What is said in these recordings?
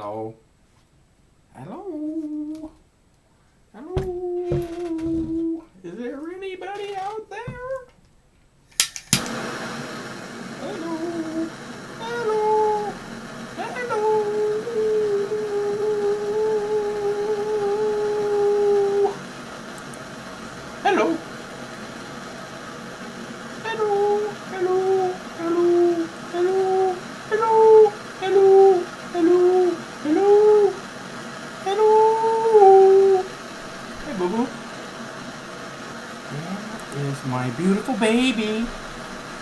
Hello? Hello? Hello? Is there anybody out there? Hello? Hello? Hello? Hello? Hello? Hello? Hello? Hello? Hello? Hello? Hello? Hello? Hello? Hey, boo-boo. There is my beautiful baby.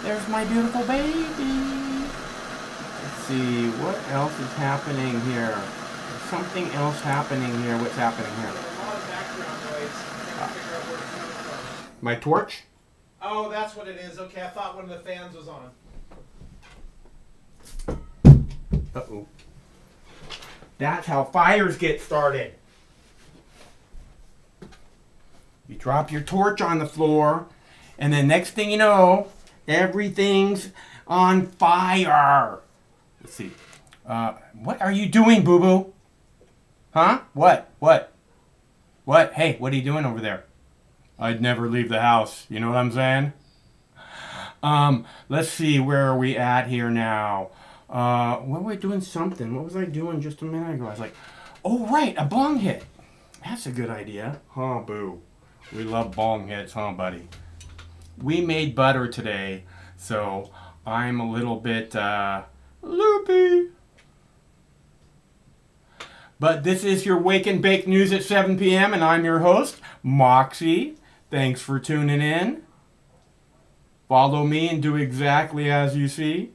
There's my beautiful baby. Let's see, what else is happening here? There's something else happening here. What's happening here? A lot of background noise. Trying to figure out where it's coming from. My torch? Oh, that's what it is. Okay, I thought one of the fans was on. Uh-oh. That's how fires get started. You drop your torch on the floor, and then next thing you know, everything's on fire. Let's see. What are you doing, boo-boo? Huh? What? What? What? Hey, what are you doing over there? I'd never leave the house. You know what I'm saying? Let's see. Where are we at here now? What were we doing something? What was I doing just a minute ago? I was like, oh, right, a bong hit. That's a good idea. Huh, boo. We love bong hits, huh, buddy? We made butter today, so I'm a little bit, loopy. But this is your Wake and Bake News at 7 p.m., and I'm your host, Moxie. Thanks for tuning in. Follow me and do exactly as you see.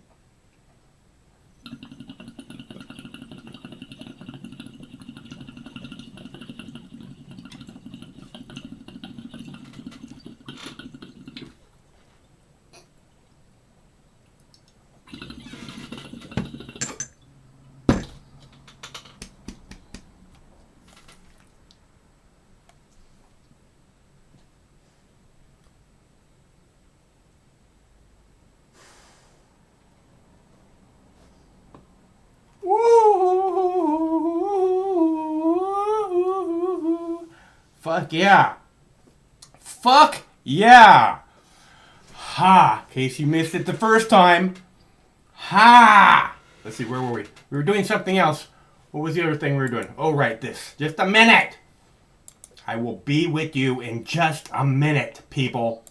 Fuck yeah. Fuck yeah. Ha. In case you missed it the first time. Ha. Let's see, where were we? We were doing something else. What was the other thing we were doing? Oh, right, this. Just a minute. I will be with you in just a minute, people.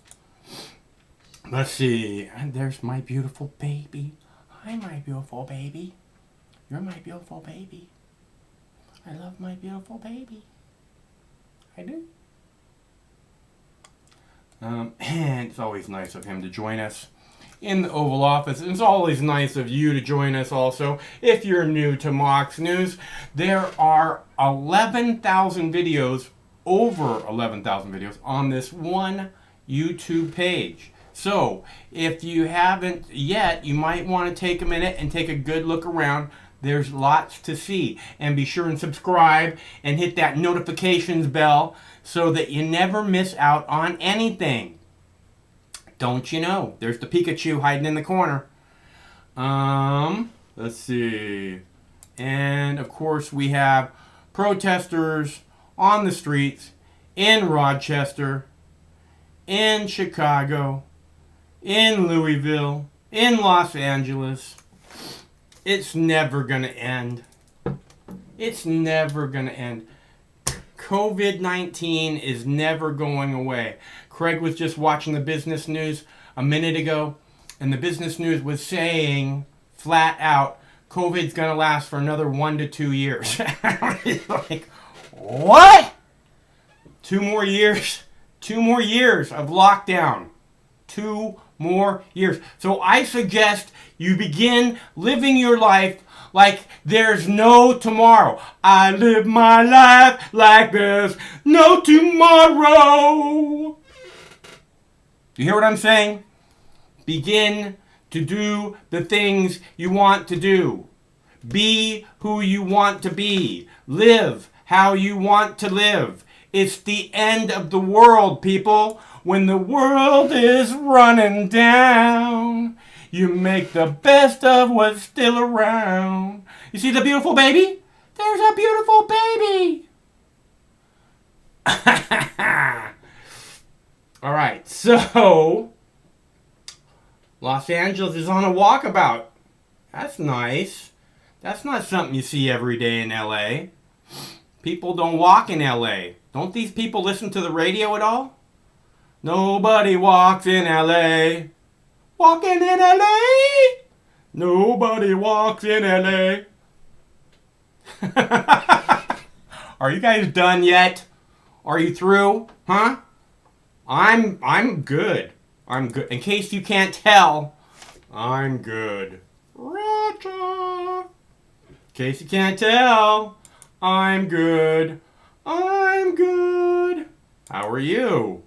Let's see. And there's my beautiful baby. Hi, my beautiful baby. You're my beautiful baby. I love my beautiful baby. I do. And it's always nice of him to join us in the Oval Office. And it's always nice of you to join us also. If you're new to Mox News, there are 11,000 videos, over 11,000 videos on this one YouTube page. So if you haven't yet, you might want to take a minute and take a good look around. There's lots to see. And be sure and subscribe and hit that notifications bell so that you never miss out on anything. Don't you know? There's the Pikachu hiding in the corner. Let's see. And of course we have protesters on the streets in Rochester, in Chicago, in Louisville, in Los Angeles. It's never going to end. It's never going to end. COVID-19 is never going away. Craig was just watching the business news a minute ago, and the business news was saying flat out, COVID's going to last for another 1 to 2 years. It's like, what? 2 more years? 2 more years of lockdown. 2 more years. So I suggest you begin living your life like there's no tomorrow. I live my life like there's no tomorrow. You hear what I'm saying? Begin to do the things you want to do. Be who you want to be. Live how you want to live. It's the end of the world, people. When the world is running down, you make the best of what's still around. You see the beautiful baby? There's a beautiful baby. All right, so Los Angeles is on a walkabout. That's nice. That's not something you see every day in LA. People don't walk in LA. Don't these people listen to the radio at all? Nobody walks in LA. Walking in LA. Nobody walks in LA. Are you guys done yet? Are you through? Huh? I'm good. I'm good. In case you can't tell, I'm good. Roger. In case you can't tell, I'm good. I'm good. How are you?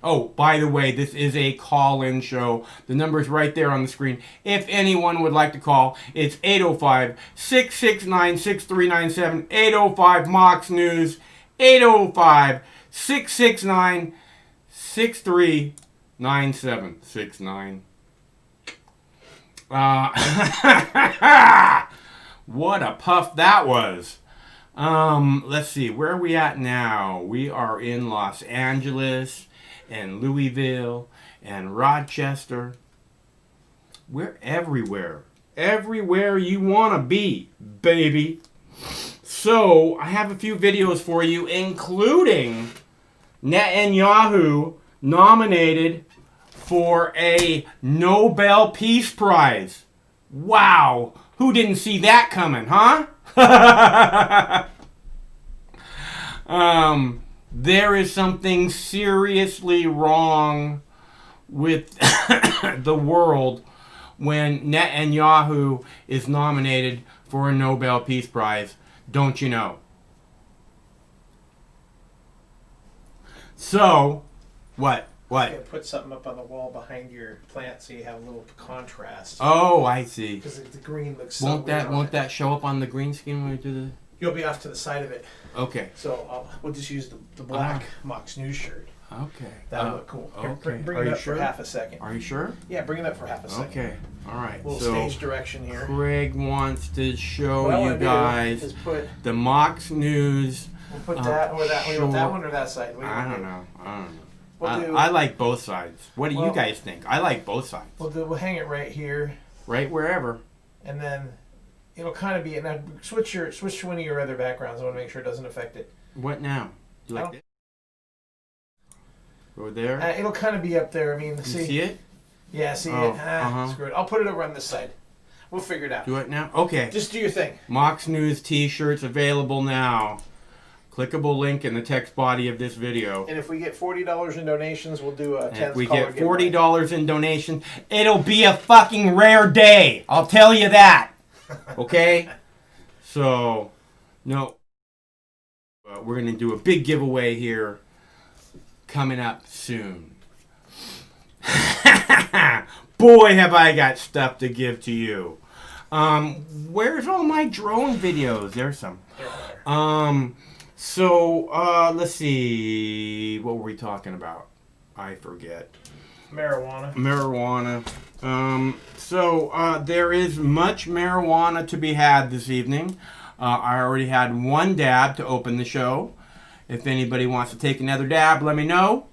Oh, by the way, this is a call-in show. The number's right there on the screen. If anyone would like to call, it's 805-669-6397, 805-MOX News, 805-669-6397, what a puff that was. Let's see, where are we at now? We are in Los Angeles and Louisville and Rochester. We're everywhere. Everywhere you want to be, baby. So, I have a few videos for you, including Netanyahu nominated for a Nobel Peace Prize. Wow. Who didn't see that coming, huh? There is something seriously wrong with the world when Netanyahu is nominated for a Nobel Peace Prize. Don't you know? So, what? What? Put something up on the wall behind your plant so you have a little contrast. Oh, I see. Because the green looks so Won't weird on it. that show up on the green screen when we do the? You'll be off to the side of it. Okay. So we'll just use the black Mox News shirt. Okay. That'll look cool. Here, Okay. bring Are it you up sure? for half a second. Are you sure? Yeah, bring it up for half a second. Okay. All right. Little So stage direction here. Craig wants to show What I you wanna do guys is put the Mox News. we'll put that or that. We want that sure. one or that side. What do you I want to don't do? know. I don't know. We'll I like both sides. What do you Well- guys think? I like both sides. We'll hang it right here, Right wherever. and then it'll kind of be. And then switch to one of your other backgrounds. I want to make sure it doesn't affect it. What now? You I like don't- this? Over there? It'll kind of be up there. I mean, You see it? Yeah, see Oh, it. uh-huh. Screw it. I'll put it over on this side. We'll figure it out. Do it now? Okay. Just do your thing. Mox News t-shirts available now. Clickable link in the text body of this video. And if we get $40 in donations, we'll do a And 10th if we caller get giveaway. $40 in donation, it'll be a fucking rare day. I'll tell you that. Okay? So, no. We're going to do a big giveaway here coming up soon. Boy, have I got stuff to give to you. Where's all my drone videos? There's some. Let's see. What were we talking about? I forget. Marijuana. There is much marijuana to be had this evening. I already had one dab to open the show. If anybody wants to take another dab, let me know.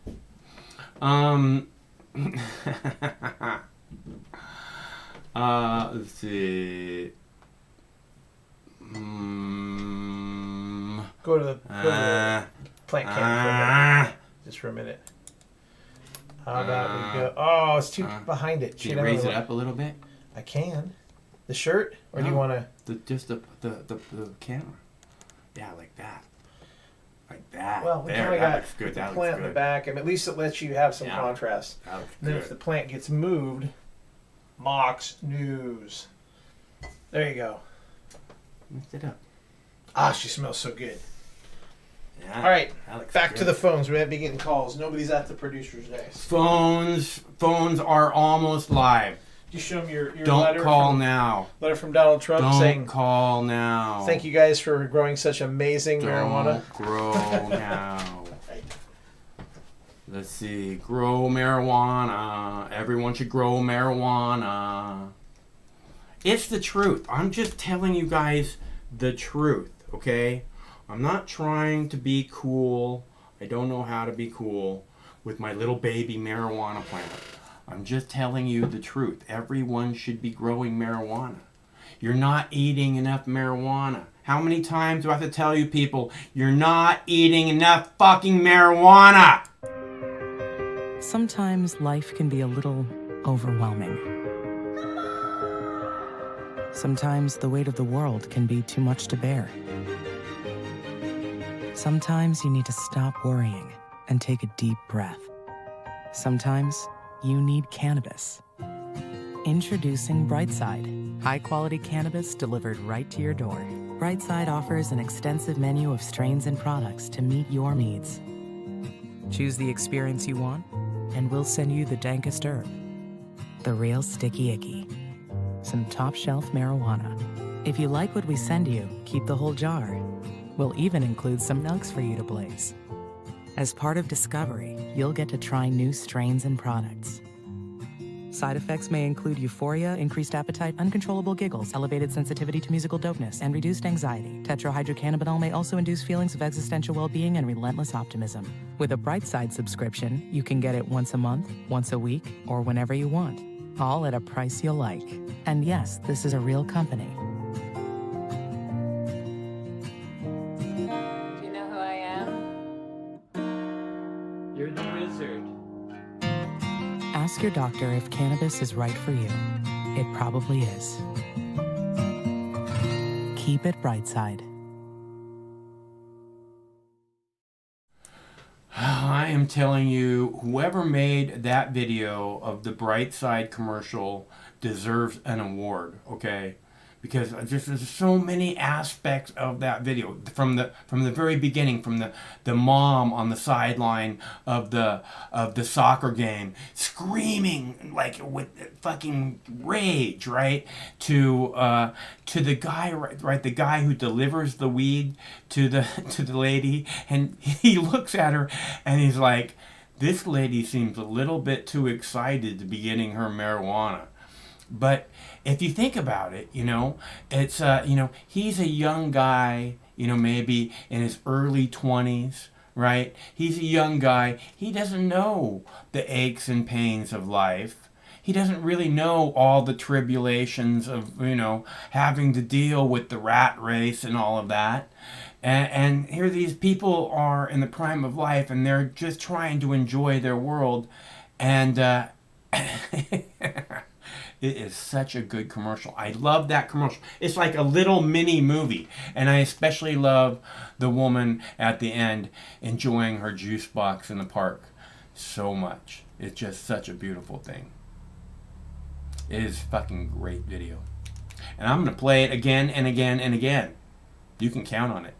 Let's see. Go to the plant can for a minute. Just for a minute. How about we go? Oh, it's too behind it. Can you raise it up a little bit? I can. The shirt? Or do you want to? Just the camera. Yeah, like that. Like that. Well, we there, kind of that got looks good. the That plant looks in the good. back, and at least it lets you have some Yeah. contrast. That looks And then good. if the plant gets moved, Mox News. There you go. Lift it up. Ah, she smells so good. Yeah. All right, That looks back good. to the phones. We might be getting calls. Nobody's at the producer's desk. Phones are almost live. You show them your Don't letter call from, now. letter from Donald Trump Don't saying, call now. thank you guys for growing such amazing marijuana. Don't grow now. Right. Let's see. Grow marijuana. Everyone should grow marijuana. It's the truth. I'm just telling you guys the truth, okay? I'm not trying to be cool. I don't know how to be cool with my little baby marijuana plant. I'm just telling you the truth. Everyone should be growing marijuana. You're not eating enough marijuana. How many times do I have to tell you people, you're not eating enough fucking marijuana? Sometimes life can be a little overwhelming. Sometimes the weight of the world can be too much to bear. Sometimes you need to stop worrying and take a deep breath. Sometimes you need cannabis. Introducing Brightside, high-quality cannabis delivered right to your door. Brightside offers an extensive menu of strains and products to meet your needs. Choose the experience you want, and we'll send you the dankest herb, the real sticky icky, some top-shelf marijuana. If you like what we send you, keep the whole jar. We'll even include some nugs for you to blaze. As part of Discovery, you'll get to try new strains and products. Side effects may include euphoria, increased appetite, uncontrollable giggles, elevated sensitivity to musical dopeness, and reduced anxiety. Tetrahydrocannabinol may also induce feelings of existential well-being and relentless optimism. With a Brightside subscription, you can get it once a month, once a week, or whenever you want, all at a price you'll like. And yes, this is a real company. Do you know who I am? You're the wizard. Ask your doctor if cannabis is right for you. It probably is. Keep it Brightside. I am telling you, whoever made that video of the Brightside commercial deserves an award, okay? Because there's so many aspects of that video from the very beginning, from the mom on the sideline of the soccer game screaming like with fucking rage, right? To the guy, right, the guy who delivers the weed to the lady, and he looks at her and he's like, this lady seems a little bit too excited to be getting her marijuana. But if you think about it, it's, he's a young guy, maybe in his early 20s, right? He's a young guy. He doesn't know the aches and pains of life. He doesn't really know all the tribulations of, having to deal with the rat race and all of that. And here these people are in the prime of life, and they're just trying to enjoy their world. And it is such a good commercial. I love that commercial. It's like a little mini movie. And I especially love the woman at the end enjoying her juice box in the park so much. It's just such a beautiful thing. It is fucking great video. And I'm going to play it again and again and again. You can count on it.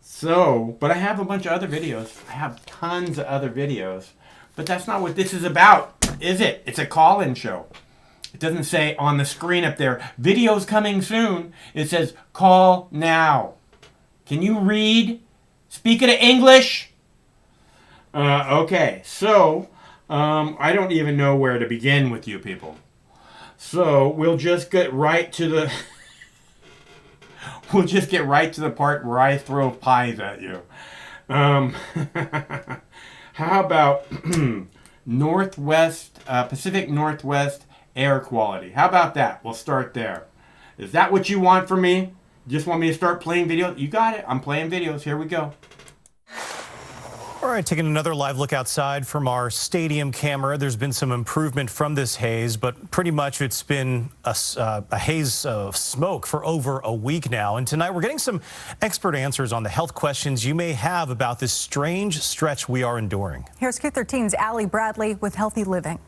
So, but I have a bunch of other videos. I have tons of other videos. But that's not what this is about, is it? It's a call-in show. It doesn't say on the screen up there, videos coming soon. It says, call now. Can you read? Speak it English? Okay, so I don't even know where to begin with you people. So we'll just get right to the... we'll just get right to the part where I throw pies at you. How about Pacific Northwest air quality? How about that? We'll start there. Is that what you want from me? Just want me to start playing videos? You got it. I'm playing videos. Here we go. All right, taking another live look outside from our stadium camera. There's been some improvement from this haze, but pretty much it's been a haze of smoke for over a week now. And tonight we're getting some expert answers on the health questions you may have about this strange stretch we are enduring. Here's Q13's Allie Bradley with Healthy Living.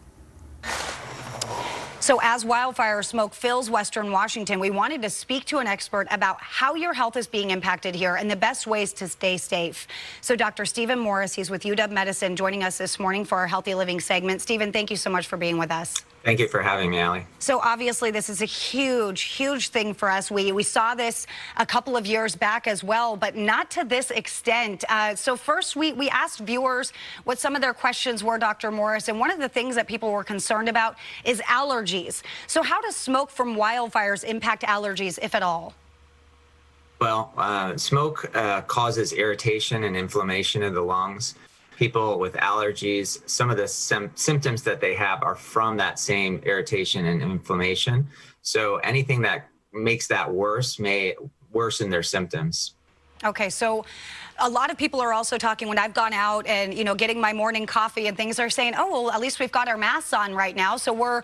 So as wildfire smoke fills western Washington, we wanted to speak to an expert about how your health is being impacted here and the best ways to stay safe. So Dr. Stephen Morris, he's with UW Medicine, joining us this morning for our Healthy Living segment. Stephen, thank you so much for being with us. Thank you for having me, Allie. So obviously this is a huge, huge thing for us. We saw this a couple of years back as well, but not to this extent. So first we asked viewers what some of their questions were, Dr. Morris, and one of the things that people were concerned about is allergies. So how does smoke from wildfires impact allergies, if at all? Well, smoke causes irritation and inflammation of the lungs. People with allergies, some of the symptoms that they have are from that same irritation and inflammation. So anything that makes that worse may worsen their symptoms. Okay, so a lot of people are also talking when I've gone out and, getting my morning coffee and things are saying, oh, well, at least we've got our masks on right now, so we're,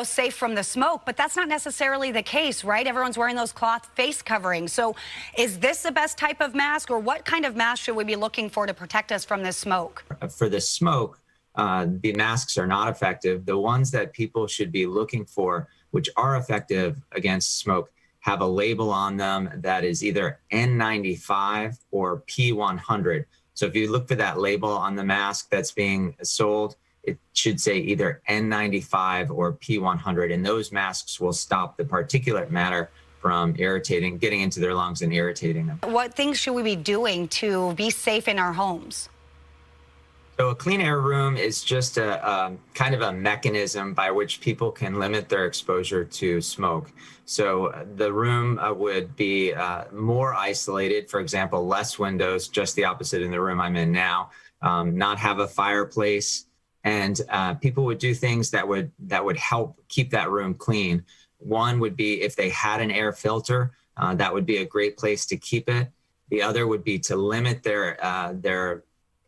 safe from the smoke. But that's not necessarily the case, right? Everyone's wearing those cloth face coverings. So is this the best type of mask, or what kind of mask should we be looking for to protect us from this smoke? For the smoke, the masks are not effective. The ones that people should be looking for, which are effective against smoke, have a label on them that is either N95 or P100. So if you look for that label on the mask that's being sold, it should say either N95 or P100, and those masks will stop the particulate matter from getting into their lungs and irritating them. What things should we be doing to be safe in our homes? So a clean air room is just a kind of a mechanism by which people can limit their exposure to smoke. So the room would be more isolated, for example, less windows, just the opposite in the room I'm in now, not have a fireplace, and people would do things that would help keep that room clean. One would be if they had an air filter, that would be a great place to keep it. The other would be to limit their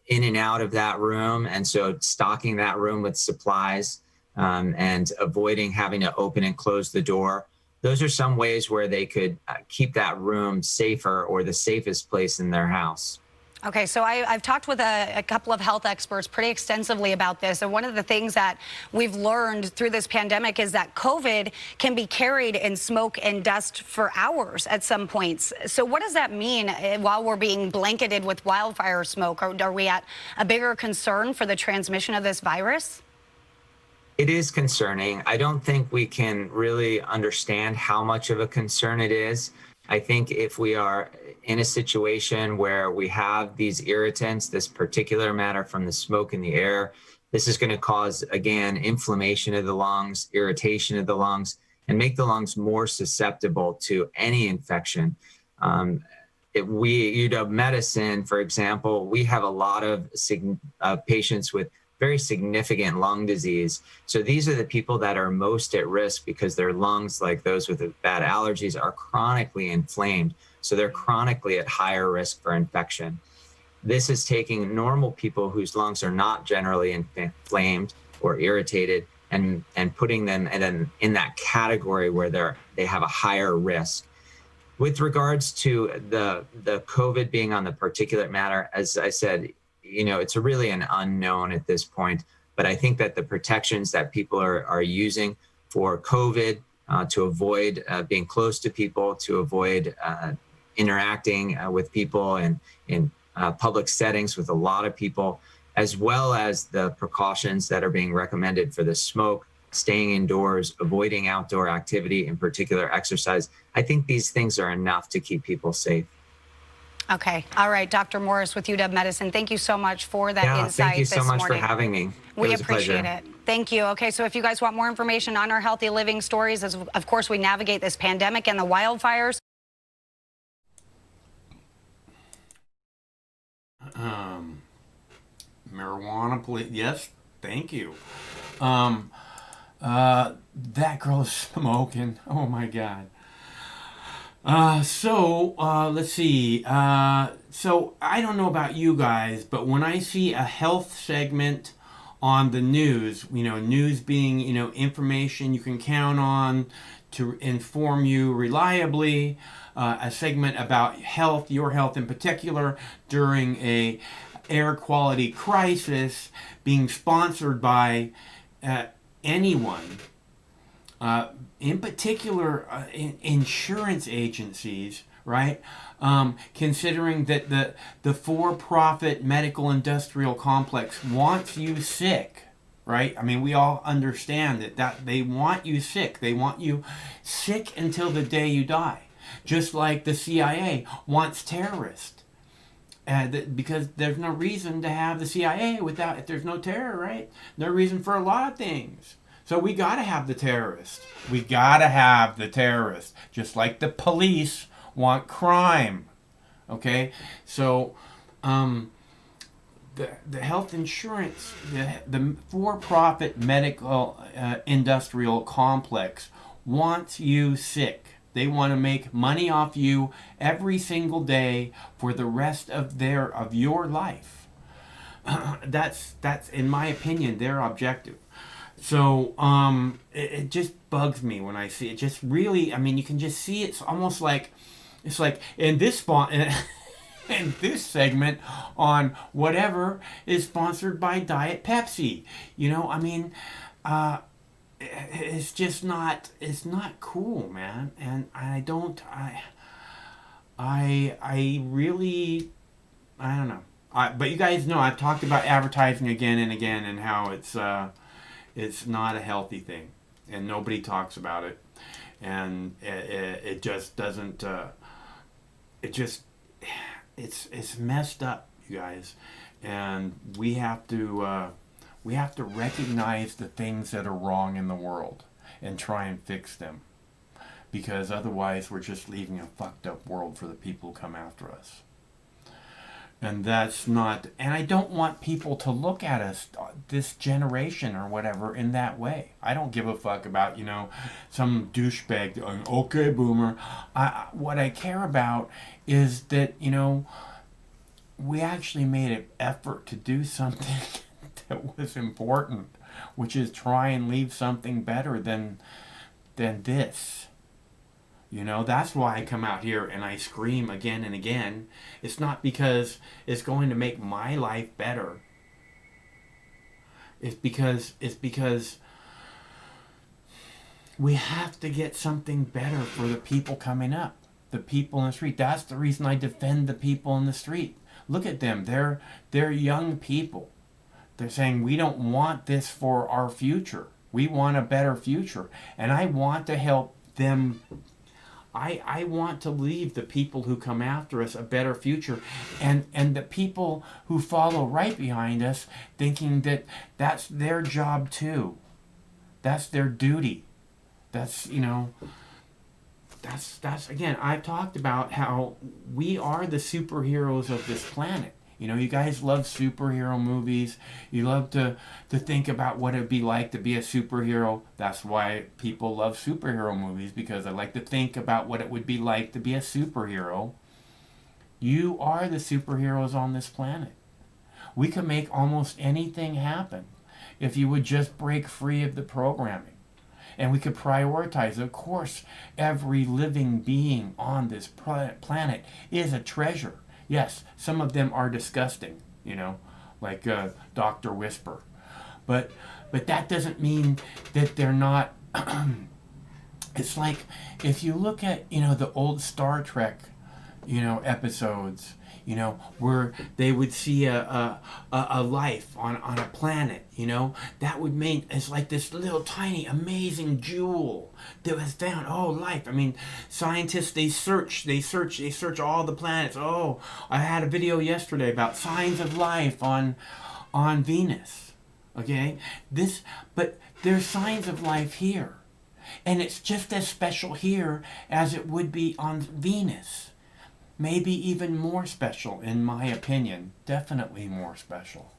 in and out of that room, and so stocking that room with supplies and avoiding having to open and close the door. Those are some ways where they could keep that room safer, or the safest place in their house. Okay, so I've talked with a couple of health experts pretty extensively about this, and one of the things that we've learned through this pandemic is that COVID can be carried in smoke and dust for hours at some points. So what does that mean while we're being blanketed with wildfire smoke? Are we at a bigger concern for the transmission of this virus? It is concerning. I don't think we can really understand how much of a concern it is. I think if we are in a situation where we have these irritants, this particular matter from the smoke in the air, this is going to cause, again, inflammation of the lungs, irritation of the lungs, and make the lungs more susceptible to any infection. UW Medicine, for example, we have a lot of patients with very significant lung disease. So these are the people that are most at risk because their lungs, like those with bad allergies, are chronically inflamed. So they're chronically at higher risk for infection. This is taking normal people whose lungs are not generally inflamed or irritated and putting them in that category where they have a higher risk. With regards to the COVID being on the particulate matter, as I said, it's really an unknown at this point, but I think that the protections that people are using for COVID to avoid being close to people, to avoid interacting with people and in public settings with a lot of people, as well as the precautions that are being recommended for the smoke, staying indoors, avoiding outdoor activity, in particular exercise, I think these things are enough to keep people safe. Okay. All right. Dr. Morris with UW Medicine, thank you so much for that insight this morning. Thank you so much for having me. We appreciate it. Thank you. Okay, so if you guys want more information on our healthy living stories, as of course we navigate this pandemic and the wildfires. Marijuana, please. Yes, thank you. That girl is smoking. Oh my God. Let's see. So I don't know about you guys, but when I see a health segment on the news, news being, information you can count on to inform you reliably, a segment about health, your health in particular, during a air quality crisis being sponsored by anyone, in particular insurance agencies, right? Considering that the for-profit medical industrial complex wants you sick, right? I mean, we all understand that they want you sick. They want you sick until the day you die. Just like the CIA wants terrorists. Because there's no reason to have the CIA if there's no terror, right? No reason for a lot of things. So we got to have the terrorists. We got to have the terrorists. Just like the police want crime. Okay? So, the health insurance, the for-profit medical industrial complex wants you sick. They want to make money off you every single day for the rest of your life. That's in my opinion their objective. So it just bugs me when I see it. Just really, I mean, you can just see it's almost like in this in this segment on whatever is sponsored by Diet Pepsi. You know, I mean, it's just not, it's not cool, man. And I really, I don't know. But you guys know I've talked about advertising again and again and how it's not a healthy thing, and nobody talks about it, and it just doesn't. It's messed up, you guys, and we have to recognize the things that are wrong in the world and try and fix them, because otherwise we're just leaving a fucked up world for the people who come after us. And that's not, and I don't want people to look at us, this generation or whatever, in that way. I don't give a fuck about, you know, some douchebag going, okay, boomer. What I care about is that, you know, we actually made an effort to do something that was important, which is try and leave something better than this. You know, that's why I come out here and I scream again and again. It's not because it's going to make my life better. It's because we have to get something better for the people coming up, the people in the street. That's the reason I defend the people in the street. Look at them. They're young people. They're saying we don't want this for our future. We want a better future. And I want to help them. I want to leave the people who come after us a better future, and the people who follow right behind us thinking that that's their job too. That's their duty. That's, you know, that's again, I've talked about how we are the superheroes of this planet. You know, you guys love superhero movies. You love to think about what it'd be like to be a superhero. That's why people love superhero movies, because they like to think about what it would be like to be a superhero. You are the superheroes on this planet. We can make almost anything happen if you would just break free of the programming. And we could prioritize. Of course, every living being on this planet is a treasure. Yes, some of them are disgusting, you know, like Dr. Whisper. But that doesn't mean that they're not. It's like if you look at, you know, the old Star Trek, you know, episodes, you know, where they would see a life on a planet, you know, that would mean it's like this little tiny amazing jewel that was found. Oh, life. I mean, scientists, they search all the planets. Oh, I had a video yesterday about signs of life on Venus. Okay, but there's signs of life here, and it's just as special here as it would be on Venus. Maybe even more special, in my opinion. Definitely more special.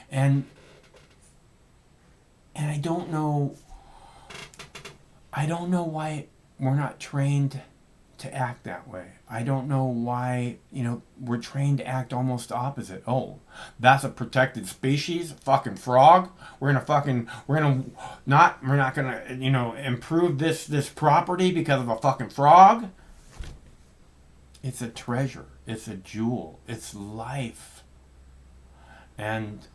And I don't know why we're not trained to act that way. I don't know why, you know, we're trained to act almost opposite. Oh, that's a protected species, a fucking frog. We're not gonna, you know, improve this property because of a fucking frog. It's a treasure. It's a jewel. It's life. And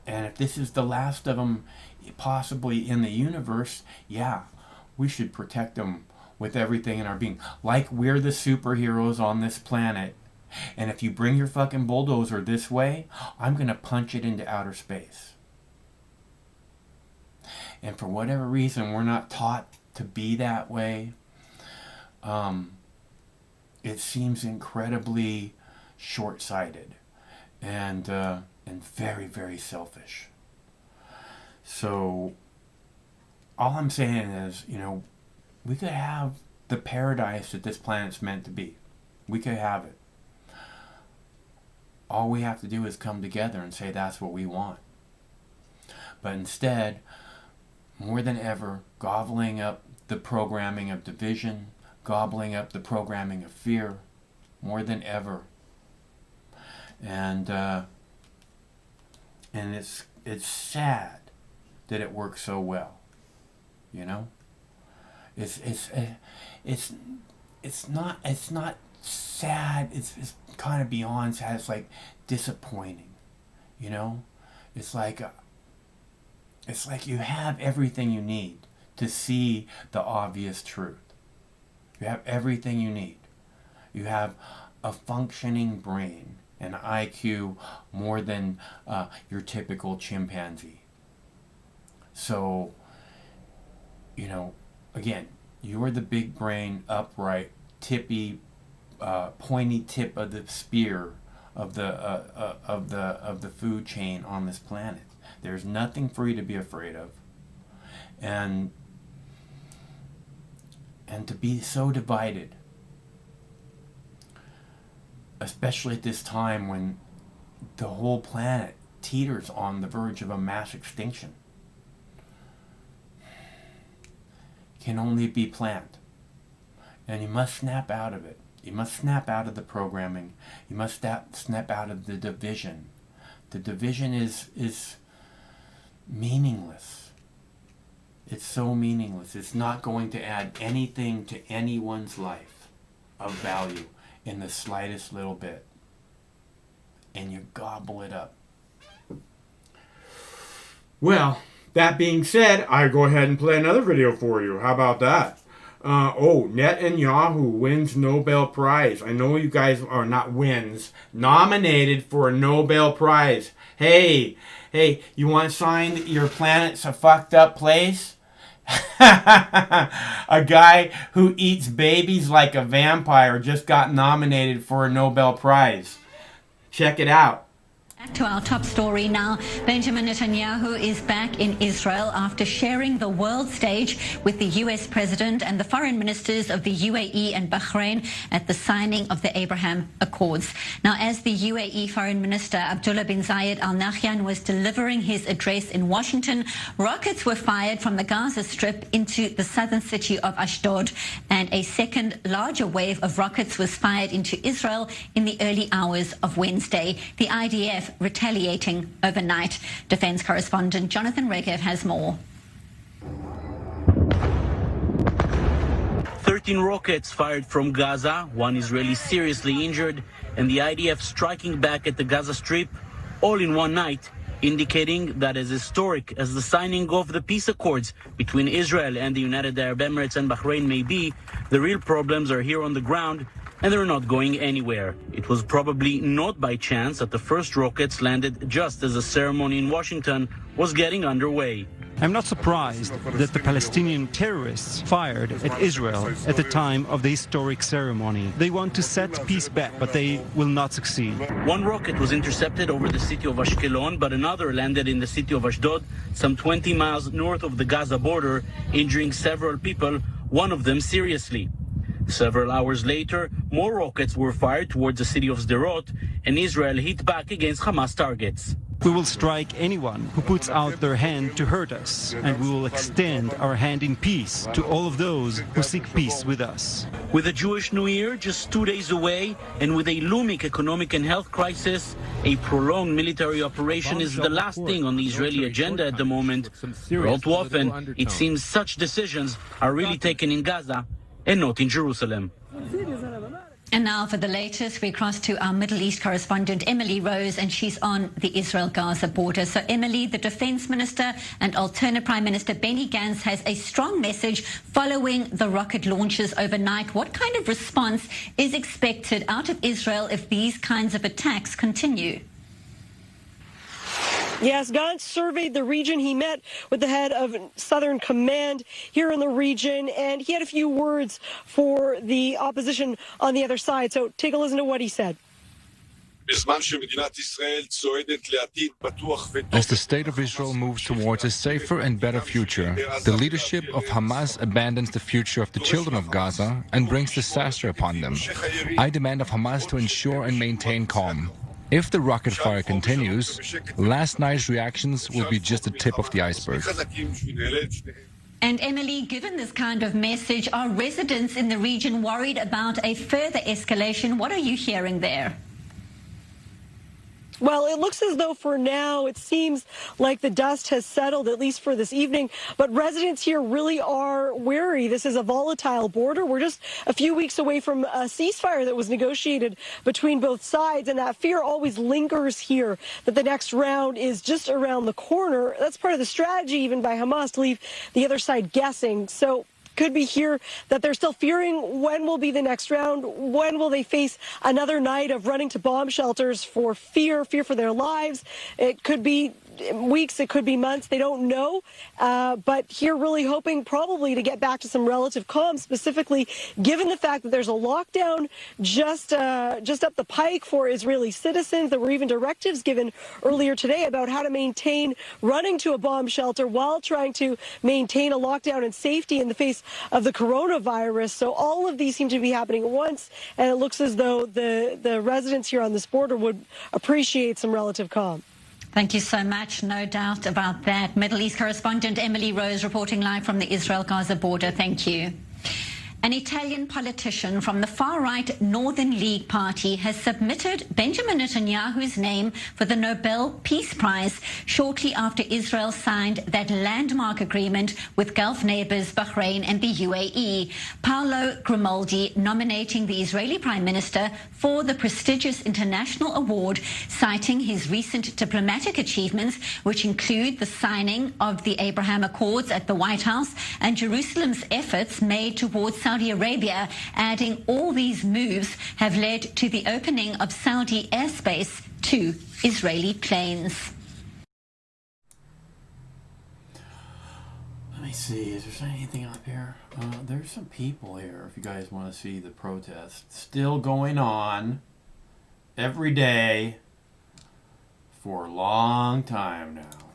if this is the last of them possibly in the universe, yeah, we should protect them with everything in our being. Like we're the superheroes on this planet. And if you bring your fucking bulldozer this way, I'm going to punch it into outer space. And for whatever reason, we're not taught to be that way. It seems incredibly short-sighted and very, very selfish. So all I'm saying is, you know, we could have the paradise that this planet's meant to be. We could have it. All we have to do is come together and say that's what we want. But instead, more than ever, gobbling up the programming of division, gobbling up the programming of fear, more than ever. And it's sad that it works so well. You know, it's not sad. It's kind of beyond sad. It's like disappointing. You know, it's like you have everything you need to see the obvious truth. You have everything you need. You have a functioning brain, an IQ more than your typical chimpanzee. So, you know, again, you're the big brain, upright, tippy, pointy tip of the spear of the food chain on this planet. There's nothing for you to be afraid of, and to be so divided, especially at this time when the whole planet teeters on the verge of a mass extinction, can only be planned. And you must snap out of it. You must snap out of the programming. You must snap out of the division. The division is meaningless. It's so meaningless. It's not going to add anything to anyone's life of value in the slightest little bit. And you gobble it up. Well, that being said, I go ahead and play another video for you. How about that? Netanyahu wins Nobel Prize. I know you guys are not wins. Nominated for a Nobel Prize. Hey, you want a sign that your planet's a fucked up place? A guy who eats babies like a vampire just got nominated for a Nobel Prize. Check it out. Back to our top story now. Benjamin Netanyahu is back in Israel after sharing the world stage with the US president and the foreign ministers of the UAE and Bahrain at the signing of the Abraham Accords. Now, as the UAE foreign minister Abdullah bin Zayed Al Nahyan was delivering his address in Washington, rockets were fired from the Gaza Strip into the southern city of Ashdod, and a second larger wave of rockets was fired into Israel in the early hours of Wednesday. The IDF retaliating overnight. Defense correspondent Jonathan Regev has more. 13 rockets fired from Gaza, one Israeli seriously injured, and the IDF striking back at the Gaza Strip all in one night, indicating that as historic as the signing of the peace accords between Israel and the United Arab Emirates and Bahrain may be, the real problems are here on the ground, and they're not going anywhere. It was probably not by chance that the first rockets landed just as the ceremony in Washington was getting underway. I'm not surprised that the Palestinian terrorists fired at Israel at the time of the historic ceremony. They want to set peace back, but they will not succeed. One rocket was intercepted over the city of Ashkelon, but another landed in the city of Ashdod, some 20 miles north of the Gaza border, injuring several people, one of them seriously. Several hours later, more rockets were fired towards the city of Sderot, and Israel hit back against Hamas targets. We will strike anyone who puts out their hand to hurt us, and we will extend our hand in peace to all of those who seek peace with us. With the Jewish New Year just 2 days away, and with a looming economic and health crisis, a prolonged military operation is the last thing on the Israeli agenda at the moment. All too often, it seems such decisions are really taken in Gaza and not in Jerusalem. And now for the latest, we cross to our Middle East correspondent, Emily Rose, and she's on the Israel-Gaza border. So, Emily, the defense minister and alternate Prime Minister Benny Gantz has a strong message following the rocket launches overnight. What kind of response is expected out of Israel if these kinds of attacks continue? Yes, Gantz surveyed the region. He met with the head of Southern Command here in the region, and he had a few words for the opposition on the other side. So take a listen to what he said. As the state of Israel moves towards a safer and better future, the leadership of Hamas abandons the future of the children of Gaza and brings disaster upon them. I demand of Hamas to ensure and maintain calm. If the rocket fire continues, last night's reactions will be just the tip of the iceberg. And Emily, given this kind of message, are residents in the region worried about a further escalation? What are you hearing there? Well, it looks as though for now it seems like the dust has settled, at least for this evening. But residents here really are wary. This is a volatile border. We're just a few weeks away from a ceasefire that was negotiated between both sides. And that fear always lingers here that the next round is just around the corner. That's part of the strategy even by Hamas to leave the other side guessing. So could be here that they're still fearing when will be the next round, when will they face another night of running to bomb shelters for fear for their lives. It could be weeks, it could be months, they don't know. But here really hoping probably to get back to some relative calm, specifically given the fact that there's a lockdown just up the pike for Israeli citizens. There were even directives given earlier today about how to maintain running to a bomb shelter while trying to maintain a lockdown and safety in the face of the coronavirus. So all of these seem to be happening at once, and it looks as though the residents here on this border would appreciate some relative calm. Thank you so much. No doubt about that. Middle East correspondent Emily Rose reporting live from the Israel-Gaza border. Thank you. An Italian politician from the far-right Northern League Party has submitted Benjamin Netanyahu's name for the Nobel Peace Prize shortly after Israel signed that landmark agreement with Gulf neighbors Bahrain and the UAE. Paolo Grimaldi nominating the Israeli Prime Minister for the prestigious international award, citing his recent diplomatic achievements, which include the signing of the Abraham Accords at the White House and Jerusalem's efforts made towards Saudi Arabia, adding all these moves have led to the opening of Saudi airspace to Israeli planes. Let me see, is there anything up here? There's some people here, if you guys want to see the protest. Still going on every day for a long time now.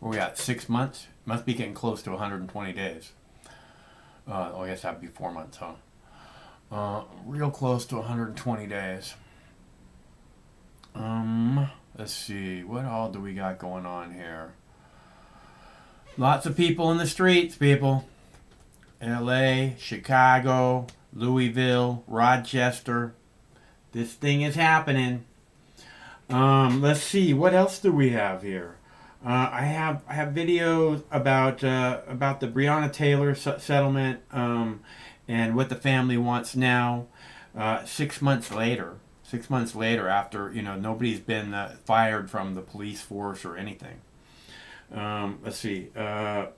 What we got, 6 months? Must be getting close to 120 days. I guess that'd be 4 months, huh? Real close to 120 days. Let's see, what all do we got going on here? Lots of people in the streets, people. LA, Chicago, Louisville, Rochester. This thing is happening. Let's see, what else do we have here? I have videos about the Breonna Taylor settlement and what the family wants now. 6 months later, after nobody's been fired from the police force or anything. Let's see. And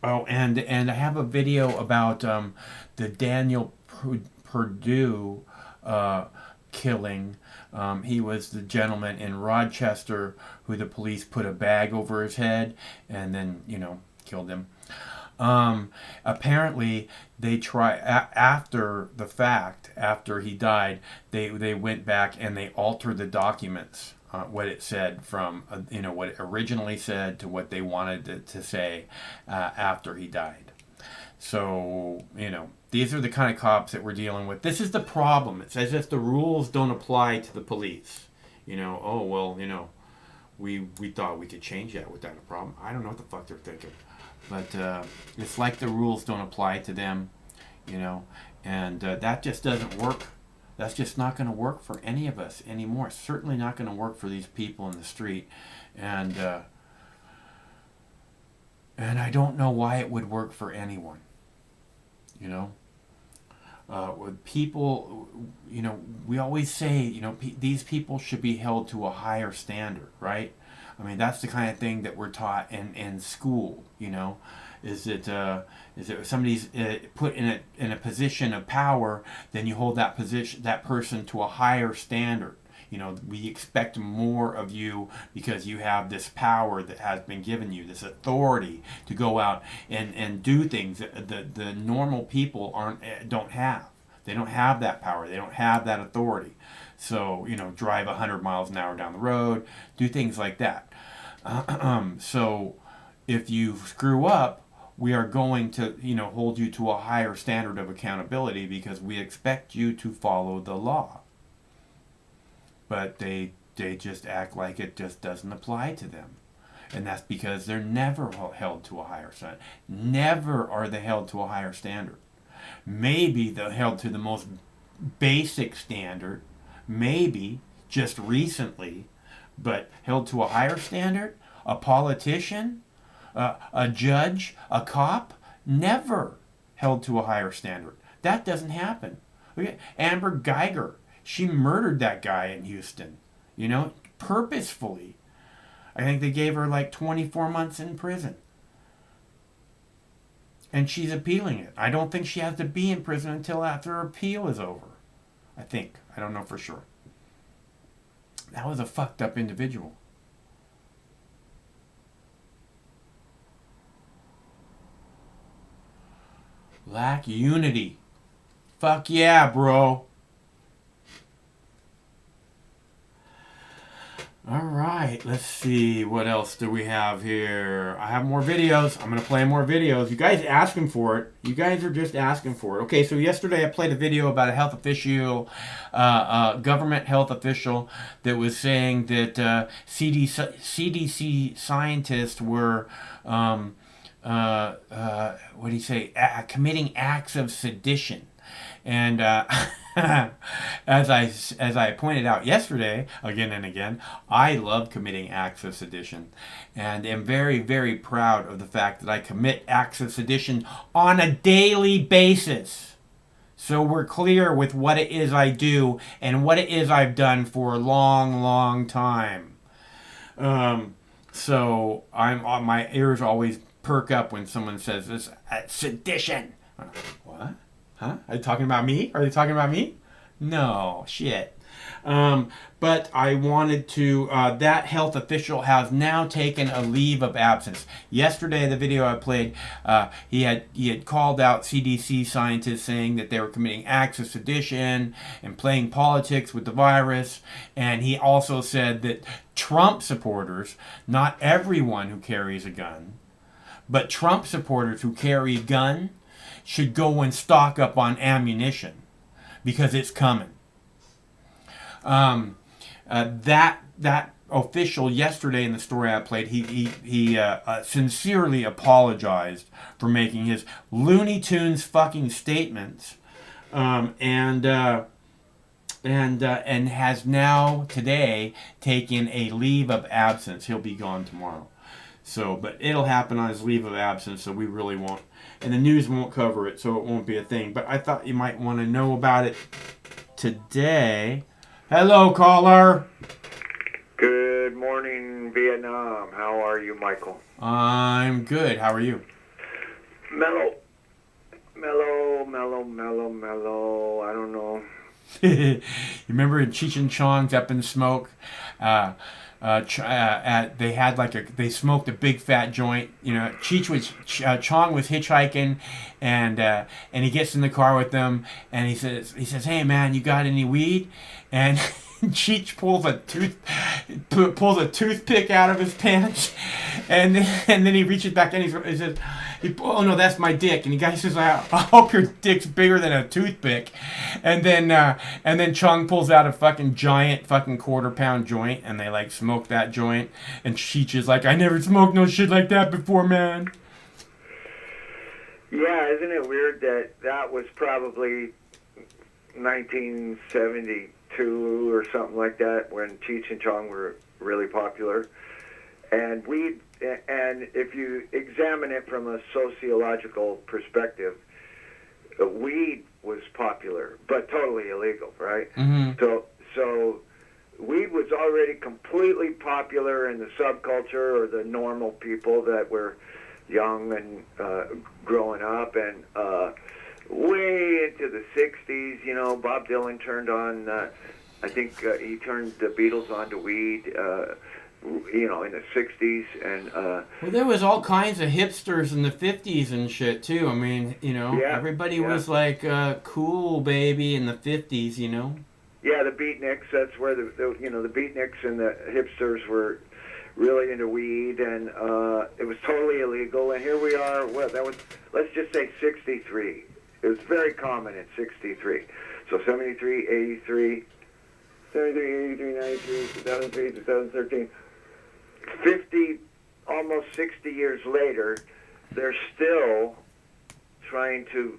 I have a video about the Daniel Perdue killing. He was the gentleman in Rochester who the police put a bag over his head and then, killed him. Apparently, they after the fact, after he died, they went back and they altered the documents, what it said from, what it originally said to what they wanted it to say after he died. So, these are the kind of cops that we're dealing with. This is the problem. It's as if the rules don't apply to the police. We thought we could change that without a problem. I don't know what the fuck they're thinking. But it's like the rules don't apply to them, and that just doesn't work. That's just not going to work for any of us anymore. It's certainly not going to work for these people in the street. And I don't know why it would work for anyone. With people, we always say, these people should be held to a higher standard, right? I mean, that's the kind of thing that we're taught in school, is that if somebody's put in a position of power, then you hold that person to a higher standard. You know, we expect more of you because you have this power that has been given you, this authority to go out and do things that the normal people don't have. They don't have that power. They don't have that authority. So, you know, drive 100 miles an hour down the road, do things like that. So if you screw up, we are going to, you know, hold you to a higher standard of accountability because we expect you to follow the law. But they just act like it just doesn't apply to them. And that's because they're never held to a higher standard. Never are they held to a higher standard. Maybe they're held to the most basic standard, maybe just recently, but held to a higher standard, a politician, a judge, a cop, never held to a higher standard. That doesn't happen. Okay. Amber Geiger, she murdered that guy in Houston, you know, purposefully. I think they gave her like 24 months in prison. And she's appealing it. I don't think she has to be in prison until after her appeal is over. I think. I don't know for sure. That was a fucked up individual. Lack unity. Fuck yeah, bro. All right, let's see. What else do we have here? I have more videos. I'm going to play more videos. You guys asking for it. You guys are just asking for it. Okay, so yesterday I played a video about a health official, government health official that was saying that CDC scientists were, what do you say, committing acts of sedition. And as I pointed out yesterday, again and again, I love committing acts of sedition, and am very, very proud of the fact that I commit acts of sedition on a daily basis. So we're clear with what it is I do and what it is I've done for a long, long time. So my ears always perk up when someone says this, sedition. What? Huh? Are they talking about me? Are they talking about me? No, shit. But I wanted to, that health official has now taken a leave of absence. Yesterday, the video I played, he had called out CDC scientists saying that they were committing acts of sedition and playing politics with the virus. And he also said that Trump supporters, not everyone who carries a gun, but Trump supporters who carry a gun should go and stock up on ammunition because it's coming. That official yesterday in the story I played, he sincerely apologized for making his Looney Tunes fucking statements, and has now today taken a leave of absence. He'll be gone tomorrow. So, but it'll happen on his leave of absence, so we really won't. And the news won't cover it, so it won't be a thing. But I thought you might want to know about it today. Hello, caller. Good morning, Vietnam. How are you, Michael? I'm good. How are you? Mellow. I don't know. You remember in Cheech and Chong's Up in Smoke? They had they smoked a big fat joint. You know, Chong was hitchhiking, and he gets in the car with them, and he says, "Hey man, you got any weed?" And Cheech pulls a toothpick out of his pants, and then he reaches back in. He says, "Oh no, that's my dick." And the guy says, "I hope your dick's bigger than a toothpick." And then Chong pulls out a fucking giant fucking quarter-pound joint, and they smoke that joint. And Cheech is like, "I never smoked no shit like that before, man." Yeah, isn't it weird that was probably 1972 or something like that when Cheech and Chong were really popular, and if you examine it from a sociological perspective, weed was popular but totally illegal, right? Mm-hmm. So weed was already completely popular in the subculture or the normal people that were young and growing up, and way into the 60s, Bob Dylan turned on I think he turned the Beatles onto weed, you know, in the 60s. And well, there was all kinds of hipsters in the 50s and shit, too. I mean, you know, everybody was like cool, baby, in the 50s, you know? Yeah, the beatniks, that's where the beatniks and the hipsters were really into weed, and it was totally illegal. And here we are, let's just say 63. It was very common in 63. So 73, 83, 73, 83, 93, 2003, 2013. 50, almost 60 years later, they're still trying to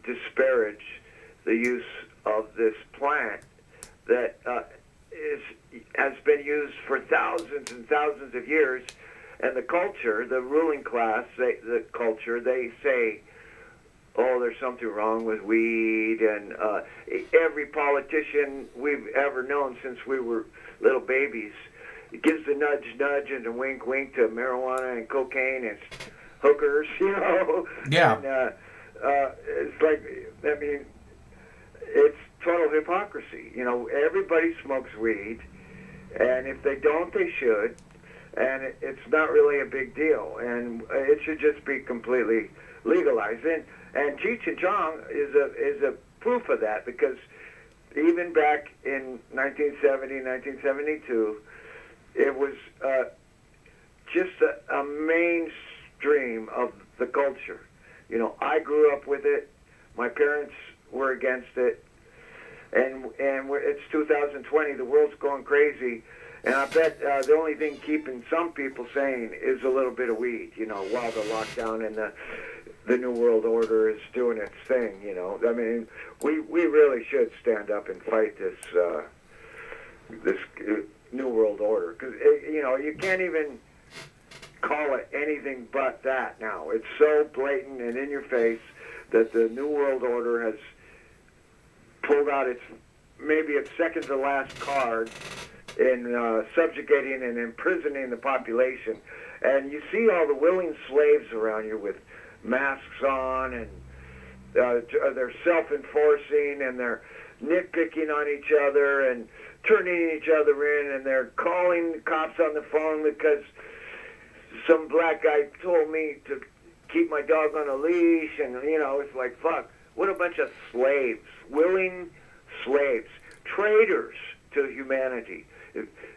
disparage the use of this plant that has been used for thousands and thousands of years. And the culture, the ruling class, they say, oh, there's something wrong with weed. And every politician we've ever known since we were little babies, it gives the nudge, nudge, and the wink, wink to marijuana and cocaine and hookers, you know. Yeah. And it's like, I mean, it's total hypocrisy. You know, everybody smokes weed, and if they don't, they should. And it's not really a big deal, and it should just be completely legalized. And Cheech and Chong is a proof of that, because even back in 1970, 1972, it was just a mainstream of the culture. You know, I grew up with it. My parents were against it. And it's 2020. The world's going crazy. And I bet the only thing keeping some people sane is a little bit of weed, you know, while the lockdown and the New World Order is doing its thing, you know. I mean, we really should stand up and fight this New World Order, because, you know, you can't even call it anything but that now. It's so blatant and in your face that the New World Order has pulled out its second to last card in subjugating and imprisoning the population. And you see all the willing slaves around you with masks on, and they're self-enforcing, and they're nitpicking on each other and turning each other in, and they're calling the cops on the phone because some black guy told me to keep my dog on a leash. And, you know, it's like, fuck, what a bunch of slaves, willing slaves, traitors to humanity.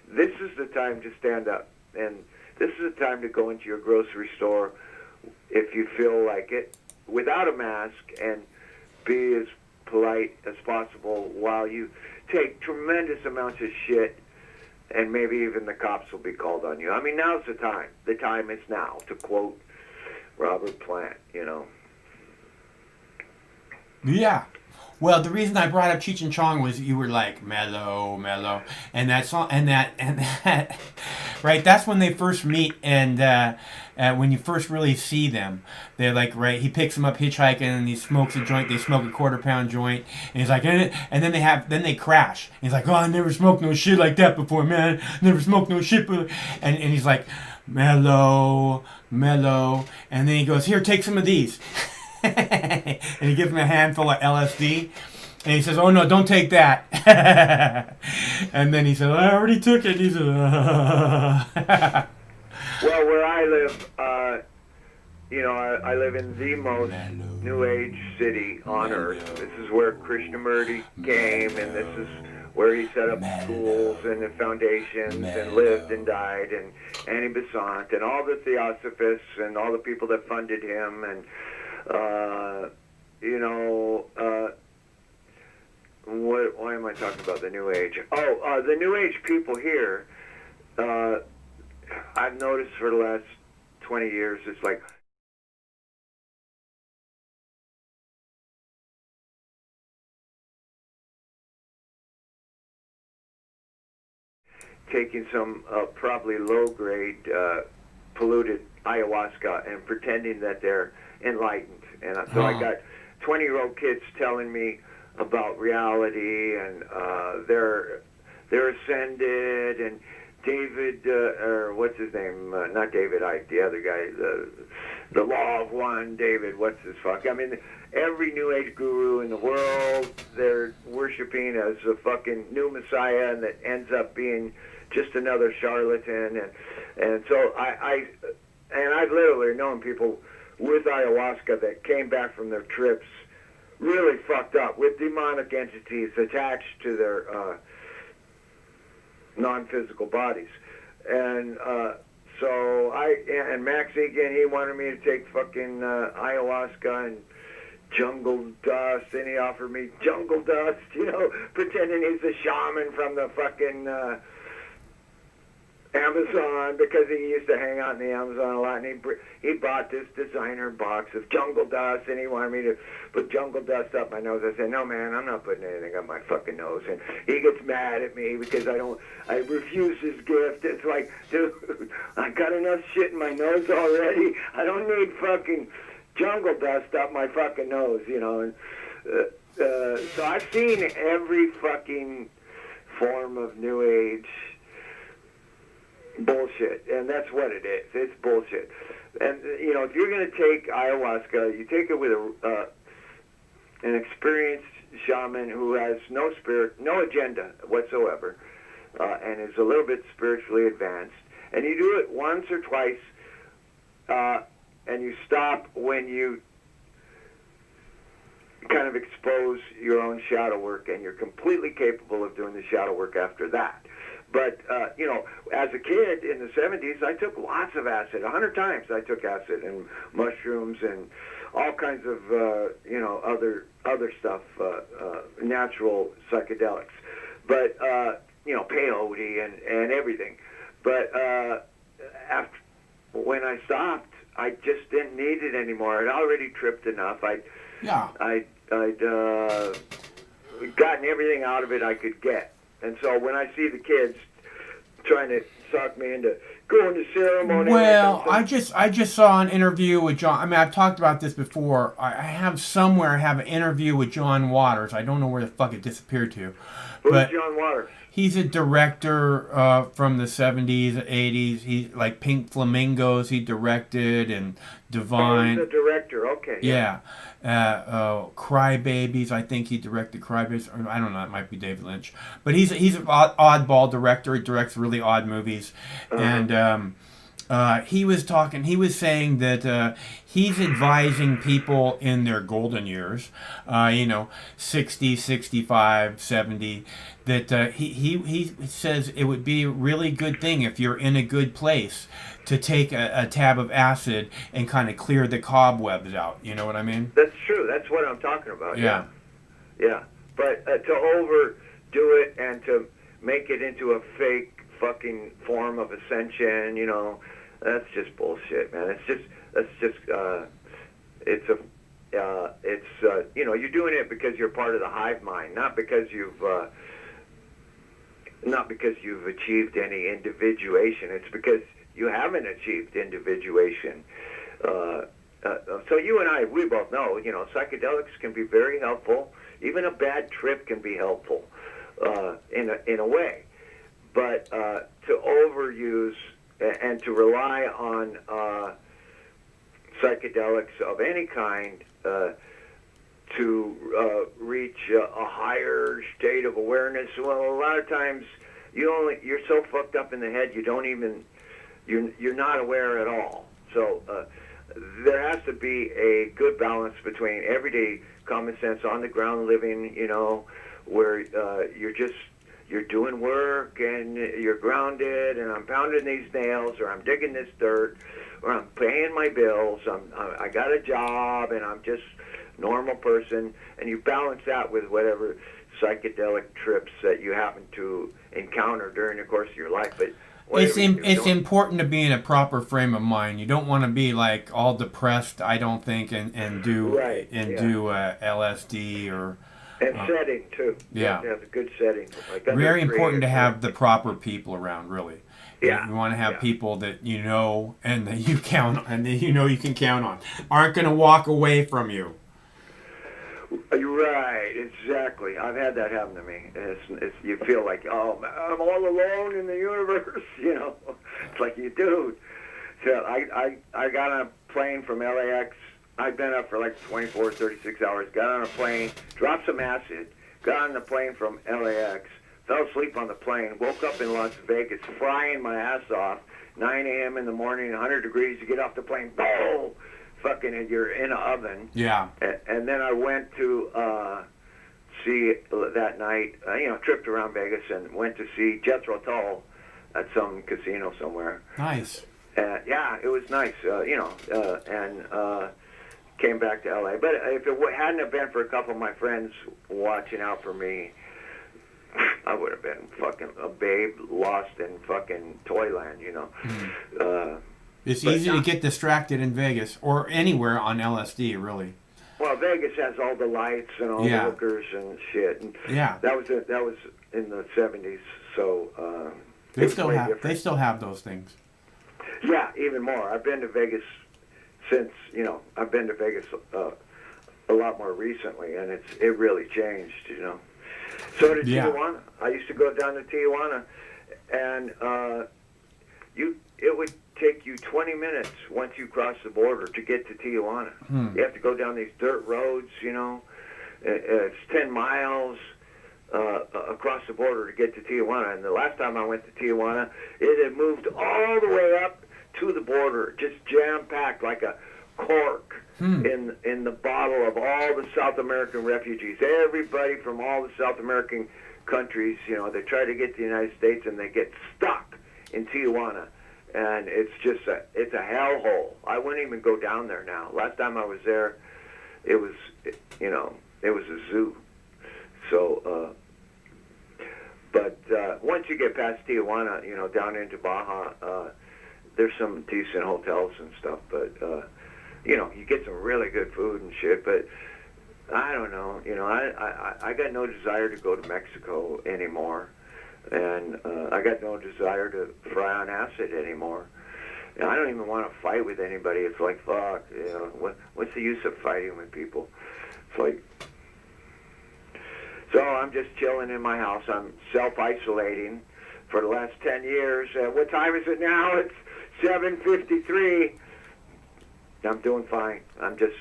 This is the time to stand up, and this is the time to go into your grocery store, if you feel like it, without a mask, and be as polite as possible while you take tremendous amounts of shit, and maybe even the cops will be called on you. I mean, now's the time. The time is now, to quote Robert Plant, you know. Yeah. Well, the reason I brought up Cheech and Chong was you were like, mellow, mellow. And that song, and that, right, that's when they first meet, and when you first really see them, they're like, right, he picks them up hitchhiking, and he smokes a joint, they smoke a quarter-pound joint, and he's like, and then they crash. And he's like, oh, I never smoked no shit like that before, man. Never smoked no shit before. And he's like, mellow, mellow. And then he goes, here, take some of these. And he gives him a handful of LSD, and he says, oh no, don't take that. And then he said, I already took it. He said, well, where I live, you know, I live in the most New Age city on earth. This is where Krishnamurti came, and this is where he set up schools and the foundations and lived and died, and Annie Besant and all the theosophists and all the people that funded him, and you know, why am I talking about the New Age? Oh, the New Age people here, I've noticed for the last 20 years, it's like, taking some probably low-grade polluted ayahuasca and pretending that they're enlightened. And so I got 20-year-old kids telling me about reality, and they're ascended, and David, or what's his name? Not David Icke, the other guy, the law of one, David, what's this fuck? I mean, every New Age guru in the world, they're worshiping as a fucking new messiah, and that ends up being just another charlatan. And so I've literally known people with ayahuasca that came back from their trips really fucked up with demonic entities attached to their non-physical bodies. And so and Max Egan, he wanted me to take fucking ayahuasca and jungle dust, and he offered me jungle dust, you know, pretending he's a shaman from the fucking Amazon, because he used to hang out in the Amazon a lot, and he bought this designer box of jungle dust, and he wanted me to put jungle dust up my nose. I said, no man, I'm not putting anything up my fucking nose. And he gets mad at me because I refuse his gift. It's like, dude, I got enough shit in my nose already. I don't need fucking jungle dust up my fucking nose, you know. And so I've seen every fucking form of New Age bullshit, and that's what it is. It's bullshit. And you know, if you're going to take ayahuasca, you take it with an experienced shaman who has no spirit, no agenda whatsoever, and is a little bit spiritually advanced. And you do it once or twice, and you stop when you kind of expose your own shadow work, and you're completely capable of doing the shadow work after that. But, you know, as a kid in the 70s, I took lots of acid. 100 times I took acid and mushrooms and all kinds of, you know, other stuff, natural psychedelics. But, you know, peyote and everything. But when I stopped, I just didn't need it anymore. I'd already tripped enough. I'd gotten everything out of it I could get. And so when I see the kids trying to suck me into going to ceremony... Well, I just saw an interview with John... I mean, I've talked about this before. I have an interview with John Waters. I don't know where the fuck it disappeared to. Who's John Waters? He's a director from the 70s, 80s. He like Pink Flamingos he directed, and Divine. Oh, he's a director, okay. Yeah. Crybabies, I think he directed Crybabies. I don't know, it might be David Lynch. But he's an oddball director. He directs really odd movies. And he was saying that he's advising people in their golden years, you know, 60, 65, 70, that he says it would be a really good thing if you're in a good place to take a tab of acid and kind of clear the cobwebs out. You know what I mean? That's true. That's what I'm talking about. Yeah. Yeah. But to overdo it and to make it into a fake fucking form of ascension, you know, that's just bullshit, man. You know, you're doing it because you're part of the hive mind, not because you've achieved any individuation. It's because you haven't achieved individuation. So you and I, we both know, you know, psychedelics can be very helpful. Even a bad trip can be helpful in a way. But to overuse and to rely on psychedelics of any kind to reach a higher state of awareness, well, a lot of times you're so fucked up in the head you're not aware at all. So there has to be a good balance between everyday common sense, on the ground living, you know, where you're doing work and you're grounded, and I'm pounding these nails, or I'm digging this dirt, or I'm paying my bills, I got a job, and I'm just a normal person, and you balance that with whatever psychedelic trips that you happen to encounter during the course of your life. But it's important to be in a proper frame of mind. You don't want to be like all depressed, I don't think, and do LSD or... And setting, too. Yeah. You have to have a good setting. Like very important to have the proper people around, really. Yeah. You want to have people that you know and that you count on, and that you know you can count on. Aren't going to walk away from you. You're right, exactly. I've had that happen to me. You feel like, oh, I'm all alone in the universe, you know. It's like, dude, So I got on a plane from LAX. I'd been up for like 24, 36 hours. Got on a plane, dropped some acid, got on the plane from LAX, fell asleep on the plane, woke up in Las Vegas, frying my ass off. 9 a.m. in the morning, 100 degrees. You get off the plane, boom, fucking, you're in an oven. Yeah. And then I went to see that night. Tripped around Vegas and went to see Jethro Tull at some casino somewhere. Nice. Yeah, it was nice, and came back to LA. But if it hadn't have been for a couple of my friends watching out for me, I would have been fucking a babe lost in fucking Toyland, It's easy to get distracted in Vegas or anywhere on LSD, really. Well, Vegas has all the lights and all the hookers and shit. And yeah. That was in the 70s, so they still have those things. Yeah, even more. I've been to Vegas since, I've been to Vegas a lot more recently, and it really changed, So did Tijuana. I used to go down to Tijuana, and it would take you 20 minutes once you cross the border to get to Tijuana. You have to go down these dirt roads, it's 10 miles across the border to get to Tijuana. And the last time I went to Tijuana, it had moved all the way up to the border, just jam-packed like a cork in the bottle of all the South American refugees. Everybody from all the South American countries, they try to get to the United States and they get stuck in Tijuana. And it's a hellhole. I wouldn't even go down there now. Last time I was there, it was a zoo. So, but once you get past Tijuana, down into Baja, there's some decent hotels and stuff. But you get some really good food and shit. But I don't know. I got no desire to go to Mexico anymore. And I got no desire to fry on acid anymore. I don't even want to fight with anybody. It's like, fuck, what's the use of fighting with people? It's like, so I'm just chilling in my house. I'm self-isolating for the last 10 years. What time is it now? It's 7:53. I'm doing fine. I'm just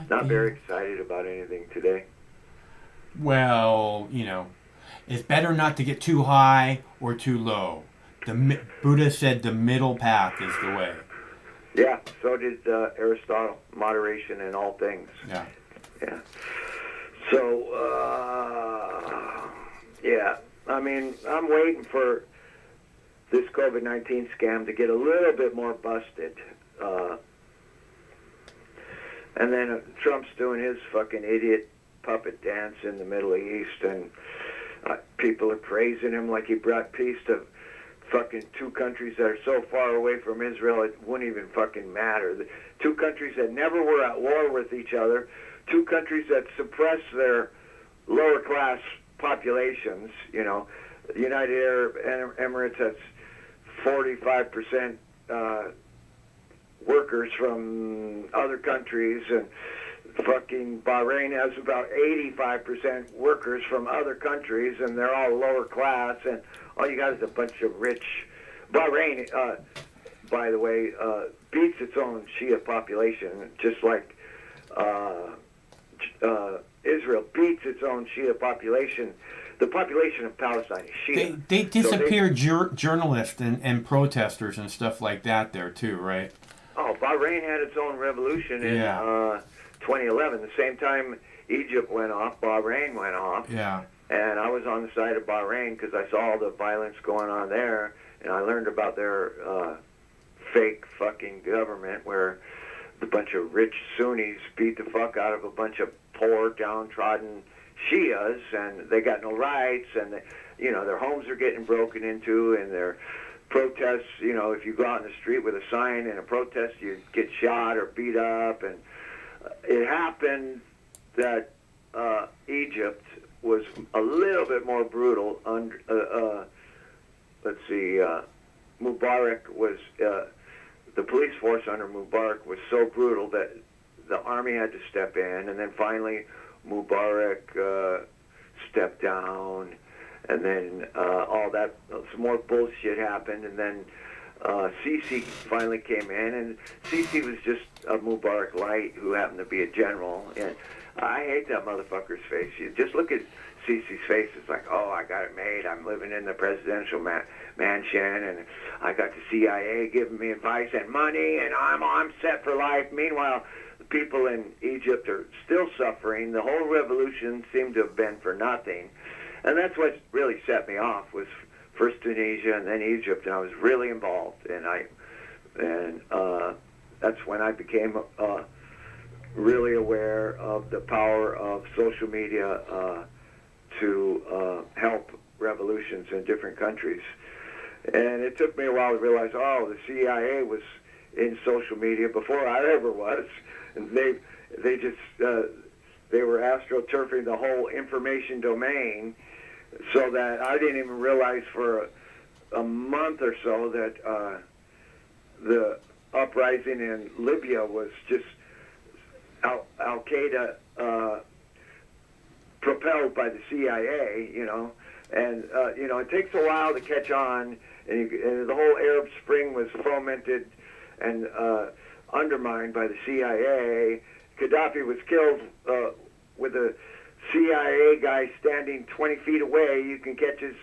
not very excited about anything today. Well, it's better not to get too high or too low. Buddha said the middle path is the way. Yeah, so did Aristotle. Moderation in all things. Yeah. Yeah. So, I mean, I'm waiting for this COVID-19 scam to get a little bit more busted. And then Trump's doing his fucking idiot puppet dance in the Middle East, and people are praising him like he brought peace to fucking two countries that are so far away from Israel it wouldn't even fucking matter. The two countries that never were at war with each other, two countries that suppress their lower class populations. The United Arab Emirates has 45% workers from other countries, and fucking Bahrain has about 85% workers from other countries, and they're all lower class, and all you got is a bunch of rich. Bahrain, by the way, beats its own Shia population, just like Israel beats its own Shia population. The population of Palestine is Shia. They disappeared journalists and protesters and stuff like that there too, right? Oh, Bahrain had its own revolution in 2011. The same time Egypt went off, Bahrain went off. Yeah. And I was on the side of Bahrain because I saw all the violence going on there, and I learned about their fake fucking government where the bunch of rich Sunnis beat the fuck out of a bunch of poor, downtrodden Shias, and they got no rights, and their homes are getting broken into, and their protests, if you go out in the street with a sign in a protest, you get shot or beat up. And it happened that Egypt was a little bit more brutal. Mubarak was, the police force under Mubarak was so brutal that the army had to step in, and then finally Mubarak stepped down, and then all that, some more bullshit happened, and then Sisi finally came in, and Sisi was just a Mubarak light who happened to be a general. And I hate that motherfucker's face. You just look at Sisi's face. It's like, oh, I got it made. I'm living in the presidential mansion, and I got the CIA giving me advice and money, and I'm set for life. Meanwhile, the people in Egypt are still suffering. The whole revolution seemed to have been for nothing. And that's what really set me off, was first Tunisia and then Egypt, and I was really involved. And that's when I became really aware of the power of social media to help revolutions in different countries. And it took me a while to realize, oh, the CIA was in social media before I ever was. And they were astroturfing the whole information domain, so that I didn't even realize for a month or so that the uprising in Libya was just Al-Qaeda propelled by the CIA, and it takes a while to catch on, and the whole Arab Spring was fomented and undermined by the CIA. Gaddafi was killed with a CIA guy standing 20 feet away. You can catch his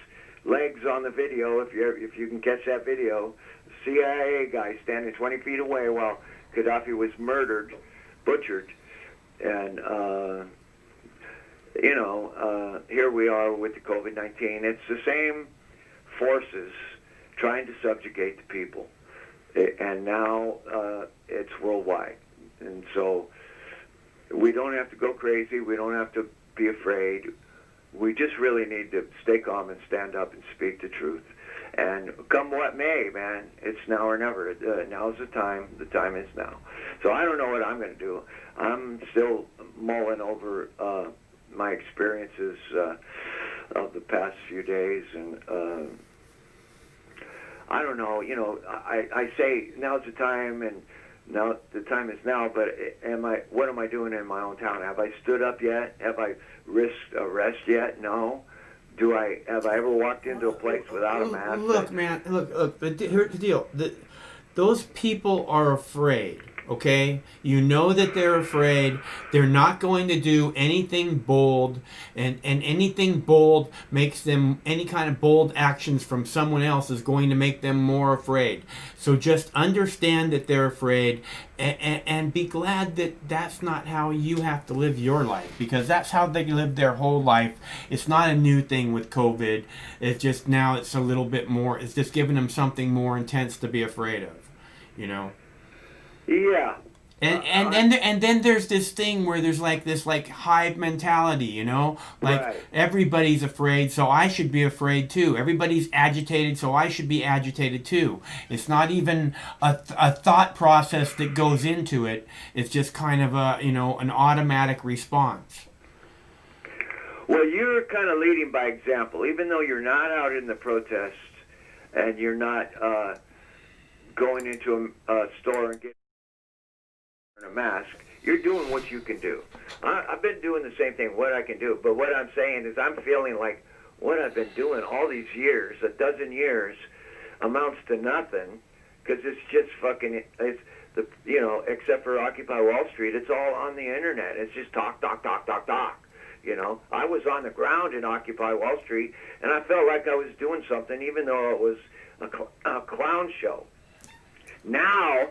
legs on the video if you can catch that video. CIA guy standing 20 feet away while Gaddafi was butchered, and here we are with the COVID-19. It's the same forces trying to subjugate the people, and now it's worldwide. And so we don't have to go crazy. We don't have to be afraid. We just really need to stay calm and stand up and speak the truth. And come what may, man, it's now or never. Now's the time. The time is now. So I don't know what I'm going to do. I'm still mulling over my experiences of the past few days, and I don't know. I say now's the time, and now the time is now. But what am I doing in my own town? Have I stood up yet? Have I risked arrest yet? No. Have I ever walked into a place without a mask? Look, man. Look. But here's the deal. Those people are afraid. Okay, you know that they're afraid. They're not going to do anything bold, and anything bold makes them, any kind of bold actions from someone else is going to make them more afraid. So just understand that they're afraid, and be glad that that's not how you have to live your life, because that's how they live their whole life. It's not a new thing with COVID. It's just now it's a little bit more. It's just giving them something more intense to be afraid of, Yeah. And then there's this thing where there's this hive mentality, Right. Everybody's afraid, so I should be afraid too. Everybody's agitated, so I should be agitated too. It's not even a thought process that goes into it. It's just kind of an automatic response. Well, you're kind of leading by example, even though you're not out in the protest and you're not going into a store and getting a mask. You're doing what you can do. I've been doing the same thing, what I can do. But what I'm saying is I'm feeling like what I've been doing all these years, a dozen years, amounts to nothing, because it's just fucking, except for Occupy Wall Street, it's all on the internet. It's just talk. I was on the ground in Occupy Wall Street, and I felt like I was doing something, even though it was a clown show. Now,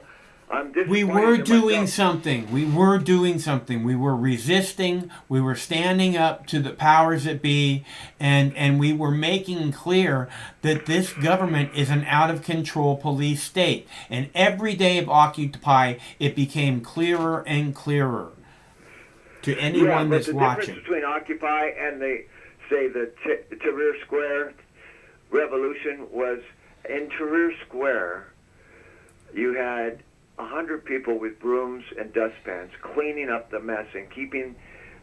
We were doing something. We were doing something. We were resisting. We were standing up to the powers that be, and we were making clear that this government is an out-of-control police state. And every day of Occupy, it became clearer and clearer to anyone that's watching. The difference between Occupy and the Tahrir Square revolution was, in Tahrir Square, you had 100 people with brooms and dustpans cleaning up the mess and keeping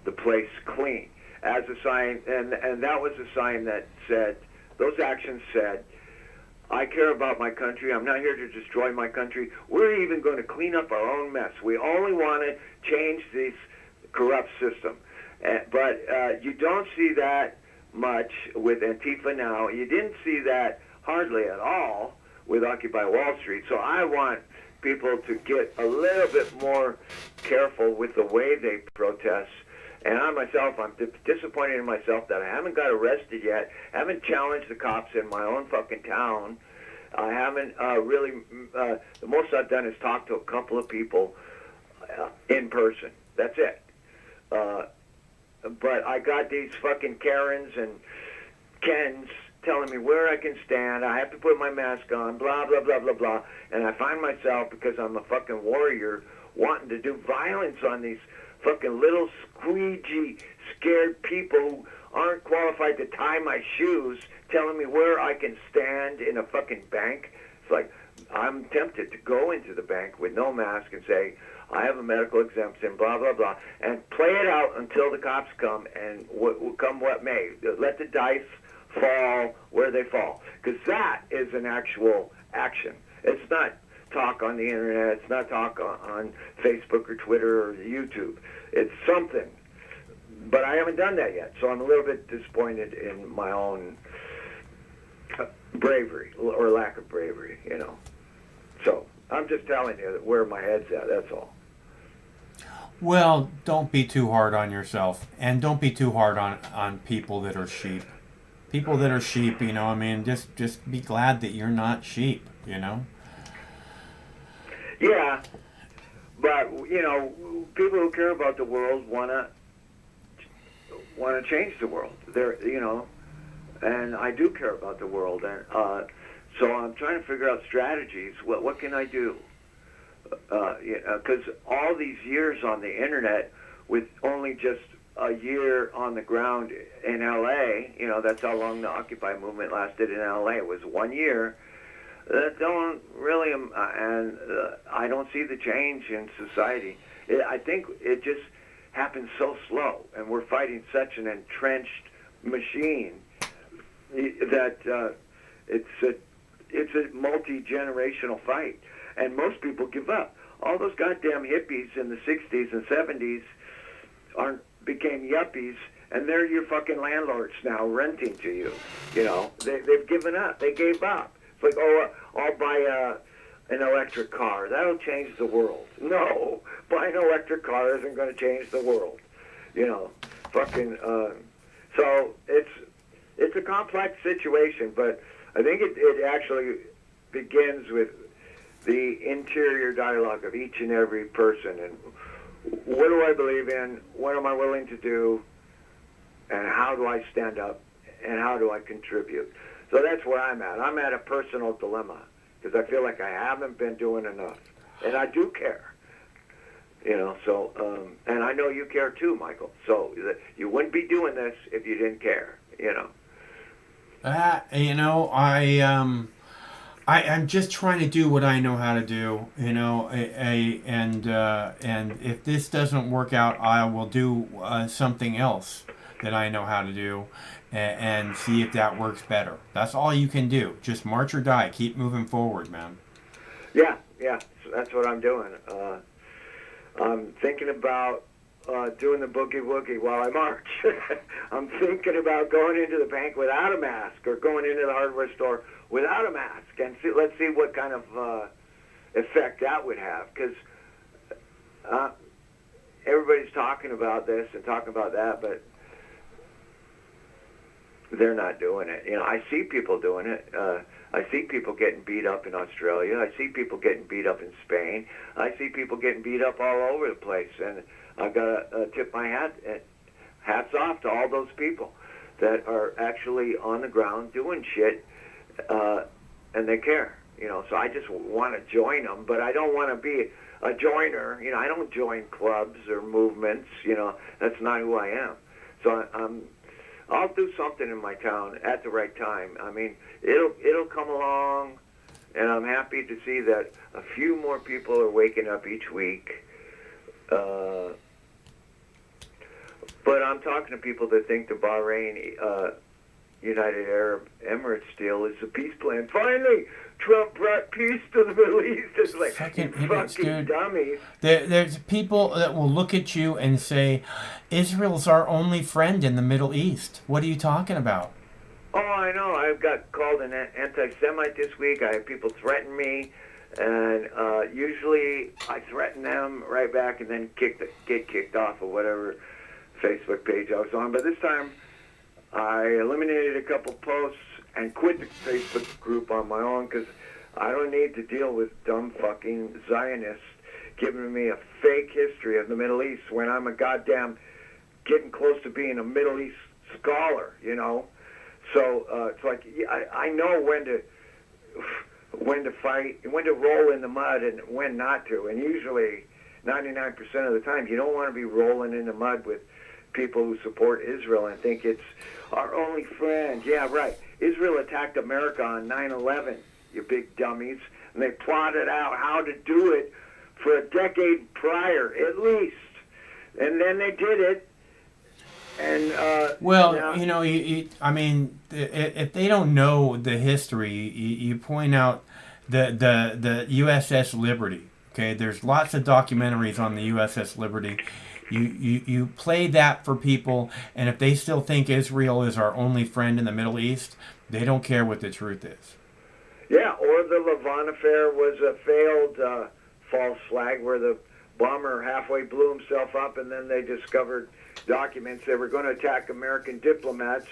the place clean as a sign, and that was a sign that said, those actions said, I care about my country. I'm not here to destroy my country. We're even going to clean up our own mess. We only want to change this corrupt system. But you don't see that much with Antifa now. You didn't see that hardly at all with Occupy Wall Street. So I want people to get a little bit more careful with the way they protest. And I myself, I'm disappointed in myself that I haven't got arrested yet, haven't challenged the cops in my own fucking town. I haven't really, the most I've done is talk to a couple of people in person. That's it. But I got these fucking Karens and Kens telling me where I can stand. I have to put my mask on, blah, blah, blah, blah, blah. And I find myself, because I'm a fucking warrior, wanting to do violence on these fucking little squeegee, scared people who aren't qualified to tie my shoes, telling me where I can stand in a fucking bank. It's like, I'm tempted to go into the bank with no mask and say, I have a medical exemption, blah, blah, blah, and play it out until the cops come, and come what may. Let the dice fall where they fall. Because that is an actual action. It's not talk on the internet. It's not talk on Facebook or Twitter or YouTube. It's something. But I haven't done that yet, so I'm a little bit disappointed in my own bravery, or lack of bravery, you know. So I'm just telling you where my head's at, that's all. Well, don't be too hard on yourself, and don't be too hard on people that are sheep. People that are sheep, you know, I mean, just be glad that you're not sheep, you know? Yeah, but, you know, people who care about the world want to change the world. They're, you know, and I do care about the world, and so I'm trying to figure out strategies. What can I do? Because all these years on the internet, with only just a year on the ground in LA, you know, that's how long the Occupy movement lasted in LA. It was 1 year. That don't really, and I don't see the change in society. I think it just happens so slow, and we're fighting such an entrenched machine that it's a multi-generational fight. And most people give up. All those goddamn hippies in the 60s and 70s became yuppies, and they're your fucking landlords now renting to you. You know, they've given up. They gave up. It's like, oh, I'll buy an electric car. That'll change the world. No, buying an electric car isn't going to change the world. You know, fucking. So it's a complex situation, but I think it actually begins with the interior dialogue of each and every person, and what do I believe in, what am I willing to do, and how do I stand up, and how do I contribute. So that's where I'm at. I'm at a personal dilemma, because I feel like I haven't been doing enough, and I do care. You know, so, and I know you care too, Michael, so you wouldn't be doing this if you didn't care, you know. You know, I'm just trying to do what I know how to do, you know, and if this doesn't work out, I will do something else that I know how to do, and see if that works better. That's all you can do. Just march or die. Keep moving forward, man. Yeah, so that's what I'm doing. I'm thinking about doing the boogie woogie while I march. I'm thinking about going into the bank without a mask, or going into the hardware store without a mask, and let's see what kind of effect that would have, because everybody's talking about this and talking about that, but they're not doing it. You know, I see people doing it. I see people getting beat up in Australia. I see people getting beat up in Spain. I see people getting beat up all over the place, and I've got to tip my hats off to all those people that are actually on the ground doing shit, and they care. You know, so I just want to join them, but I don't want to be a joiner. You know, I don't join clubs or movements. You know, that's not who I am. So I'll do something in my town at the right time. I mean, it'll come along, and I'm happy to see that a few more people are waking up each week. But I'm talking to people that think the Bahrain United Arab Emirates deal is a peace plan. Finally, Trump brought peace to the Middle East. It's like, fucking dummies. There's people that will look at you and say, Israel's our only friend in the Middle East. What are you talking about? Oh, I know. I've got called an anti-Semite this week. I have people threaten me, and usually I threaten them right back and then get kicked off of whatever Facebook page I was on. But this time, I eliminated a couple posts and quit the Facebook group on my own because I don't need to deal with dumb fucking Zionists giving me a fake history of the Middle East when I'm a goddamn getting close to being a Middle East scholar, you know. So it's like I know when to fight, when to roll in the mud, and when not to. And usually, 99% of the time, you don't want to be rolling in the mud with people who support Israel and think it's our only friend. Yeah, right. Israel attacked America on 9/11, you big dummies, and they plotted out how to do it for a decade prior, at least. And then they did it. And well, now, you know, I mean, if they don't know the history, you point out the USS Liberty. Okay, there's lots of documentaries on the USS Liberty. You play that for people, and if they still think Israel is our only friend in the Middle East, they don't care what the truth is. yeah, or the Levant affair was a failed false flag where the bomber halfway blew himself up, and then they discovered documents. They were going to attack American diplomats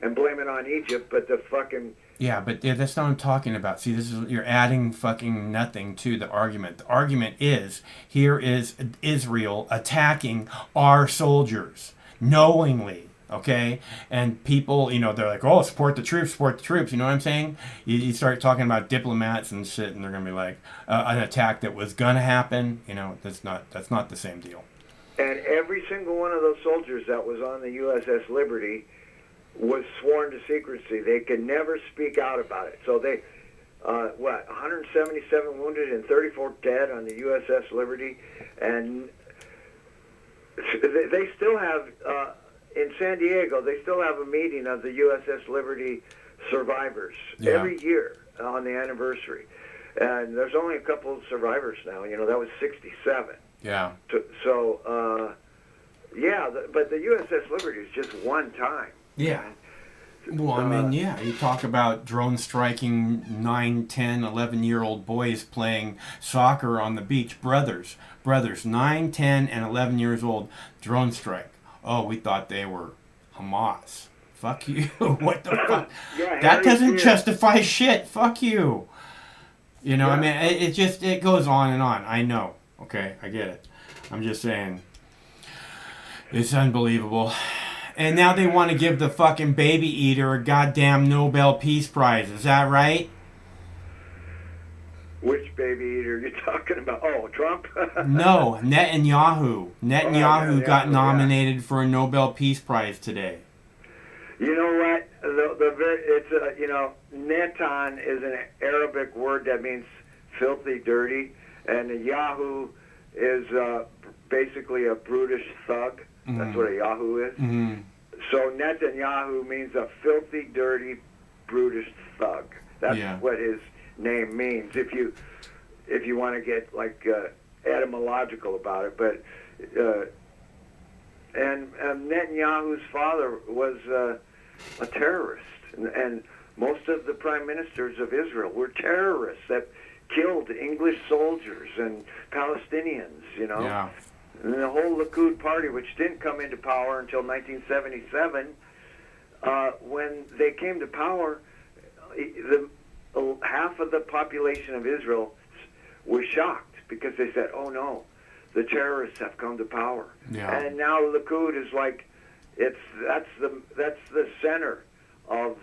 and blame it on Egypt, but the fucking... Yeah, but that's not what I'm talking about. See, this is, you're adding fucking nothing to the argument. The argument is, here is Israel attacking our soldiers knowingly, okay? And people, you know, they're like, oh, support the troops, you know what I'm saying? You start talking about diplomats and shit, and they're going to be like, an attack that was going to happen, you know, that's not the same deal. And every single one of those soldiers that was on the USS Liberty was sworn to secrecy. They could never speak out about it. So they, 177 wounded and 34 dead on the USS Liberty. And they still have, in San Diego, they still have a meeting of the USS Liberty survivors every year on the anniversary. And there's only a couple of survivors now. You know, that was 67. Yeah. So but the USS Liberty is just one time. Yeah. Well, I mean, yeah, you talk about drone striking 9, 10, 11-year-old boys playing soccer on the beach. Brothers, 9, 10, and 11 years old, drone strike. Oh, we thought they were Hamas. Fuck you. What the fuck? Yeah, that doesn't justify shit. Fuck you. You know, I mean, it goes on and on. I know. Okay, I get it. I'm just saying. It's unbelievable. And now they want to give the fucking baby eater a goddamn Nobel Peace Prize. Is that right? Which baby eater are you talking about? Oh, Trump? No, Netanyahu. Netanyahu got nominated for a Nobel Peace Prize today. You know what? Netan is an Arabic word that means filthy, dirty, and Yahoo is basically a brutish thug. Mm-hmm. That's what a Yahoo is. Mm-hmm. So Netanyahu means a filthy, dirty, brutish thug. That's what his name means. If you want to get like etymological about it, but and Netanyahu's father was a terrorist, and most of the prime ministers of Israel were terrorists that killed English soldiers and Palestinians. You know. Yeah. And the whole Likud party, which didn't come into power until 1977, when they came to power, half of the population of Israel was shocked because they said, "Oh no, the terrorists have come to power." Yeah. And now Likud is like, that's the center of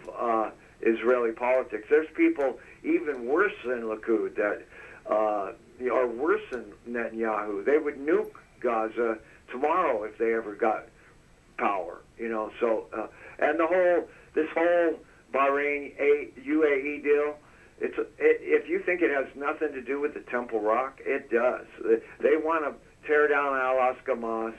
Israeli politics. There's people even worse than Likud that are worse than Netanyahu. They would nuke Gaza tomorrow if they ever got power, you know. So and this whole Bahrain UAE deal, if you think it has nothing to do with the Temple Rock, it does. They want to tear down Al-Aqsa Mosque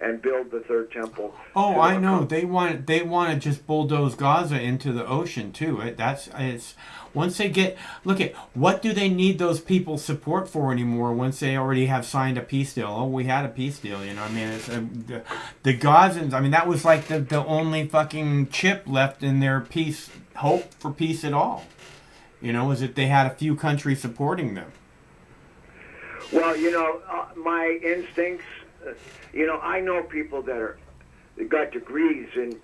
and build the third temple. Oh, I know. They want to just bulldoze Gaza into the ocean too. It's once they get look at what do they need those people support for anymore? Once they already have signed a peace deal. Oh, we had a peace deal. You know, I mean, it's, the Gazans. I mean, that was like the only fucking chip left in their peace hope for peace at all. You know, is that they had a few countries supporting them. Well, you know, my instincts. You know, I know people that got degrees in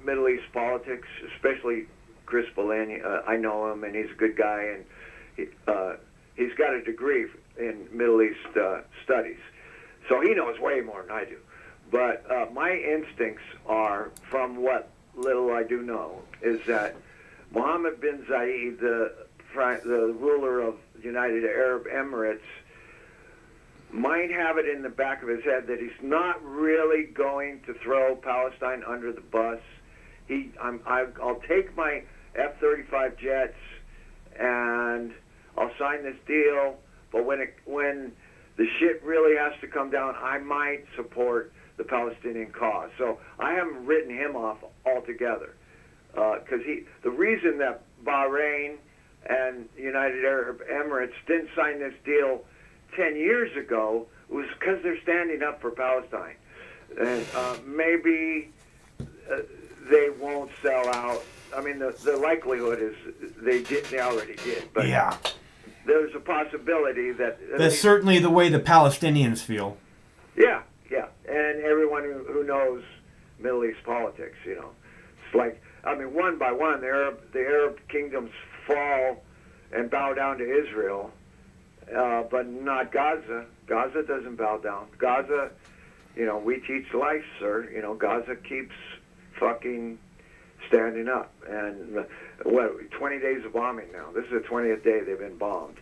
Middle East politics, especially Chris Bellani. I know him, and he's a good guy, and he's got a degree in Middle East studies. So he knows way more than I do. But my instincts are, from what little I do know, is that Mohammed bin Zayed, the ruler of the United Arab Emirates, might have it in the back of his head that he's not really going to throw Palestine under the bus. I'll take my F-35 jets and I'll sign this deal, but when the shit really has to come down, I might support the Palestinian cause. So I haven't written him off altogether, because the reason that Bahrain and United Arab Emirates didn't sign this deal 10 years ago was because they're standing up for Palestine. And maybe they won't sell out. I mean, the likelihood is they already did. But yeah, there's a possibility that... That's certainly the way the Palestinians feel. Yeah, yeah. And everyone who knows Middle East politics, you know. It's like, I mean, one by one, the Arab kingdoms fall and bow down to Israel. But not Gaza. Gaza doesn't bow down. Gaza, you know, we teach life, sir. You know, Gaza keeps fucking standing up. And 20 days of bombing now. This is the 20th day they've been bombed.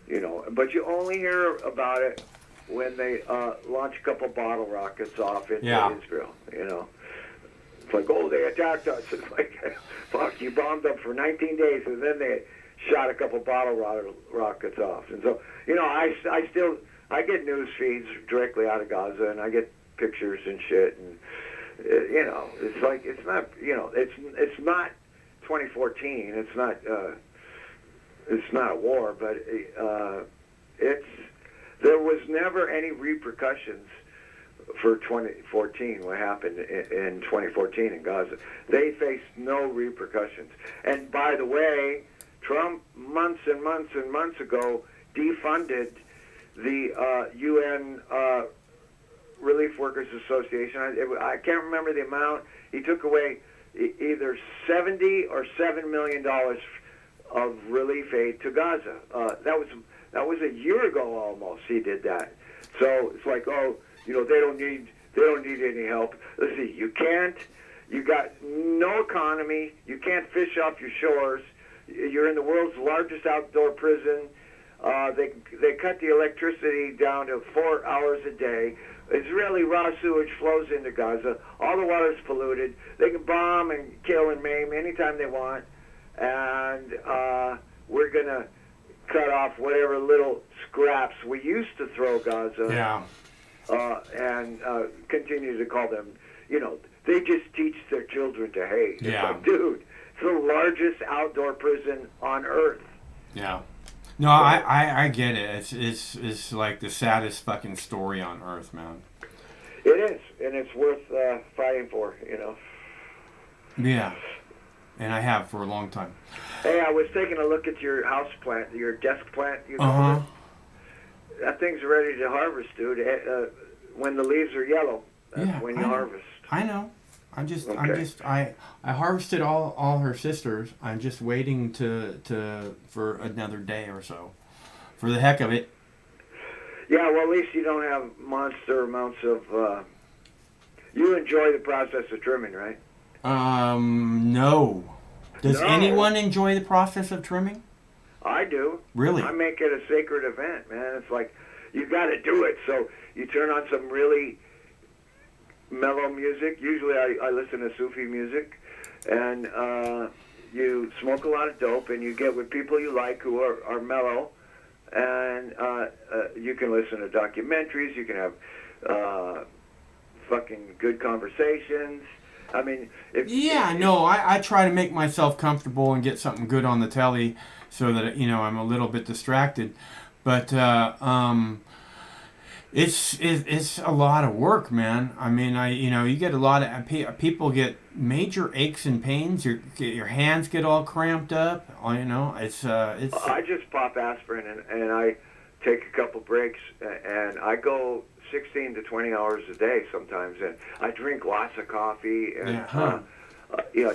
You know, but you only hear about it when they launch a couple bottle rockets off into Israel. You know, it's like, oh, they attacked us. It's like, fuck, you bombed them for 19 days, and then they shot a couple bottle rockets off. And so, you know, I get news feeds directly out of Gaza, and I get pictures and shit, and you know, it's like, it's not, you know, it's not 2014. It's not a war, but there was never any repercussions for 2014. What happened in 2014 in Gaza? They faced no repercussions. And by the way, Trump, months and months and months ago, defunded the UN Relief Workers Association. I can't remember the amount. He took away either $70 or $7 million of relief aid to Gaza. That was a year ago almost. He did that. So it's like, oh, you know, they don't need any help. Let's see, you got no economy. You can't fish off your shores. You're in the world's largest outdoor prison. They cut the electricity down to 4 hours a day. Israeli raw sewage flows into Gaza. All the water's polluted. They can bomb and kill and maim anytime they want. And we're going to cut off whatever little scraps we used to throw Gaza. Yeah. And continue to call them, you know, they just teach their children to hate. Yeah. It's like, dude, it's the largest outdoor prison on earth. Yeah. No, I get it. It's like the saddest fucking story on earth, man. It is, and it's worth fighting for, you know. Yeah, and I have for a long time. Hey, I was taking a look at your house plant, your desk plant. You know, that thing's ready to harvest, dude. When the leaves are yellow, that's when you harvest. I know. I harvested all her sisters. I'm just waiting for another day or so, for the heck of it. Yeah, well, at least you don't have monster amounts of. You enjoy the process of trimming, right? No. Does anyone enjoy the process of trimming? I do. Really? I make it a sacred event, man. It's like you got to do it. So you turn on some really mellow music. Usually I listen to Sufi music, and you smoke a lot of dope, and you get with people you like who are mellow, and you can listen to documentaries. You can have fucking good conversations. I mean, I try to make myself comfortable and get something good on the telly so that, I'm a little bit distracted. But it's a lot of work, man. I mean, you get a lot of people get major aches and pains. Your hands get all cramped up. It's. I just pop aspirin and I take a couple breaks and I go 16 to 20 hours a day sometimes, and I drink lots of coffee and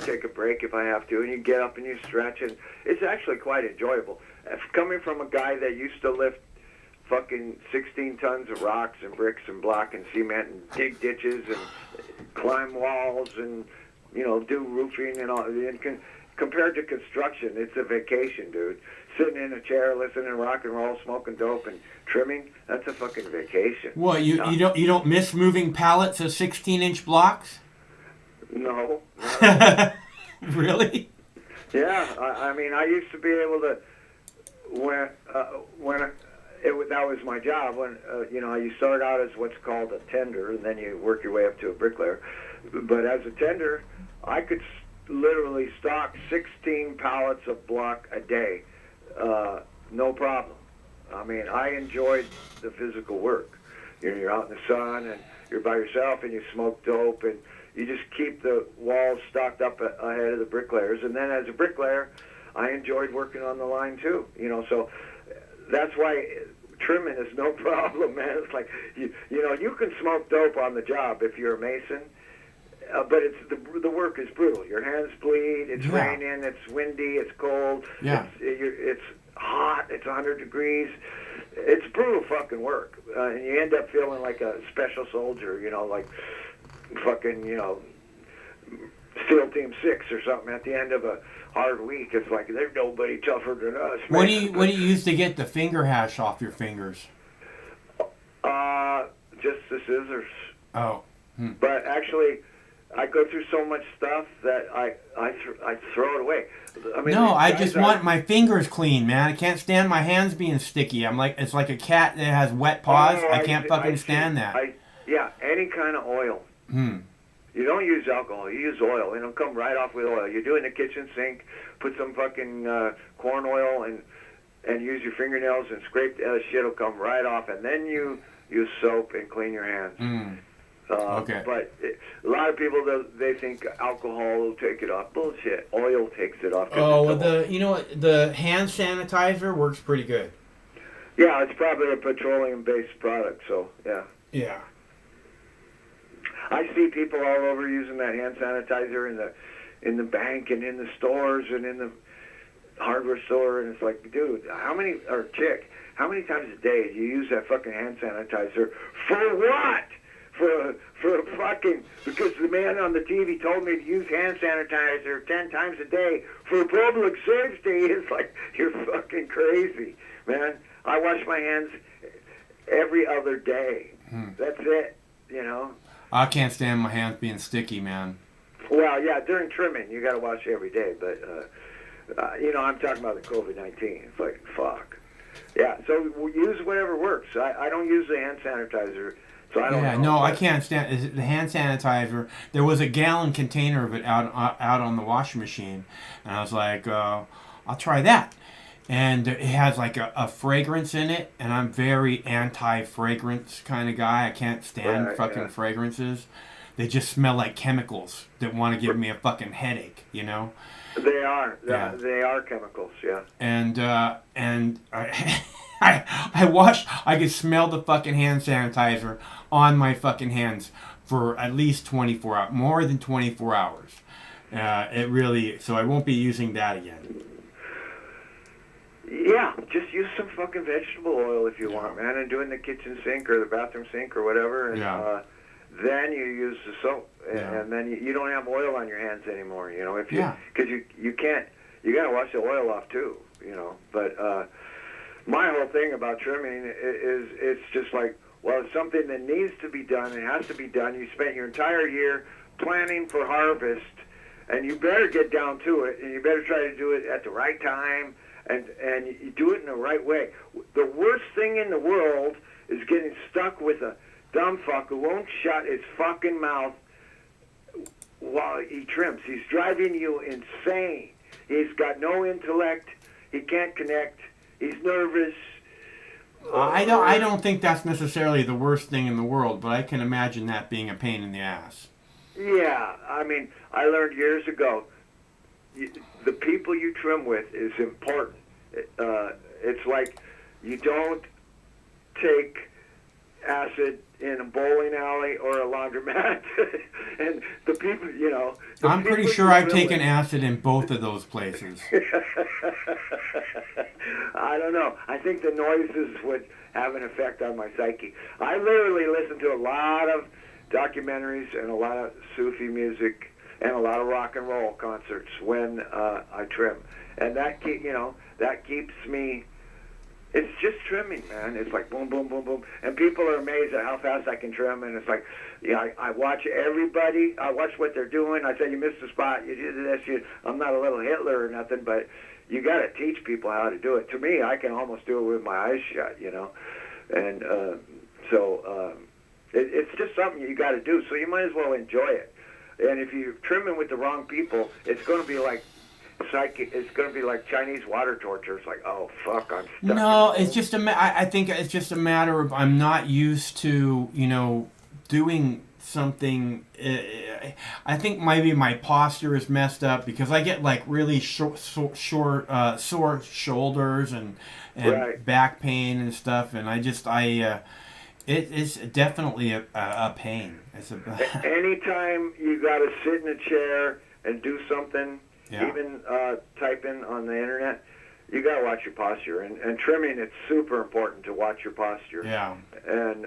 take a break if I have to, and you get up and you stretch, and it's actually quite enjoyable. Coming from a guy that used to lift fucking 16 tons of rocks and bricks and block and cement and dig ditches and climb walls and do roofing and all, and compared to construction, it's a vacation, dude. Sitting in a chair, listening to rock and roll, smoking dope, and trimming, that's a fucking vacation. What, you don't miss moving pallets of 16-inch blocks? No. Really? Yeah, I mean, I used to be able to, that was my job, when, you start out as what's called a tender, and then you work your way up to a bricklayer. But as a tender, I could literally stock 16 pallets of block a day. No problem. I mean, I enjoyed the physical work. You're out in the sun and you're by yourself and you smoke dope and you just keep the walls stocked up ahead of the bricklayers. And then as a bricklayer, I enjoyed working on the line too. So that's why trimming is no problem, man. It's like, you can smoke dope on the job if you're a mason. But it's the work is brutal. Your hands bleed. It's raining. It's windy. It's cold. Yeah. It's hot. It's 100 degrees. It's brutal fucking work, and you end up feeling like a special soldier. Like fucking SEAL Team 6 or something at the end of a hard week. It's like there's nobody tougher than us. What do you use to get the finger hash off your fingers? Just the scissors. Oh. But actually, I go through so much stuff that I throw it away. I mean, I just want my fingers clean, man. I can't stand my hands being sticky. It's like a cat that has wet paws. I can't fucking stand that. Any kind of oil. You don't use alcohol. You use oil. It'll come right off with oil. You do it in the kitchen sink. Put some fucking corn oil and use your fingernails and scrape the shit. Will come right off. And then you use soap and clean your hands. Okay. But a lot of people, they think alcohol will take it off. Bullshit. Oil takes it off. The hand sanitizer works pretty good. Yeah, it's probably a petroleum-based product, so yeah. Yeah. I see people all over using that hand sanitizer in the bank and in the stores and in the hardware store, and it's like, dude, how many times a day do you use that fucking hand sanitizer for what? For fucking, because the man on the TV told me to use hand sanitizer 10 times a day for public safety. It's like, you're fucking crazy, man. I wash my hands every other day. That's it, I can't stand my hands being sticky, man. Well, yeah, during trimming, you got to wash every day. But, I'm talking about the COVID-19. It's like, fuck. Yeah, so use whatever works. I don't use the hand sanitizer. So I don't know. I can't stand the hand sanitizer. There was a gallon container of it out on the washing machine, and I was like, I'll try that. And it has like a fragrance in it, and I'm very anti-fragrance kind of guy. I can't stand fragrances. They just smell like chemicals that want to give me a fucking headache, They are. Yeah. They are chemicals, yeah. And I could smell the fucking hand sanitizer on my fucking hands for at least 24 hours, more than 24 hours. So I won't be using that again. Yeah, just use some fucking vegetable oil if you want, man, and do it in the kitchen sink or the bathroom sink or whatever, and then you use the soap, and then you don't have oil on your hands anymore, because you can't, you got to wash the oil off too, but my whole thing about trimming is it's just like, well, it's something that needs to be done. It has to be done. You spent your entire year planning for harvest, and you better get down to it, and you better try to do it at the right time, and you do it in the right way. The worst thing in the world is getting stuck with a dumb fuck who won't shut his fucking mouth while he trims. He's driving you insane. He's got no intellect. He can't connect. He's nervous. I don't think that's necessarily the worst thing in the world, but I can imagine that being a pain in the ass. Yeah, I mean, I learned years ago, the people you trim with is important. It's like you don't take acid in a bowling alley or a laundromat. And the people, you know... I'm pretty sure I've taken acid in both of those places. I don't know. I think the noises would have an effect on my psyche. I literally listen to a lot of documentaries and a lot of Sufi music and a lot of rock and roll concerts when I trim. And that keeps me... It's just trimming, man. It's like boom, boom, boom, boom. And people are amazed at how fast I can trim. And it's like, I watch everybody. I watch what they're doing. I say, you missed a spot. You did this. I'm not a little Hitler or nothing, but you got to teach people how to do it. To me, I can almost do it with my eyes shut, you know. And it's just something you got to do. So you might as well enjoy it. And if you're trimming with the wrong people, it's going to be like it's going to be like Chinese water torture. It's like, oh fuck, I'm stuck. No, it's just I think it's just a matter of I'm not used to doing something. I think maybe my posture is messed up because I get like really sore shoulders and right. back pain and stuff, and it's definitely a pain. Anytime you got to sit in a chair and do something. Yeah. Even typing on the internet, you got to watch your posture. And trimming, it's super important to watch your posture. Yeah. And,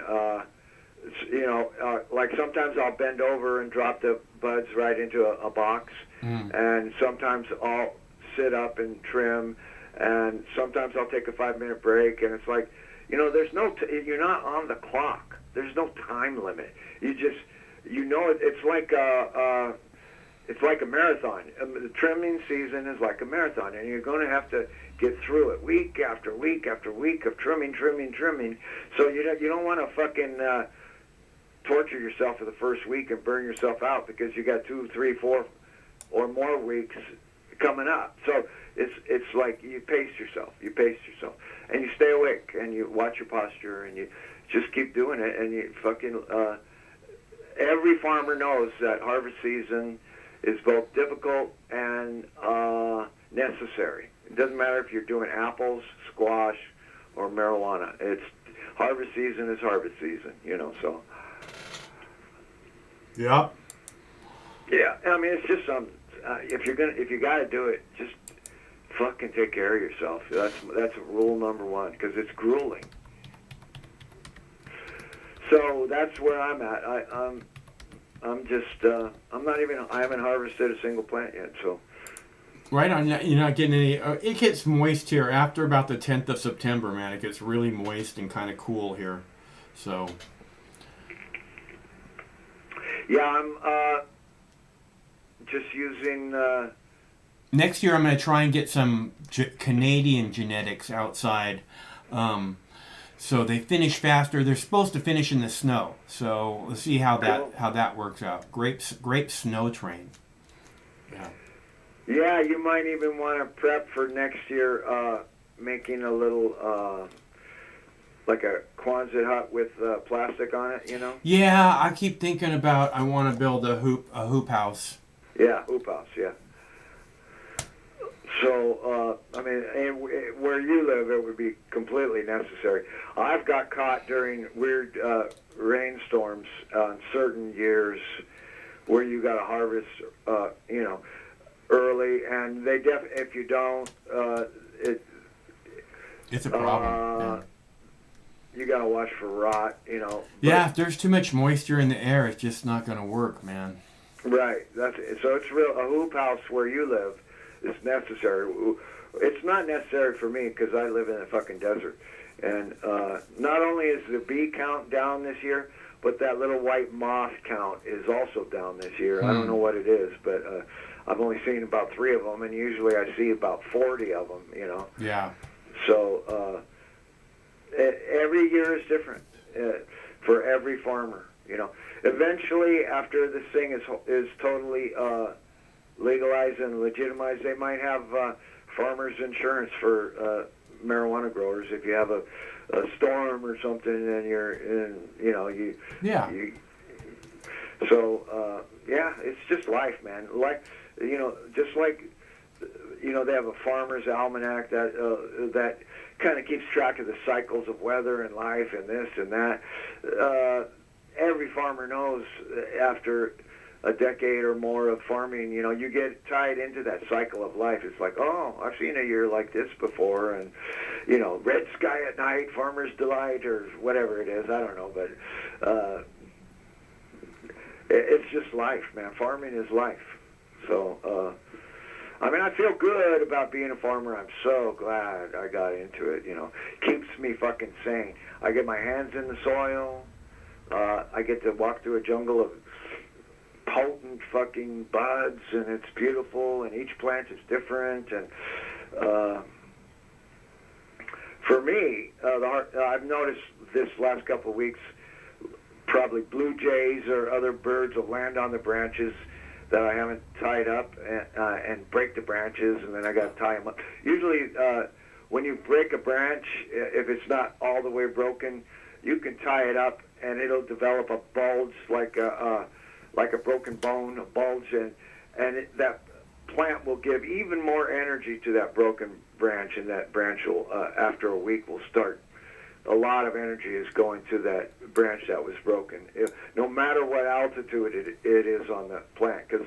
like sometimes I'll bend over and drop the buds right into a box. And sometimes I'll sit up and trim. And sometimes I'll take a 5-minute break. And it's like, there's you're not on the clock. There's no time limit. You just, it's like it's like a marathon. The trimming season is like a marathon, and you're going to have to get through it week after week after week of trimming. So you don't want to fucking torture yourself for the first week and burn yourself out because you got 2, 3, 4 or more weeks coming up. So it's like you pace yourself, and you stay awake, and you watch your posture, and you just keep doing it, and you fucking... every farmer knows that harvest season is both difficult and necessary. It doesn't matter if you're doing apples, squash, or marijuana. It's harvest season is harvest season, so. Yep. Yeah, I mean, it's just something. If you got to do it, just fucking take care of yourself. That's rule number one, because it's grueling. So that's where I'm at. I haven't harvested a single plant yet, so. Right on, you're not getting any, it gets moist here after about the 10th of September, man. It gets really moist and kind of cool here, so. Yeah, I'm just using... Next year I'm going to try and get some Canadian genetics outside. So they finish faster. They're supposed to finish in the snow. So let's see how that works out. Grape snow train. Yeah. Yeah, you might even want to prep for next year, making a little like a Quonset hut with plastic on it. Yeah, I keep thinking about I want to build a hoop house. Yeah, hoop house. Yeah. So, I mean, where you live, it would be completely necessary. I've got caught during weird rainstorms on certain years where you got to harvest, early, and if you don't, it's a problem. You got to watch for rot, Yeah, if there's too much moisture in the air, it's just not going to work, man. Right. So it's real. A hoop house where you live. It's necessary. It's not necessary for me because I live in a fucking desert. And not only is the bee count down this year, but that little white moth count is also down this year. I don't know what it is, but I've only seen about 3 of them, and usually I see about 40 of them, Yeah. So every year is different. for every farmer. Eventually, after this thing is totally legalized and legitimized, they might have farmers insurance for marijuana growers. If you have a storm or something, and you're in, So it's just life, man. Just like they have a farmer's almanac that kind of keeps track of the cycles of weather and life and this and that. Every farmer knows after a decade or more of farming, you get tied into that cycle of life. It's like, oh, I've seen a year like this before, and red sky at night, farmer's delight, or whatever it is. I don't know, but it's just life, man. Farming is life. So, I feel good about being a farmer. I'm so glad I got into it. Keeps me fucking sane. I get my hands in the soil. I get to walk through a jungle of potent fucking buds, and it's beautiful, and each plant is different. And for me, I've noticed this last couple of weeks, probably blue jays or other birds will land on the branches that I haven't tied up and break the branches, and then I got to tie them up. Usually, when you break a branch, if it's not all the way broken, you can tie it up, and it'll develop a bulge like a broken bone, a bulge, and that plant will give even more energy to that broken branch, and that branch will, after a week, will start. A lot of energy is going to that branch that was broken, no matter what altitude it is on the plant, because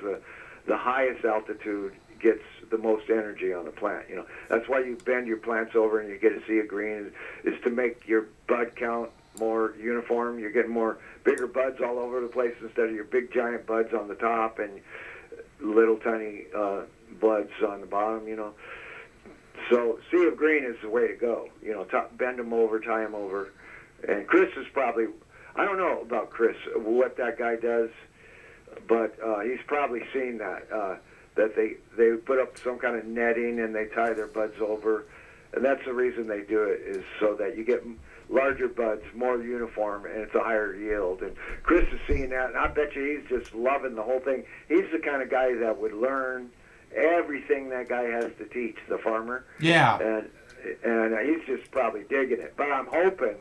the highest altitude gets the most energy on the plant. That's why you bend your plants over and you get a sea of green, is to make your bud count more uniform. You're getting more bigger buds all over the place instead of your big giant buds on the top and little tiny buds on the bottom. So sea of green is the way to go. Bend them over, tie them over. And Chris is probably, I don't know about Chris, what that guy does, but he's probably seen that they put up some kind of netting and they tie their buds over. And that's the reason they do it, is so that you get larger buds, more uniform, and it's a higher yield. And Chris is seeing that, and I bet you he's just loving the whole thing. He's the kind of guy that would learn everything that guy has to teach the farmer. Yeah. And he's just probably digging it. But I'm hoping,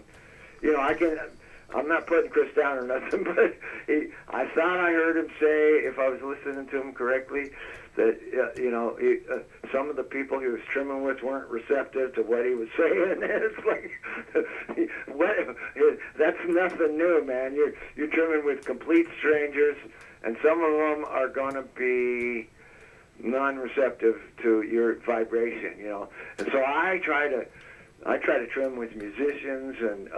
I'm not putting Chris down or nothing, but I thought I heard him say, if I was listening to him correctly, that some of the people he was trimming with weren't receptive to what he was saying. And it's like, that's nothing new, man. You're trimming with complete strangers, and some of them are going to be non-receptive to your vibration, And so I try to trim with musicians and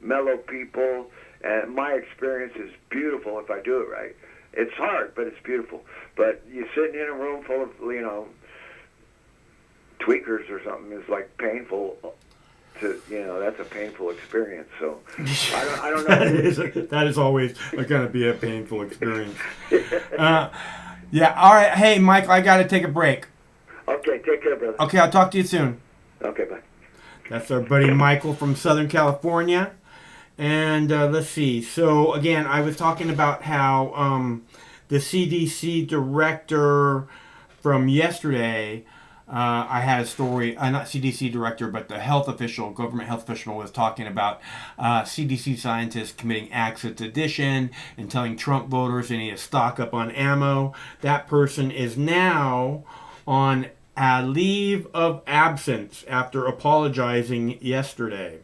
mellow people, and my experience is beautiful if I do it right. It's hard, but it's beautiful. But you sitting in a room full of, tweakers or something is like painful. That's a painful experience. So I don't know. that is always going to be a painful experience. Yeah. All right. Hey, Michael, I got to take a break. Okay. Take care, brother. Okay. I'll talk to you soon. Okay. Bye. That's our buddy Michael from Southern California. And let's see. So, again, I was talking about how the CDC director from yesterday, I had a story, not CDC director, but the health official, government health official, was talking about CDC scientists committing acts of sedition and telling Trump voters they need to stock up on ammo. That person is now on a leave of absence after apologizing yesterday.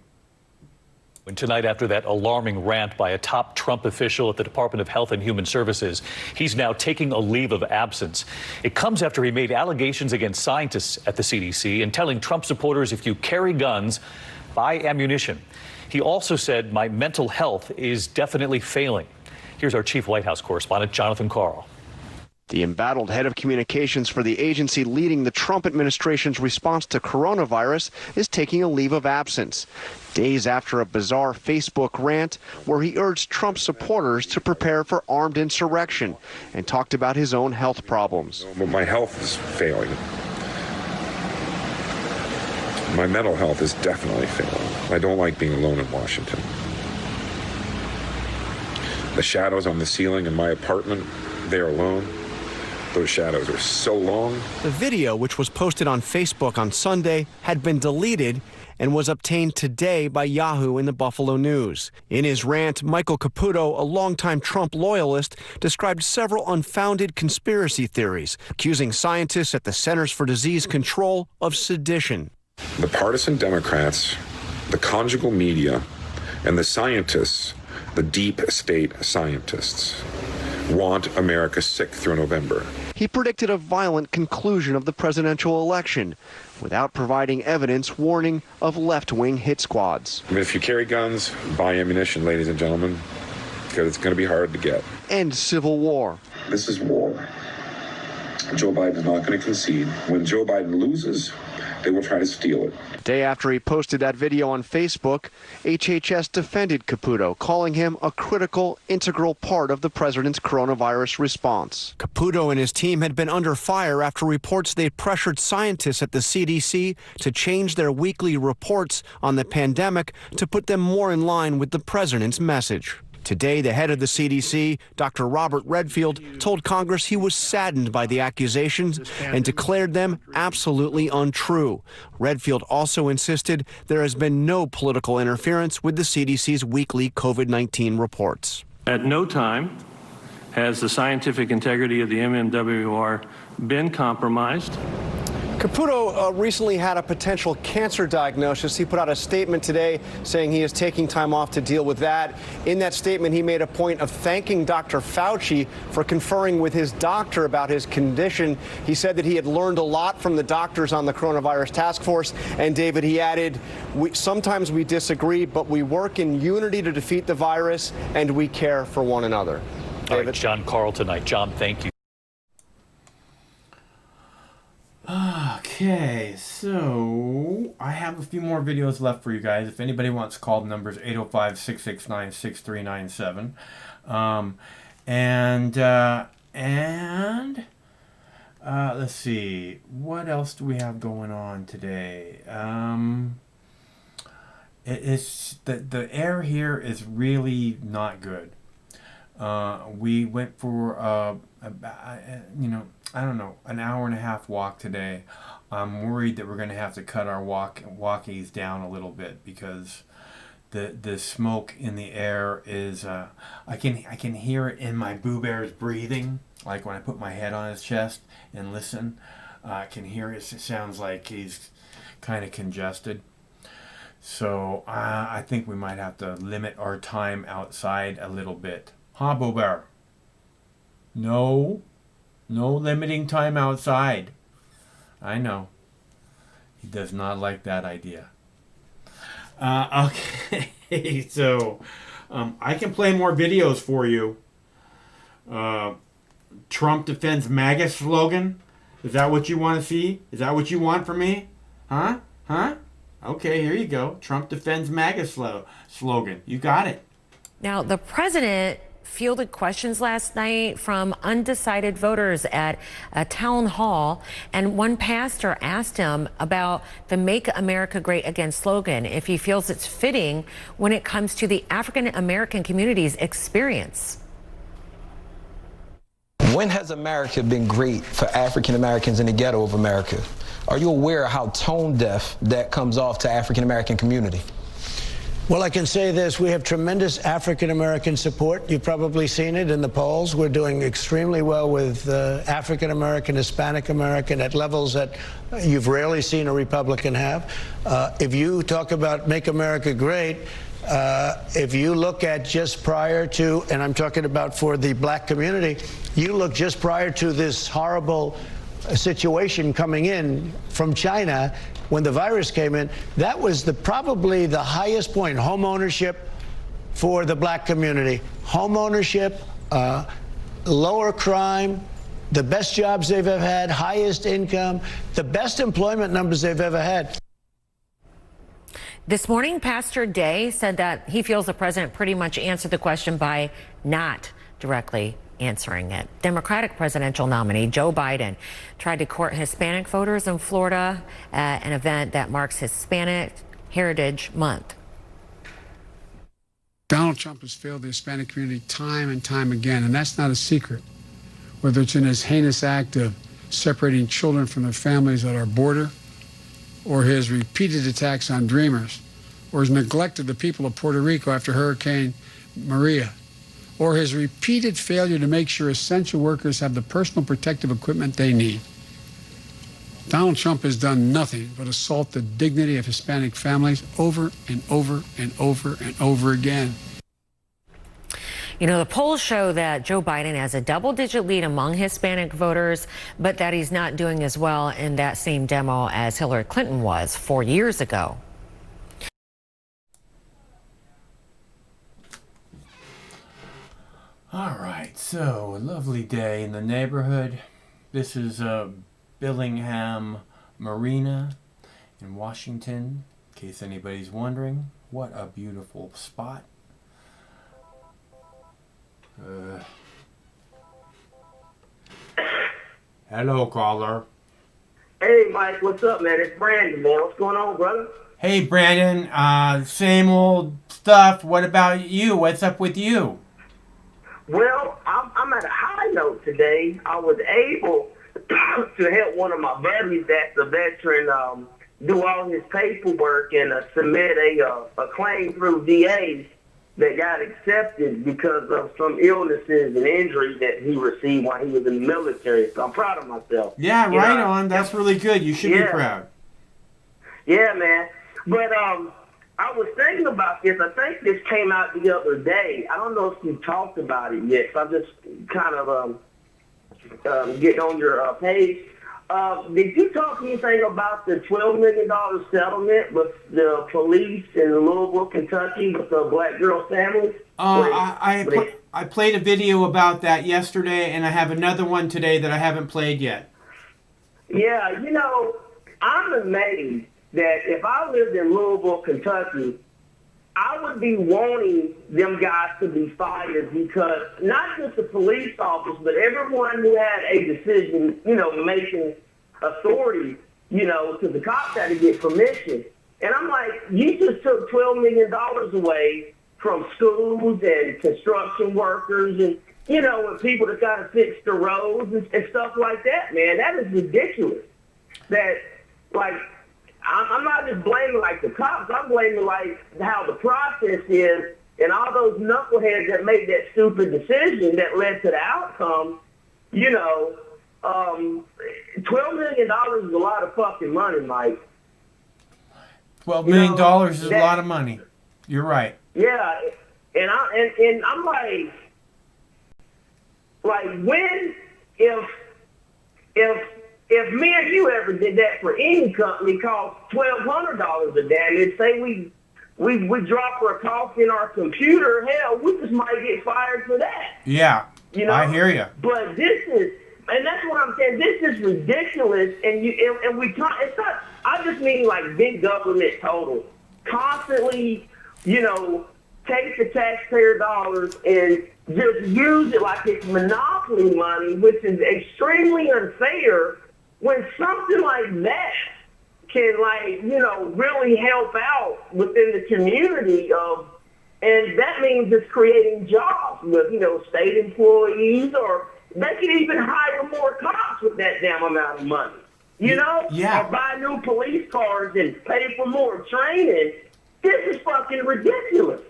And tonight, after that alarming rant by a top Trump official at the Department of Health and Human Services, he's now taking a leave of absence. It comes after he made allegations against scientists at the CDC and telling Trump supporters, if you carry guns, buy ammunition. He also said, my mental health is definitely failing. Here's our chief White House correspondent, Jonathan Karl. The embattled head of communications for the agency leading the Trump administration's response to coronavirus is taking a leave of absence, days after a bizarre Facebook rant where he urged Trump supporters to prepare for armed insurrection and talked about his own health problems. But my health is failing. My mental health is definitely failing. I don't like being alone in Washington. The shadows on the ceiling in my apartment, there alone, those shadows are so long. The video, which was posted on Facebook on Sunday, had been deleted and was obtained today by Yahoo in the Buffalo News. In his rant, Michael Caputo, a longtime Trump loyalist, described several unfounded conspiracy theories, accusing scientists at the Centers for Disease Control of sedition. The partisan Democrats, the conjugal media, and the scientists, the deep state scientists, want America sick through November. He predicted a violent conclusion of the presidential election without providing evidence warning of left-wing hit squads. I mean, if you carry guns, buy ammunition, ladies and gentlemen, because it's going to be hard to get. And civil war. This is war. Joe Biden's not going to concede. When Joe Biden loses, they will try to steal it. A day after he posted that video on Facebook, HHS defended Caputo, calling him a critical, integral part of the president's coronavirus response. Caputo and his team had been under fire after reports they pressured scientists at the CDC to change their weekly reports on the pandemic to put them more in line with the president's message. Today, the head of the CDC, Dr. Robert Redfield, told Congress he was saddened by the accusations and declared them absolutely untrue. Redfield also insisted there has been no political interference with the CDC's weekly COVID-19 reports. At no time has the scientific integrity of the MMWR been compromised. Caputo recently had a potential cancer diagnosis. He put out a statement today saying he is taking time off to deal with that. In that statement, he made a point of thanking Dr. Fauci for conferring with his doctor about his condition. He said that he had learned a lot from the doctors on the coronavirus task force. And David, he added, sometimes we disagree, but we work in unity to defeat the virus, and we care for one another. David? All right, John Carl tonight. John, thank you. Okay, so I have a few more videos left for you guys. If anybody wants to call, the number is 805-669-6397. Let's see, what else do we have going on today? It's the air here is really not good. We went for I don't know, an hour and a half walk today. I'm worried that we're going to have to cut our walkies down a little bit because the smoke in the air is I can hear it in my Boo Bear's breathing, like when I put my head on his chest and listen. I can hear it. It sounds like he's kind of congested. So I think we might have to limit our time outside a little bit. Huh, Boo Bear? No limiting time outside. I know. He does not like that idea. Okay, so I can play more videos for you. Trump defends MAGA slogan. Is that what you want to see? Is that what you want from me? Huh? Okay, here you go. Trump defends MAGA slogan. You got it. Now, the president fielded questions last night from undecided voters at a town hall, and one pastor asked him about the Make America Great Again slogan, if he feels it's fitting when it comes to the African American community's experience. When has America been great for African Americans in the ghetto of America? Are you aware of how tone deaf that comes off to African American community? Well, I can say this. We have tremendous African-American support. You've probably seen it in the polls. We're doing extremely well with African-American, Hispanic-American at levels that you've rarely seen a Republican have. If you talk about Make America Great, if you look at just prior to, and I'm talking about for the black community, you look just prior to this horrible situation coming in from China, when the virus came in, that was probably the highest point, home ownership for the black community. Home ownership, lower crime, the best jobs they've ever had, highest income, the best employment numbers they've ever had. This morning, Pastor Day said that he feels the president pretty much answered the question by not directly answering it. Democratic presidential nominee Joe Biden tried to court Hispanic voters in Florida at an event that marks Hispanic Heritage Month. Donald Trump has failed the Hispanic community time and time again, and that's not a secret. Whether it's in his heinous act of separating children from their families at our border, or his repeated attacks on Dreamers, or his neglect of the people of Puerto Rico after Hurricane Maria, or his repeated failure to make sure essential workers have the personal protective equipment they need. Donald Trump has done nothing but assault the dignity of Hispanic families over and over and over and over again. You know, the polls show that Joe Biden has a double-digit lead among Hispanic voters, but that he's not doing as well in that same demo as Hillary Clinton was 4 years ago. All right, so a lovely day in the neighborhood. This is Billingham Marina in Washington, in case anybody's wondering. What a beautiful spot. Hello, caller. Hey, Mike, what's up, man? It's Brandon, man. What's going on, brother? Hey, Brandon. Same old stuff. What about you? What's up with you? Well, I'm at a high note today. I was able to help one of my buddies that's a veteran do all his paperwork and submit a claim through VA that got accepted because of some illnesses and injuries that he received while he was in the military. So I'm proud of myself. Yeah, right on. That's really good. You should be proud. Yeah, man. But I was thinking about this. I think this came out the other day. I don't know if you talked about it yet. So I'm just kind of getting on your page. Did you talk anything about the $12 million settlement with the police in Louisville, Kentucky, with the black girl families? I played a video about that yesterday, and I have another one today that I haven't played yet. Yeah, you know, I'm amazed that if I lived in Louisville, Kentucky, I would be wanting them guys to be fired because not just the police officers, but everyone who had a decision, making authority, to the cops had to get permission. And I'm like, you just took $12 million away from schools and construction workers and, and people that got to fix the roads and stuff like that, man. That is ridiculous. That, like, I'm not just blaming like the cops. I'm blaming like how the process is and all those knuckleheads that made that stupid decision that led to the outcome. $12 million is a lot of fucking money, Mike. $12 million is a lot of money. You're right. Yeah, and I'm like when if me and you ever did that for any company, cost $1,200 a damage, say we drop our coffee in our computer, hell, we just might get fired for that. Yeah, I hear you. But this is, and that's what I'm saying. This is ridiculous, and we talk. It's not. I just mean like big government total, constantly, take the taxpayer dollars and just use it like it's monopoly money, which is extremely unfair. When something like that can, really help out within the community and that means it's creating jobs with, state employees, or they could even hire more cops with that damn amount of money, Yeah. or buy new police cars and pay for more training. This is fucking ridiculous.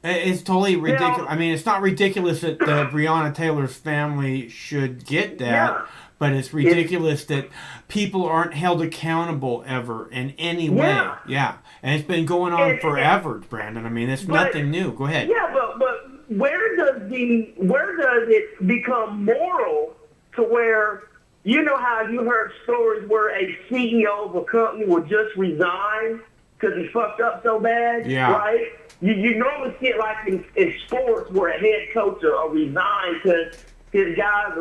It's totally ridiculous. I mean, it's not ridiculous that Breonna Taylor's family should get that. Yeah. But it's ridiculous that people aren't held accountable ever in any way. Yeah. And it's been going on forever, Brandon. I mean, it's nothing new. Go ahead. Yeah, but where does it become moral to where, how you heard stories where a CEO of a company will just resign because he fucked up so bad, right? You normally see it like in sports where a head coach will resign because his guys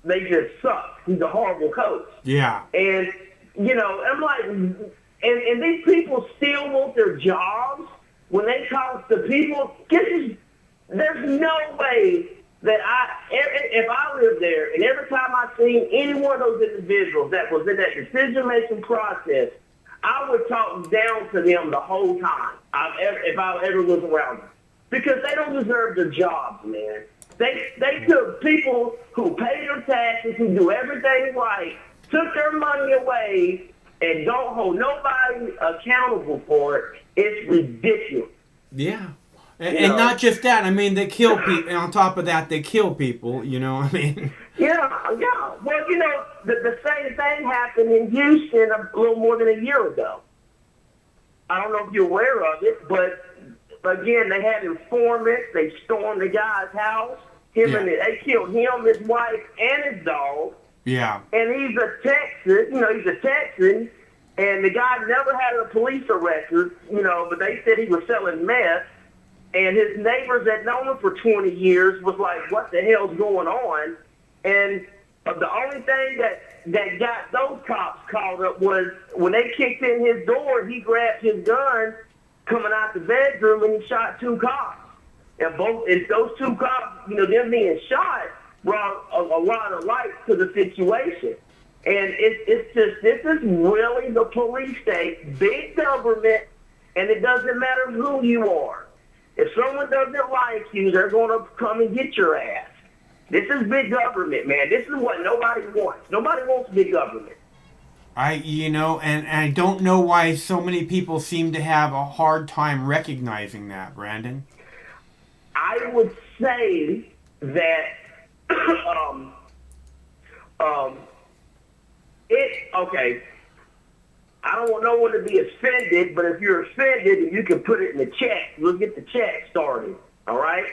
they just suck. He's a horrible coach. Yeah. And, I'm like, and these people still want their jobs when they cost the people. There's no way that if I lived there and every time I seen any one of those individuals that was in that decision-making process, I would talk down to them the whole time if I ever was around them. because they don't deserve their jobs, man. They took people who pay their taxes, who do everything right, took their money away, and don't hold nobody accountable for it. It's ridiculous. Yeah. And not just that. I mean, they kill people. And on top of that, they kill people. You know, I mean. Yeah. Well, the same thing happened in Houston a little more than a year ago. I don't know if you're aware of it, but again, they had informants. They stormed the guy's house. They killed him, his wife, and his dog. Yeah. And he's a Texan, and the guy never had a police record, but they said he was selling meth. And his neighbors that known him for 20 years was like, what the hell's going on? And the only thing that got those cops caught up was when they kicked in his door, he grabbed his gun coming out the bedroom and he shot 2 cops. And those 2 cops, them being shot brought a lot of light to the situation. And this is really the police state, big government, and it doesn't matter who you are. If someone doesn't like you, they're going to come and get your ass. This is big government, man. This is what nobody wants. Nobody wants big government. And I don't know why so many people seem to have a hard time recognizing that, Brandon. I would say that I don't want no one to be offended, but if you're offended, you can put it in the chat. We'll get the chat started, all right?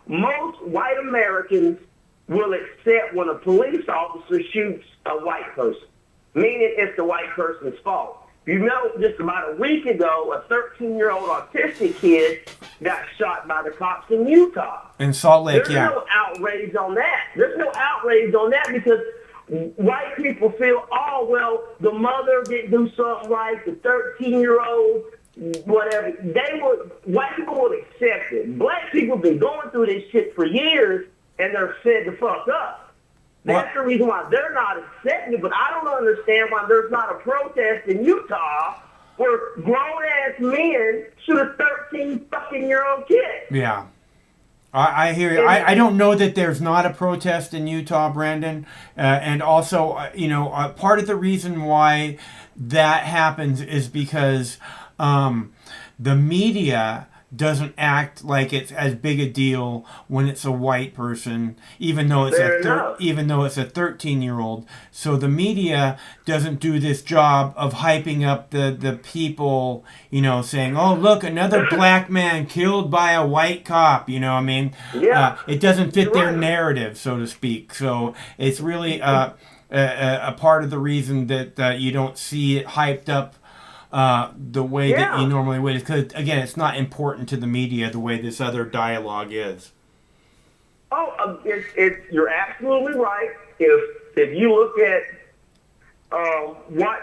Most white Americans will accept when a police officer shoots a white person, meaning it's the white person's fault. Just about a week ago, a 13-year-old autistic kid got shot by the cops in Utah. In Salt Lake, There's no outrage on that. There's no outrage on that because white people feel, the mother didn't do something right, the 13-year-old, whatever. White people will accept it. Black people have been going through this shit for years, and they're fed the fuck up. That's the reason why they're not accepting it, but I don't understand why there's not a protest in Utah where grown-ass men shoot a 13-fucking-year-old kid. Yeah. I hear you. I don't know that there's not a protest in Utah, Brandon. And also, part of the reason why that happens is because the media doesn't act like it's as big a deal when it's a white person, even though it's a 13-year-old. So the media doesn't do this job of hyping up the people, saying, "Oh, look, another black man killed by a white cop." You know what I mean? Yeah. It doesn't fit their narrative, so to speak. So it's really a part of the reason that you don't see it hyped up the way that you normally would, because again, it's not important to the media the way this other dialogue is. You're absolutely right. If you look at what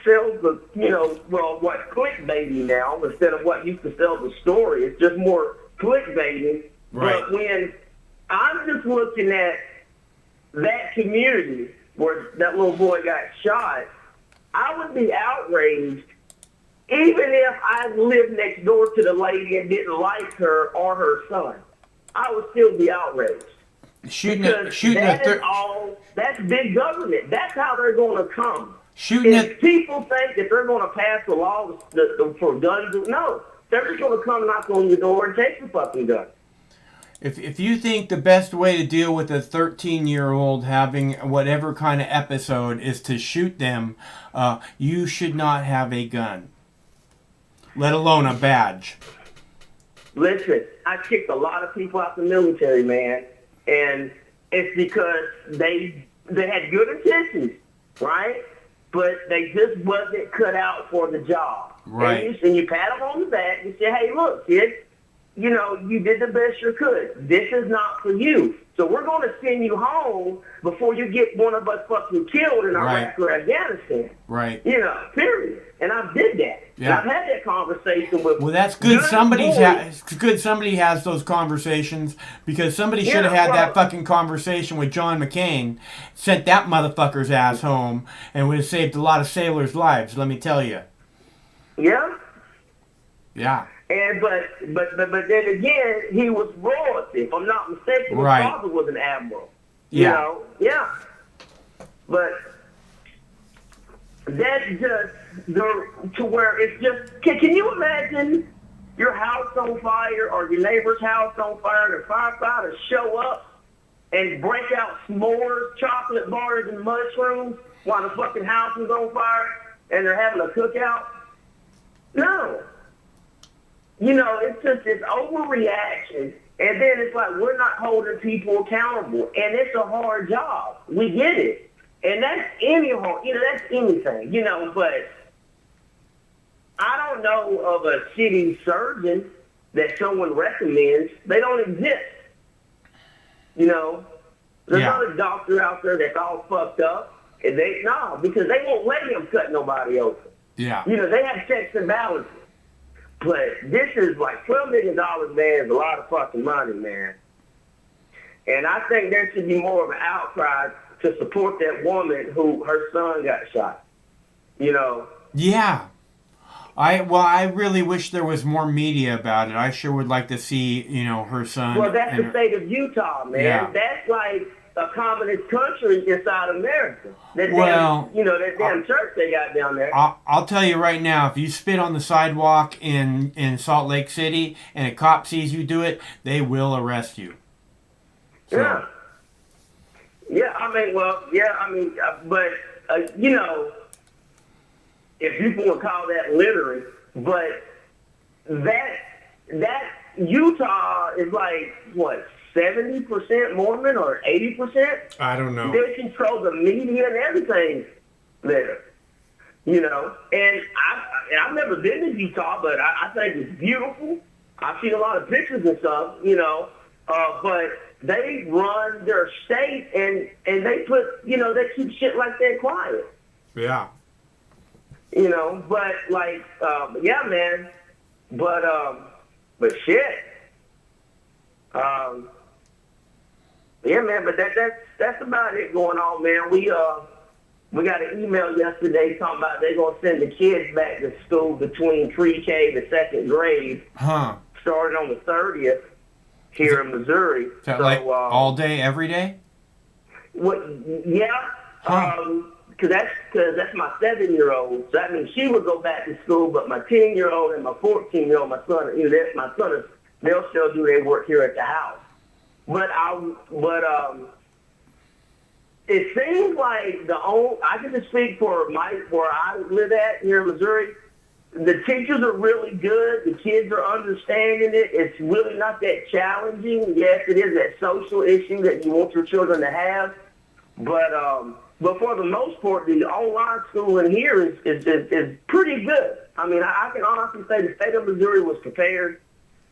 sells what's clickbaiting now instead of what used to sell the story, it's just more clickbaiting. Right. But when I'm just looking at that community where that little boy got shot, I would be outraged even if I lived next door to the lady and didn't like her or her son. I would still be outraged. That's big government. That's how they're going to come. If people think that they're going to pass a law for guns, no. They're just going to come knock on your door and take the fucking gun. If you think the best way to deal with a 13-year-old having whatever kind of episode is to shoot them, you should not have a gun, let alone a badge. Listen, I kicked a lot of people out the military, man, and it's because they had good intentions, right? But they just wasn't cut out for the job. Right. And you pat them on the back and say, "Hey, look, kid, you did the best you could. This is not for you. So we're going to send you home before you get one of us fucking killed in Iraq or Afghanistan." Right. Period. And I did that. Yeah. And I've had that conversation with. Well, that's good. Somebody has those conversations, because somebody should have had that fucking conversation with John McCain, sent that motherfucker's ass home, and would have saved a lot of sailors' lives. Let me tell you. Yeah. Yeah. And but then again, he was royalty. If I'm not mistaken, his Right. father was an admiral. Yeah. You know, yeah. But that's just to where it's just. Can you imagine your house on fire or your neighbor's house on fire, and the firefighters show up and break out s'mores, chocolate bars, and mushrooms while the fucking house is on fire and they're having a cookout? No. You know, it's just this overreaction. And then it's like we're not holding people accountable. And it's a hard job. We get it. And that's that's anything, but I don't know of a city surgeon that someone recommends. They don't exist. There's not a doctor out there that's all fucked up. And because they won't let him cut nobody open. Yeah. They have checks and balances. But this is like $12 million, man, is a lot of fucking money, man. And I think there should be more of an outcry to support that woman who her son got shot. Yeah. I really wish there was more media about it. I sure would like to see, her son. Well, that's the state of Utah, man. Yeah. That's like a communist country inside America. That damn church they got down there. I'll tell you right now, if you spit on the sidewalk in Salt Lake City and a cop sees you do it, they will arrest you. So. Yeah. Yeah, but if people would call that littering, but that Utah is like, what, 70% Mormon or 80%? I don't know. They control the media and everything there. And I've never been to Utah, but I think it's beautiful. I've seen a lot of pictures and stuff, but they run their state and they put, they keep shit like that quiet. Yeah. But like, yeah, man. But shit. Yeah, man. But that's about it going on, man. We got an email yesterday talking about they're gonna send the kids back to school between pre-K to second grade, starting on the 30th here in Missouri. Is that like all day, every day? What? Yeah. Because that's my 7-year-old. So that means she would go back to school, but my 10-year-old and my 14-year-old, my son, they'll still do their work here at the house. But it seems like I can just speak for where I live at here in Missouri. The teachers are really good. The kids are understanding it. It's really not that challenging. Yes, it is that social issue that you want your children to have, but for the most part, the online schooling here is pretty good. I mean, I can honestly say the state of Missouri was prepared,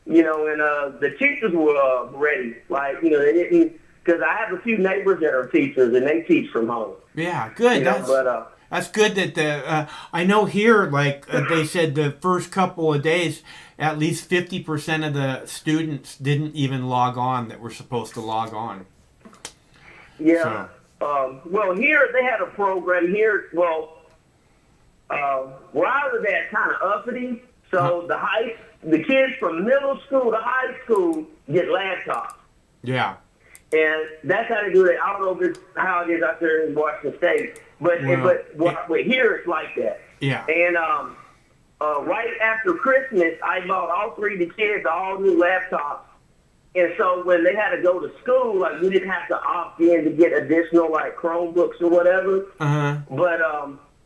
and the teachers were ready. Like, they didn't, because I have a few neighbors that are teachers, and they teach from home. Yeah, good. That's good that I know here, like they said the first couple of days, at least 50% of the students didn't even log on that were supposed to log on. Yeah. So. Well, here they had a program here. Well, where I was at, kind of uppity. So the kids from middle school to high school get laptops. Yeah. And that's how they do it. I don't know if it's how it is out there in Washington State, but here it's like that. Yeah. And right after Christmas, I bought all three of the kids all new laptops. And so when they had to go to school, like, we didn't have to opt in to get additional, like, Chromebooks or whatever. But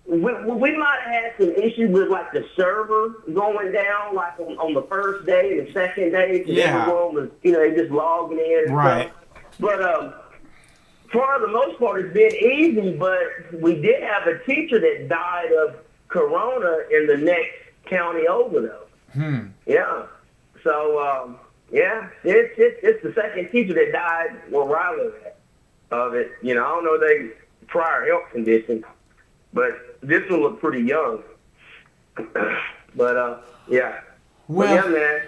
we might have had some issues with, like, the server going down, like, on the first day and the second day. Yeah. Everyone was, they just logging in and right. stuff. But for the most part, it's been easy. But we did have a teacher that died of corona in the next county over, though. Yeah. So, yeah, it's the second teacher that died where I live at of it. I don't know their prior health condition, but this one looked pretty young. But, yeah. Well, yeah, man.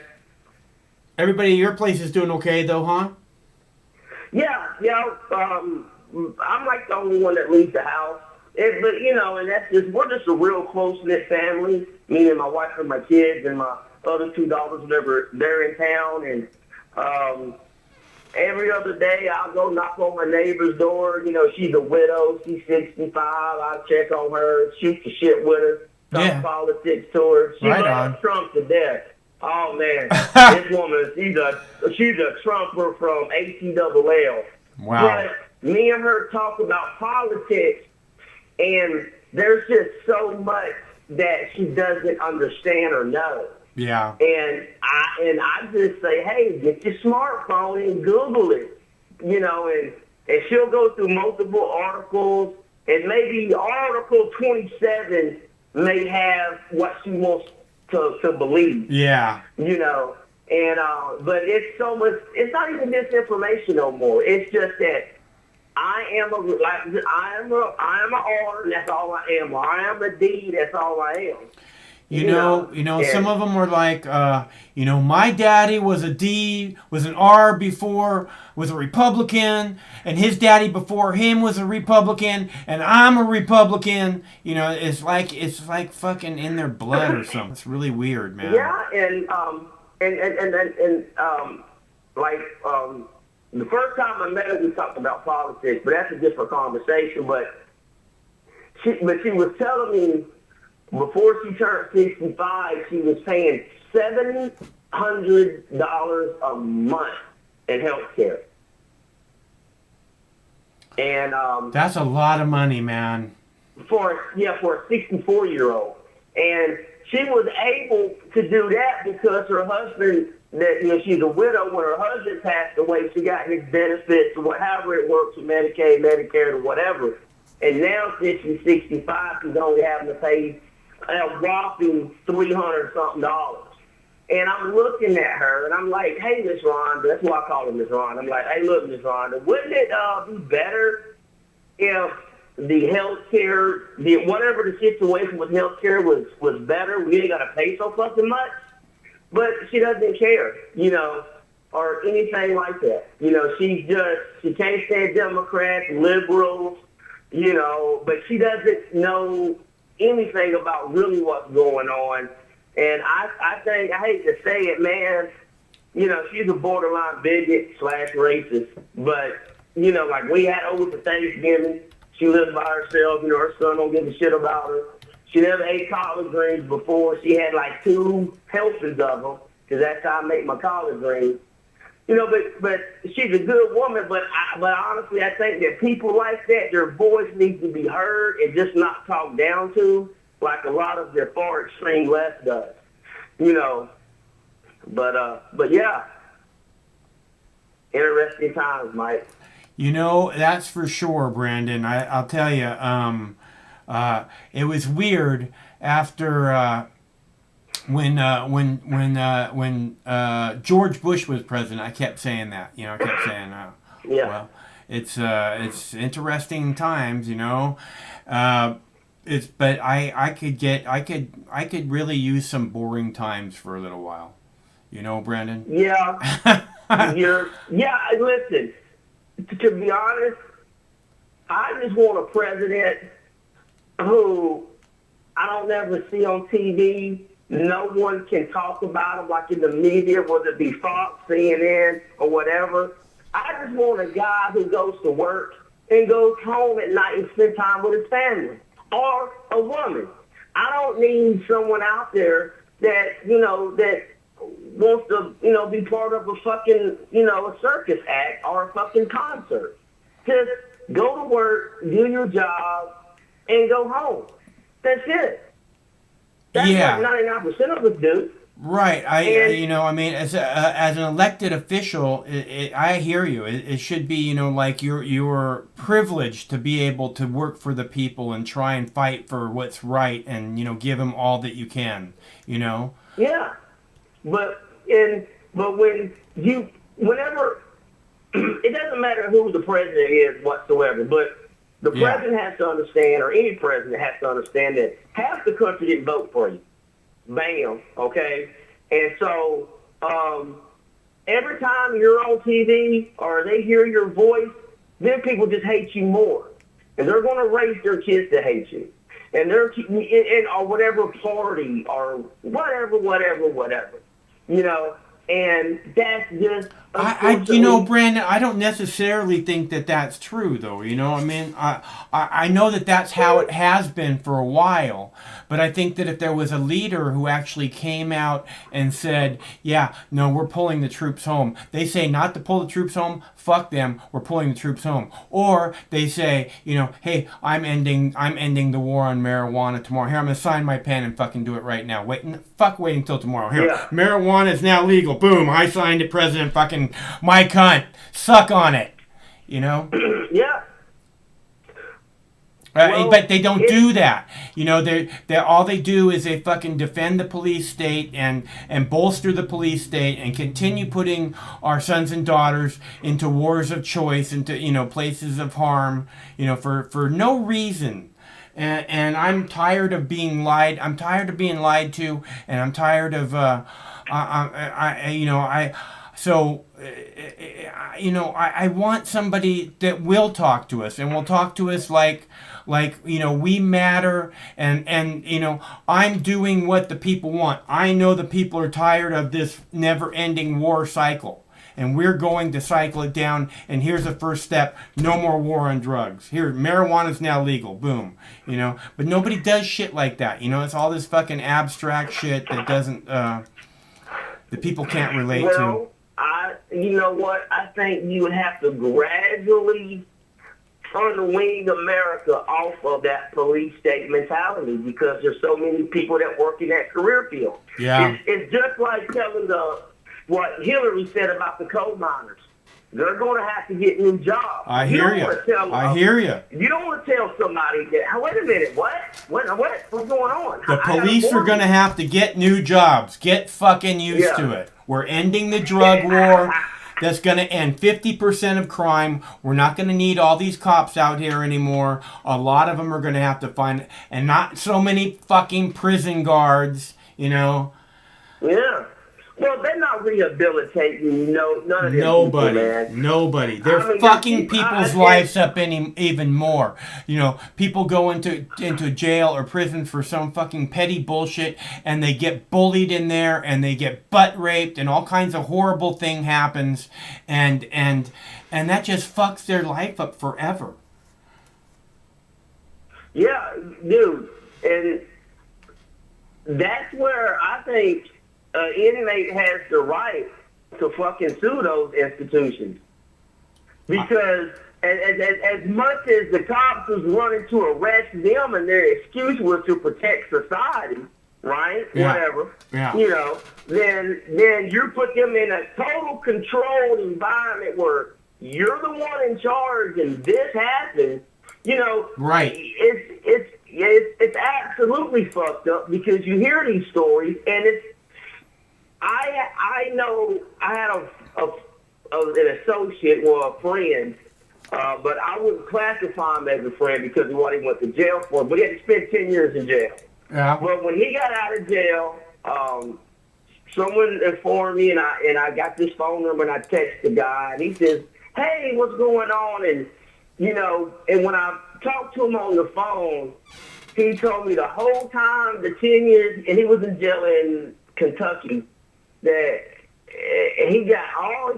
Everybody at your place is doing okay, though, huh? Yeah. I'm like the only one that leaves the house. But you know, and we're just a real close-knit family. Me and my wife and my kids and my other 2 daughters, whenever they're in town. And every other day I'll go knock on my neighbor's door. You know, she's a widow. She's 65. I'll check on her, shoot the shit with her, talk politics to her. She loves Trump to death. Oh, man. This woman, she's a Trumper from ATLL. Wow. But me and her talk about politics, and there's just so much that she doesn't understand or know. Yeah. And I just say, hey, get your smartphone and Google it, you know, and she'll go through multiple articles, and maybe Article 27 may have what she wants to believe. Yeah. You know, and but it's so much. It's not even misinformation no more. It's just that I am an R, and that's all I am. Or I am a D, that's all I am. You know, some of them were like, my daddy was a D, was an R before, was a Republican, and his daddy before him was a Republican, and I'm a Republican. You know, it's like fucking in their blood or something. It's really weird, man. Yeah, and the first time I met her, we talked about politics, but that's a different conversation. But she was telling me, before she turned 65, she was paying $700 a month in health care. And that's a lot of money, man. For a 64-year-old. And she was able to do that because her husband, she's a widow. When her husband passed away, she got his benefits, however it works with Medicaid, Medicare, or whatever. And now, since she's 65, she's only having to pay a whopping $300-something. And I'm looking at her, and I'm like, hey, Miss Rhonda, that's why I call her Miss Rhonda. I'm like, hey, look, Miss Rhonda, wouldn't it be better if the health care, whatever the situation with health care was better? We ain't got to pay so fucking much. But she doesn't care, or anything like that. She can't stand Democrats, liberals, but she doesn't know anything about really what's going on. And I think, I hate to say it, man, she's a borderline bigot / racist. But, like we had over for Thanksgiving, she lives by herself, her son don't give a shit about her. She never ate collard greens before. She had like 2 helpings of them, because that's how I make my collard greens. But she's a good woman, but honestly, I think that people like that, their voice needs to be heard and just not talked down to, like a lot of their far extreme left does. But yeah, interesting times, Mike. That's for sure, Brandon. I'll tell you, it was weird after when George Bush was president. I kept saying that, I kept saying, yeah. Well, it's interesting times, but I could really use some boring times for a little while, Brandon. Yeah, listen. To be honest, I just want a president who I don't ever see on TV. No one can talk about him like in the media, whether it be Fox, CNN, or whatever. I just want a guy who goes to work and goes home at night and spends time with his family, or a woman. I don't need someone out there that, that wants to, be part of a fucking, a circus act or a fucking concert. Just go to work, do your job, and go home. That's it. That's what 99% of us do. Right. As an elected official, I hear you. It should be, like you're privileged to be able to work for the people and try and fight for what's right and, give them all that you can, Yeah. But whenever, it doesn't matter who the president is whatsoever, but the president has to understand, or any president has to understand, that half the country didn't vote for you. Bam, okay? And so every time you're on TV or they hear your voice, then people just hate you more. and they're going to raise their kids to hate you, and they're or whatever party or whatever, you know, and that's just. You know, Brandon, I don't necessarily think that that's true, though. You know, I mean, I know that that's how it has been for a while, but I think that if there was a leader who actually came out and said, yeah, no, we're pulling the troops home. They say not to pull the troops home. Fuck them. We're pulling the troops home. Or they say, you know, hey, I'm ending the war on marijuana tomorrow. Here, I'm gonna sign my pen and fucking do it right now. Fuck waiting till tomorrow. Here, marijuana is now legal. Boom, I signed it, President fucking my cunt. Suck on it. You know? Yeah. But they don't do that. You know, they all they do is they fucking defend the police state and bolster the police state and continue putting our sons and daughters into wars of choice, into, you know, places of harm, you know, for no reason. And I'm tired of being lied. I'm tired of being lied to, and I'm tired of I want somebody that will talk to us and will talk to us like, you know, we matter, and you know, I'm doing what the people want. I know the people are tired of this never-ending war cycle, and we're going to cycle it down, and here's the first step: no more war on drugs. Here, marijuana's now legal, boom, you know, but nobody does shit like that, you know. It's all this fucking abstract shit that doesn't, that people can't relate to. You know what? I think you would have to gradually unwing America off of that police state mentality, because there's so many people that work in that career field. Yeah. It's just like telling what Hillary said about the coal miners. They're going to have to get new jobs. I hear you. I hear you. You don't want to tell somebody that, wait a minute, what? What's going on? The police are going to have to get new jobs. Get fucking used to it. We're ending the drug war. That's going to end 50% of crime. We're not going to need all these cops out here anymore. A lot of them are going to have to find, and not so many fucking prison guards, you know. Yeah. Well, they're not rehabilitating none of them Nobody. people, man. Nobody. They're fucking people's lives up even more. You know, people go into jail or prison for some fucking petty bullshit, and they get bullied in there, and they get butt raped, and all kinds of horrible thing happens, and that just fucks their life up forever. Yeah, dude, and that's where I think an inmate has the right to fucking sue those institutions. Because as much as the cops was running to arrest them and their excuse was to protect society, right? Yeah. Whatever. Yeah. You know, then you put them in a total controlled environment where you're the one in charge and this happens, you know. Right. It's absolutely fucked up, because you hear these stories, and I know I had an associate or a friend, but I wouldn't classify him as a friend because of what he went to jail for. But he had to spend 10 years in jail. Yeah. But when he got out of jail, someone informed me, and I got this phone number, and I text the guy, and he says, "Hey, what's going on?" And you know, and when I talked to him on the phone, he told me the whole time, the 10 years, and he was in jail in Kentucky, that he got all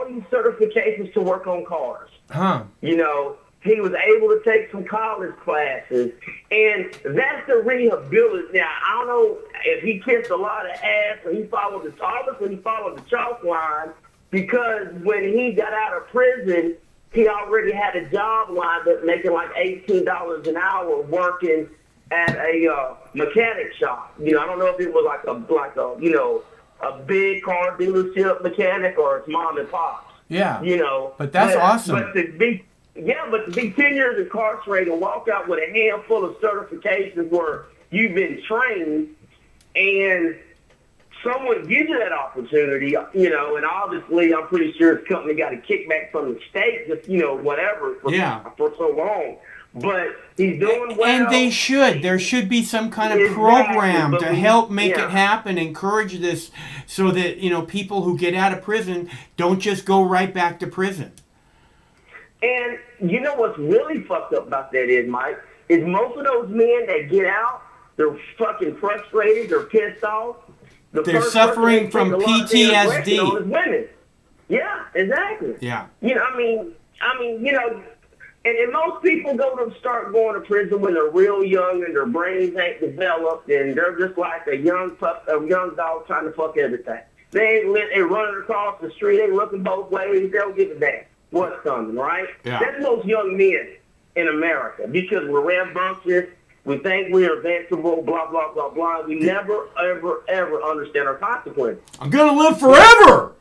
these certifications to work on cars. Huh. You know, he was able to take some college classes, and that's the rehabilitation. Now, I don't know if he kissed a lot of ass or he followed the chalk line, because when he got out of prison, he already had a job lined up making like $18 an hour working at a mechanic shop. You know, I don't know if it was like a big car dealership mechanic or it's mom and pops. Yeah. You know. But that's awesome. But to be 10 years incarcerated and walk out with a handful of certifications where you've been trained, and someone gives you that opportunity, you know, and obviously I'm pretty sure his company got a kickback from the state, just, you know, whatever, for so long. But he's doing well. And they should. There should be some kind of program to help make it happen, encourage this, so that, you know, people who get out of prison don't just go right back to prison. And you know what's really fucked up about that is, Mike, is most of those men that get out, they're fucking frustrated, they're pissed off. They're suffering from PTSD. On is women. Yeah, exactly. Yeah. You know, I mean, you know, and most people start going to prison when they're real young and their brains ain't developed and they're just like a young dog trying to fuck everything. They running across the street, they looking both ways, they don't give a damn what's coming, right? Yeah. That's most young men in America because we're rambunctious, we think we are invincible, blah, blah, blah, blah. We never, ever, ever understand our consequences. I'm going to live forever!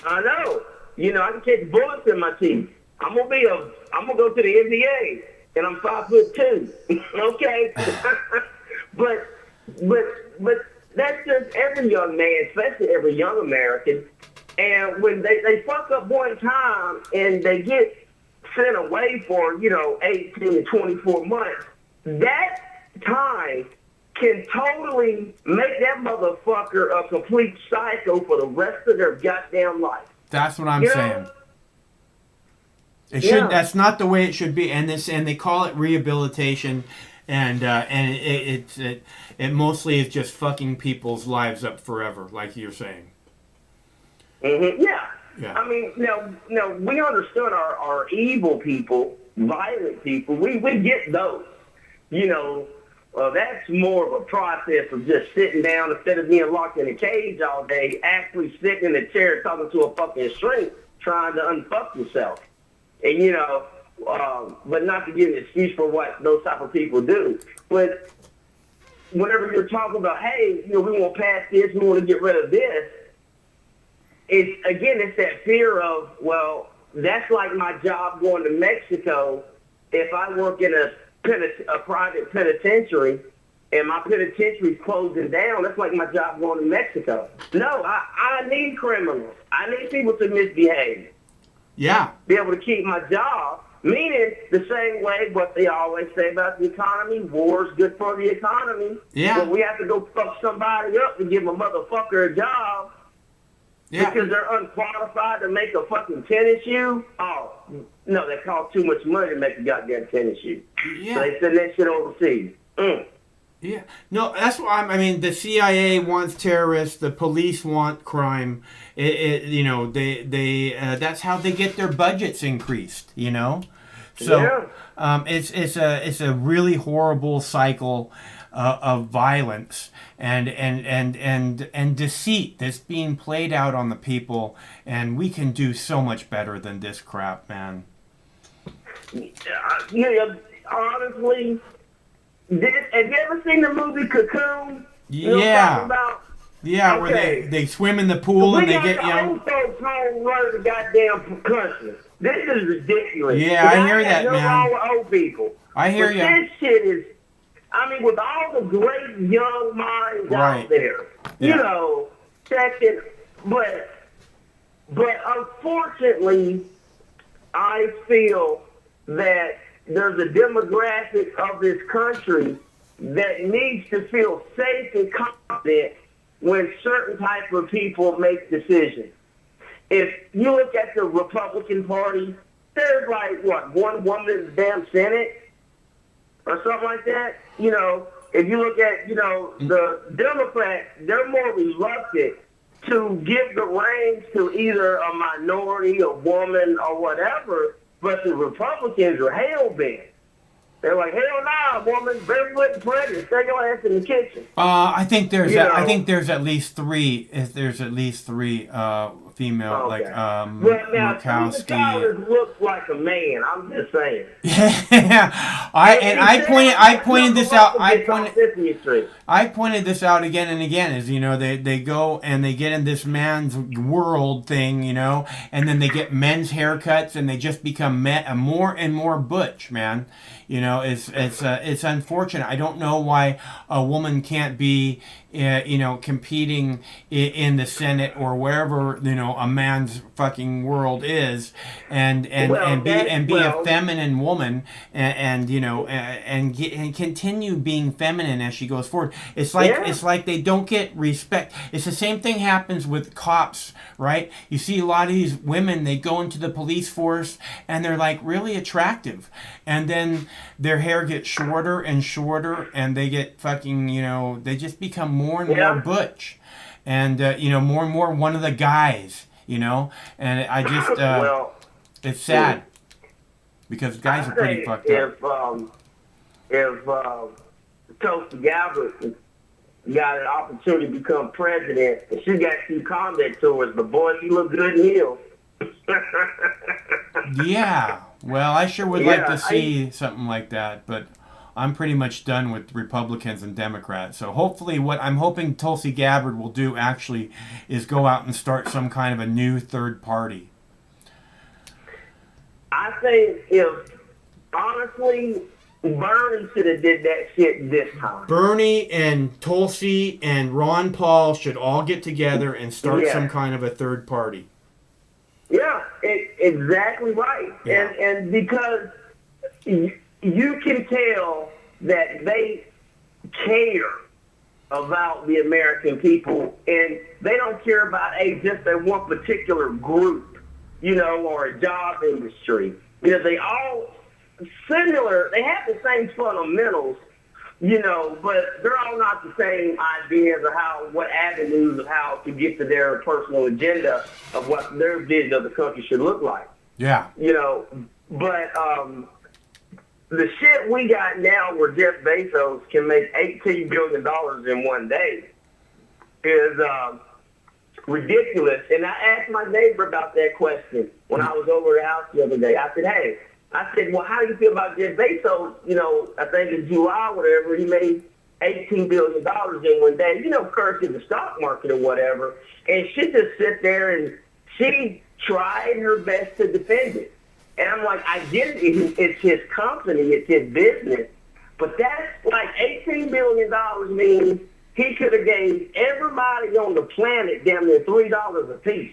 I know. You know, I can catch bullets in my teeth. I'm gonna go to the NBA, and I'm 5'2". Okay, but that's just every young man, especially every young American. And when they fuck up one time and they get sent away for 18 to 24 months, that time can totally make that motherfucker a complete psycho for the rest of their goddamn life. That's what I'm saying. It should. That's not the way it should be. And they call it rehabilitation, and it mostly is just fucking people's lives up forever, like you're saying. Mm-hmm. Yeah. I mean, now we understood our evil people, violent people. We get those. That's more of a process of just sitting down instead of being locked in a cage all day, actually sitting in a chair talking to a fucking shrink, trying to unfuck yourself. And, but not to give an excuse for what those type of people do. But whenever you're talking about, hey, we want to pass this, we want to get rid of this, it's that fear of, well, that's like my job going to Mexico. If I work in a private penitentiary and my penitentiary's closing down, that's like my job going to Mexico. No, I need criminals. I need people to misbehave. Yeah. Be able to keep my job, meaning the same way what they always say about the economy, war's good for the economy. Yeah. But we have to go fuck somebody up to give a motherfucker a job because they're unqualified to make a fucking tennis shoe. Oh, no, that costs too much money to make a goddamn tennis shoe. Yeah. So they send that shit overseas. Yeah. No, that's why I mean the CIA wants terrorists, the police want crime. That's how they get their budgets increased, So it's a really horrible cycle of violence and deceit that's being played out on the people, and we can do so much better than this crap, man. Honestly, have you ever seen the movie Cocoon? Yeah. Yeah, okay. Where they swim in the pool and they get old folks home running the goddamn country. This is ridiculous. Yeah, I hear that, no man. wrong with old people. I hear you. This shit is, with all the great young minds out there, second, but unfortunately, I feel that there's a demographic of this country that needs to feel safe and confident when certain type of people make decisions. If you look at the Republican Party, there's one woman in the damn Senate or something like that. If you look at, the Democrats, they're more reluctant to give the reins to either a minority, a woman, or whatever, but the Republicans are hell-bent. They're like, hell nah, woman, barefoot and pregnant. Stay your ass in the kitchen. I think there's at least three. There's at least three female Murkowski looks like a man. I'm just saying. Yeah, I pointed this out. I pointed this out again and again. Is they go and they get in this man's world thing, and then they get men's haircuts and they just become more and more butch, man. It's unfortunate. I don't know why a woman can't be, competing in the Senate or wherever, a man's fucking world is, and be a feminine woman, and continue being feminine as she goes forward. It's like they don't get respect. It's the same thing happens with cops, right? You see a lot of these women, they go into the police force and they're like really attractive, and then their hair gets shorter and shorter, and they get fucking, they just become more and more butch, and more and more one of the guys, and I just it's sad because guys are pretty fucked up. If Tulsi Gabbard got an opportunity to become president, and she got some comment towards, but boy, she looked good in heels. Yeah, well, I sure would like to see something like that, but I'm pretty much done with Republicans and Democrats. So hopefully what I'm hoping Tulsi Gabbard will do actually is go out and start some kind of a new third party. I think honestly, Bernie should have did that shit this time. Bernie and Tulsi and Ron Paul should all get together and start some kind of a third party. Yeah, exactly right. Yeah. And because you can tell that they care about the American people, and they don't care about just a one particular group, or a job industry. They all similar. They have the same fundamentals, but they're all not the same ideas of what avenues of how to get to their personal agenda of what their vision of the country should look like. Yeah. But the shit we got now where Jeff Bezos can make $18 billion in one day is ridiculous. And I asked my neighbor about that question when I was over at the house the other day. I said, well, how do you feel about Jeff Bezos? I think in July or whatever, he made $18 billion in one day, currency the stock market or whatever. And she just sit there and she tried her best to defend it. And I'm like, I get it. It's his company. It's his business. But that's like $18 billion means he could have gave everybody on the planet damn near $3 a piece.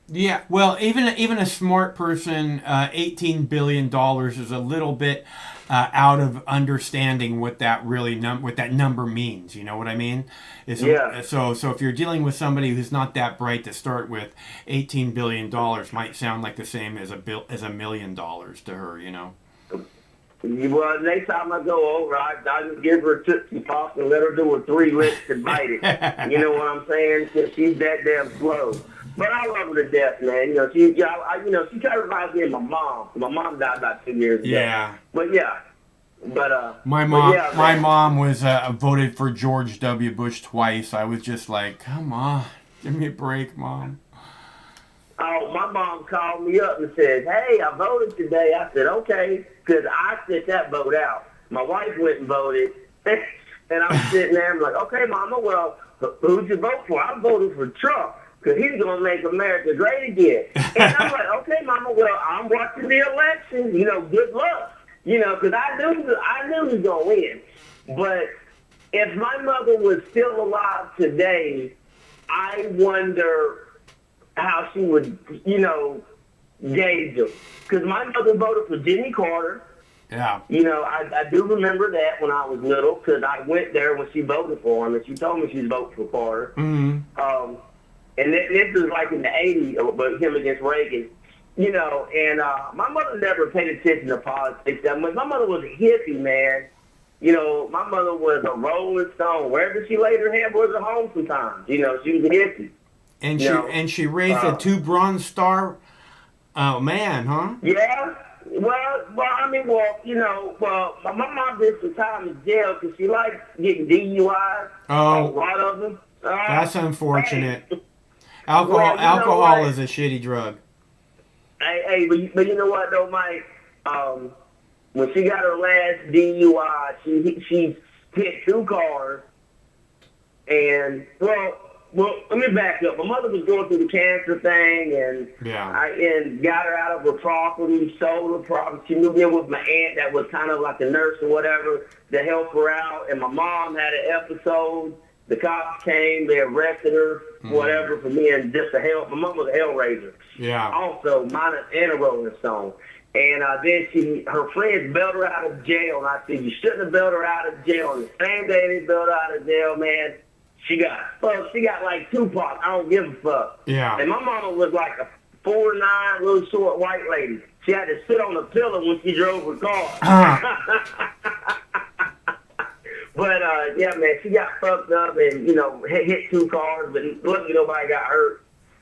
Yeah, well, even a smart person, $18 billion is a little bit out of understanding what that really what that number means. You know what I mean? So if you're dealing with somebody who's not that bright to start with, $18 billion might sound like the same as $1 million to her. Well, next time I go over, I just give her a Tootsie Pop and let her do her 3 licks and bite it. You know what I'm saying? She's that damn slow. But I love her to death, man. She kind of reminds me of my mom. My mom died about 2 years ago. Yeah. But my mom was voted for George W. Bush twice. I was just like, come on, give me a break, Mom. Oh, my mom called me up and said, hey, I voted today. I said, okay, because I sent that vote out. My wife went and voted, and I'm sitting there and I'm like, okay, Mama, well, who'd you vote for? I voted for Trump, because he's going to make America great again. And I'm like, okay, Mama, well, I'm watching the election. Good luck. Because I knew he was going to win. But if my mother was still alive today, I wonder how she would, gauge him. Because my mother voted for Jimmy Carter. Yeah. I do remember that when I was little, because I went there when she voted for him, and she told me she was voting for Carter. Mm-hmm. And this was like in the 80s, but him against Reagan. And my mother never paid attention to politics that much. My mother was a hippie, man. My mother was a Rolling Stone. Wherever she laid her head was at home sometimes. She was a hippie. And she raised a 2 Bronze Star man, huh? Yeah. Well, my mom did some time in jail because she liked getting DUIs. Oh, a lot of them. That's unfortunate. Hey. Alcohol is a shitty drug. Hey, but you know what though, Mike? When she got her last DUI, she hit 2 cars, and well, let me back up. My mother was going through the cancer thing, and got her out of her property, sold her property. She moved in with my aunt that was kind of like a nurse or whatever to help her out, and my mom had an episode, The cops came, they arrested her, whatever, for being just my mom was a hellraiser. Yeah. Also, minus and a Rolling Stone. And then her friends bailed her out of jail, and I said, you shouldn't have bailed her out of jail. And the same day they bailed her out of jail, man, she got fucked. She got like Tupac. I don't give a fuck. Yeah. And my mama was like a 4'9", little short white lady. She had to sit on the pillow when she drove her car. But, yeah, man, she got fucked up and, hit 2 cars, but luckily nobody got hurt.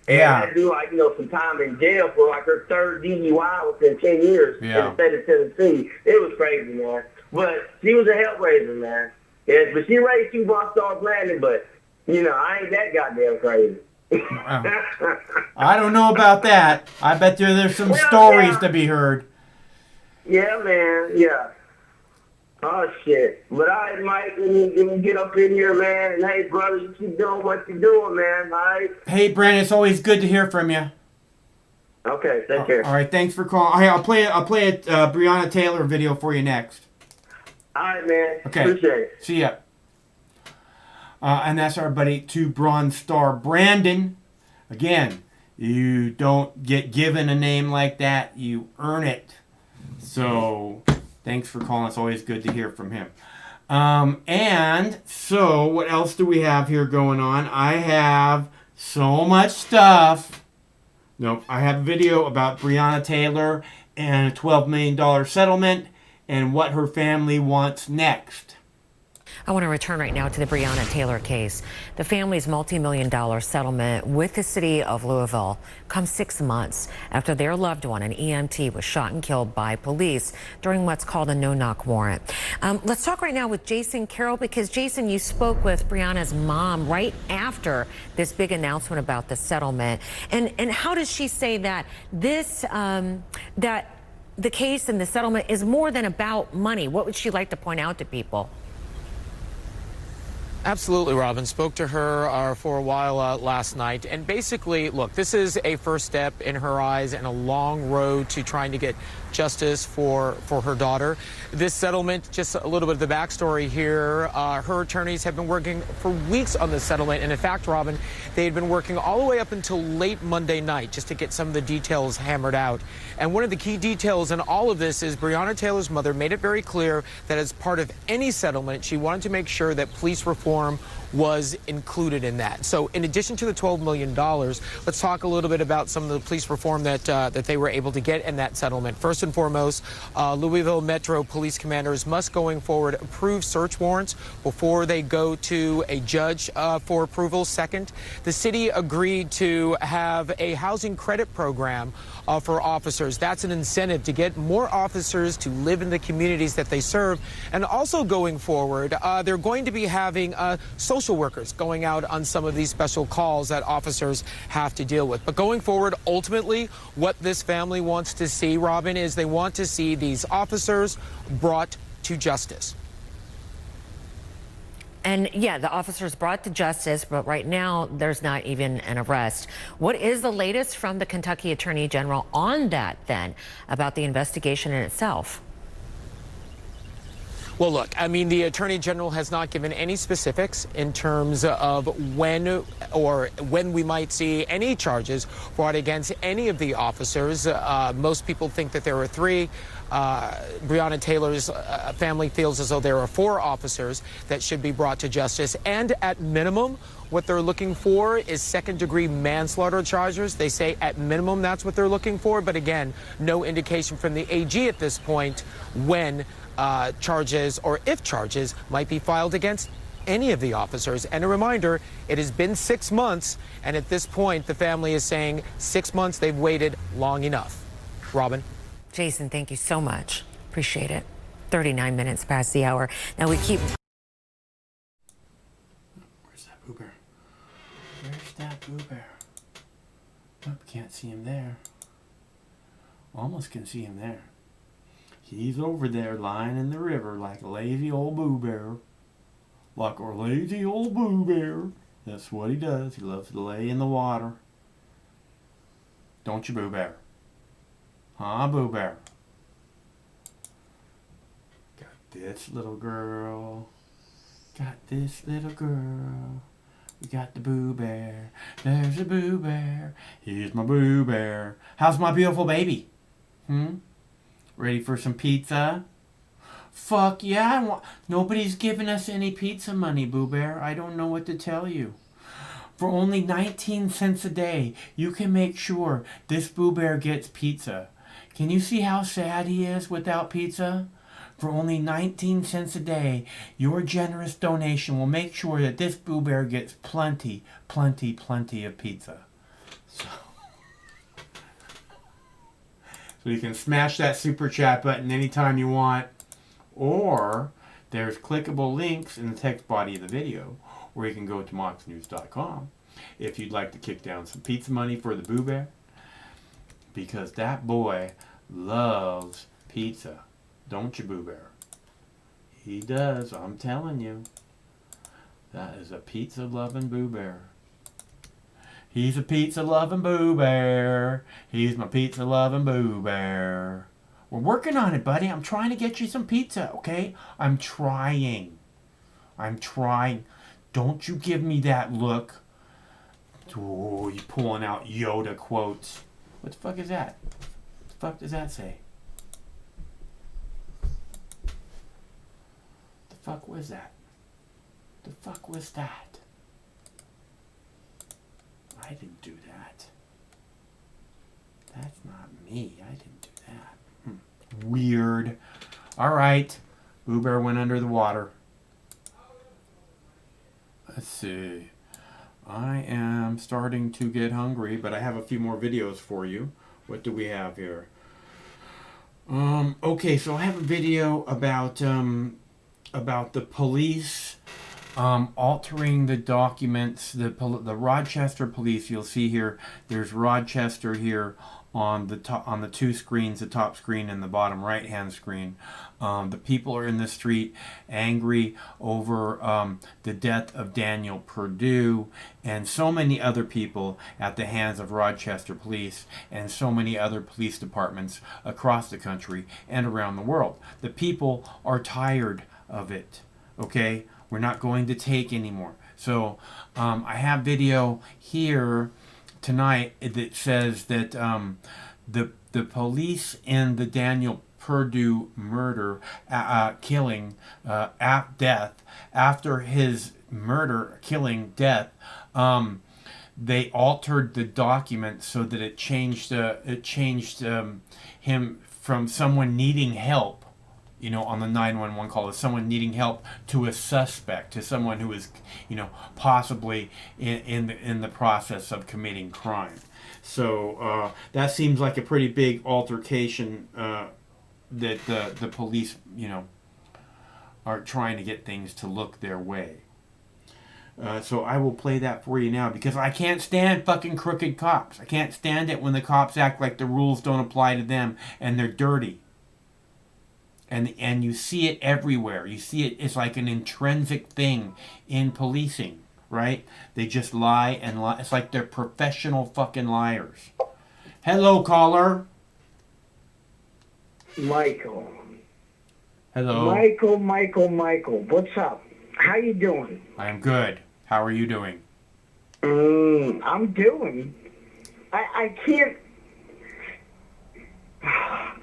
And had to do, some time in jail for, her 3rd DUI within 10 years in the state of Tennessee. It was crazy, man. But she was a hellraiser, man. Yeah, but she raised 2 Star Brandon, but, I ain't that goddamn crazy. I don't know about that. I bet there's some stories to be heard. Yeah, man, yeah. Oh, shit. But all right, Mike, let me get up in here, man. And, hey, brother, you keep doing what you're doing, man, all right? Hey, Brandon, it's always good to hear from you. Okay, take care. All right, thanks for calling. Hey, I'll play a Breonna Taylor video for you next. All right, man. Okay. Appreciate it. See ya. And that's our buddy 2 Bronze Star Brandon. Again, you don't get given a name like that. You earn it. So thanks for calling. It's always good to hear from him. And so what else do we have here going on? I have so much stuff. Nope. I have a video about Breonna Taylor and a $12 million settlement and what her family wants next. I want to return right now to the Breonna Taylor case. The family's multi-million-dollar settlement with the city of Louisville comes 6 months after their loved one, an EMT, was shot and killed by police during what's called a no-knock warrant. Let's talk right now with Jason Carroll, because Jason, you spoke with Breonna's mom right after this big announcement about the settlement. And how does she say that this that the case and the settlement is more than about money? What would she like to point out to people? Absolutely, Robin. Spoke to her for a while last night. And basically, look, this is a first step in her eyes and a long road to trying to get justice for her daughter. This settlement, just a little bit of the backstory here, her attorneys have been working for weeks on this settlement. And in fact, Robin, they had been working all the way up until late Monday night just to get some of the details hammered out. And one of the key details in all of this is Breonna Taylor's mother made it very clear that as part of any settlement, she wanted to make sure that police reform was included in that. So in addition to the $12 million, let's talk a little bit about some of the police reform that they were able to get in that settlement. First and foremost, Louisville Metro police commanders must, going forward, approve search warrants before they go to a judge for approval. Second, the city agreed to have a housing credit program for officers. That's an incentive to get more officers to live in the communities that they serve. And also going forward, they're going to be having social workers going out on some of these special calls that officers have to deal with. But going forward, ultimately, what this family wants to see, Robin, is they want to see these officers brought to justice. And yeah, the officers brought to justice, but right now there's not even an arrest. What is the latest from the Kentucky Attorney General on that then, about the investigation in itself? Well, look, I mean, the Attorney General has not given any specifics in terms of when we might see any charges brought against any of the officers. Most people think that there are 3. Breonna Taylor's family feels as though there are 4 officers that should be brought to justice. And at minimum, what they're looking for is second-degree manslaughter charges. They say at minimum that's what they're looking for. But again, no indication from the AG at this point when charges or if charges might be filed against any of the officers. And a reminder, it has been 6 months, and at this point, the family is saying 6 months, they've waited long enough. Robin? Jason, thank you so much. Appreciate it. 39 minutes past the hour. Now we keep... Where's that Boo Bear? Where's that Boo Bear? Oh, can't see him there. Almost can see him there. He's over there lying in the river like a lazy old Boo Bear. Like a lazy old Boo Bear. That's what he does. He loves to lay in the water. Don't you, Boo Bear? Huh, Boo Bear? Got this little girl. Got this little girl. We got the Boo Bear. There's a Boo Bear. Here's my Boo Bear. How's my beautiful baby? Ready for some pizza? Fuck yeah. Nobody's giving us any pizza money, Boo Bear. I don't know what to tell you. For only 19 cents a day, you can make sure this Boo Bear gets pizza. Can you see how sad he is without pizza? For only 19 cents a day, your generous donation will make sure that this Boo Bear gets plenty, plenty, plenty of pizza. So you can smash that super chat button anytime you want, or there's clickable links in the text body of the video, or you can go to moxnews.com if you'd like to kick down some pizza money for the Boo Bear, because that boy loves pizza. Don't you, Boo Bear? He does, I'm telling you. That is a pizza-loving Boo Bear. He's a pizza-loving Boo Bear. He's my pizza-loving Boo Bear. We're working on it, buddy. I'm trying to get you some pizza, okay? I'm trying. Don't you give me that look. Oh, you pulling out Yoda quotes. What the fuck is that? What the fuck does that say? The fuck was that? The fuck was that? I didn't do that. That's not me. I didn't do that. Weird. Alright. Boo Bear went under the water. Let's see. I am starting to get hungry, but I have a few more videos for you. What do we have here? Okay, so I have a video about the police altering the documents. The Rochester police. You'll see here. There's Rochester here on the top, on the two screens, the top screen and the bottom right hand screen. The people are in the street angry over the death of Daniel Perdue and so many other people at the hands of Rochester police and so many other police departments across the country and around the world. The people are tired of it. Okay, we're not going to take anymore. So I have video here tonight that says that the police in the Daniel Perdue murder, death, after his murder, killing, death, they altered the document so that it changed him from someone needing help, you know, on the 911 call, as someone needing help, to a suspect, to someone who is, you know, possibly in the process of committing crime. So that seems like a pretty big altercation that the police, you know, are trying to get things to look their way. So I will play that for you now, because I can't stand fucking crooked cops. I can't stand it when the cops act like the rules don't apply to them and they're dirty. And you see it everywhere. You see it, it's like an intrinsic thing in policing, right? They just lie and lie. It's like they're professional fucking liars. Hello, caller. Michael. Hello. Michael. What's up? How you doing? I'm good. How are you doing? I'm doing.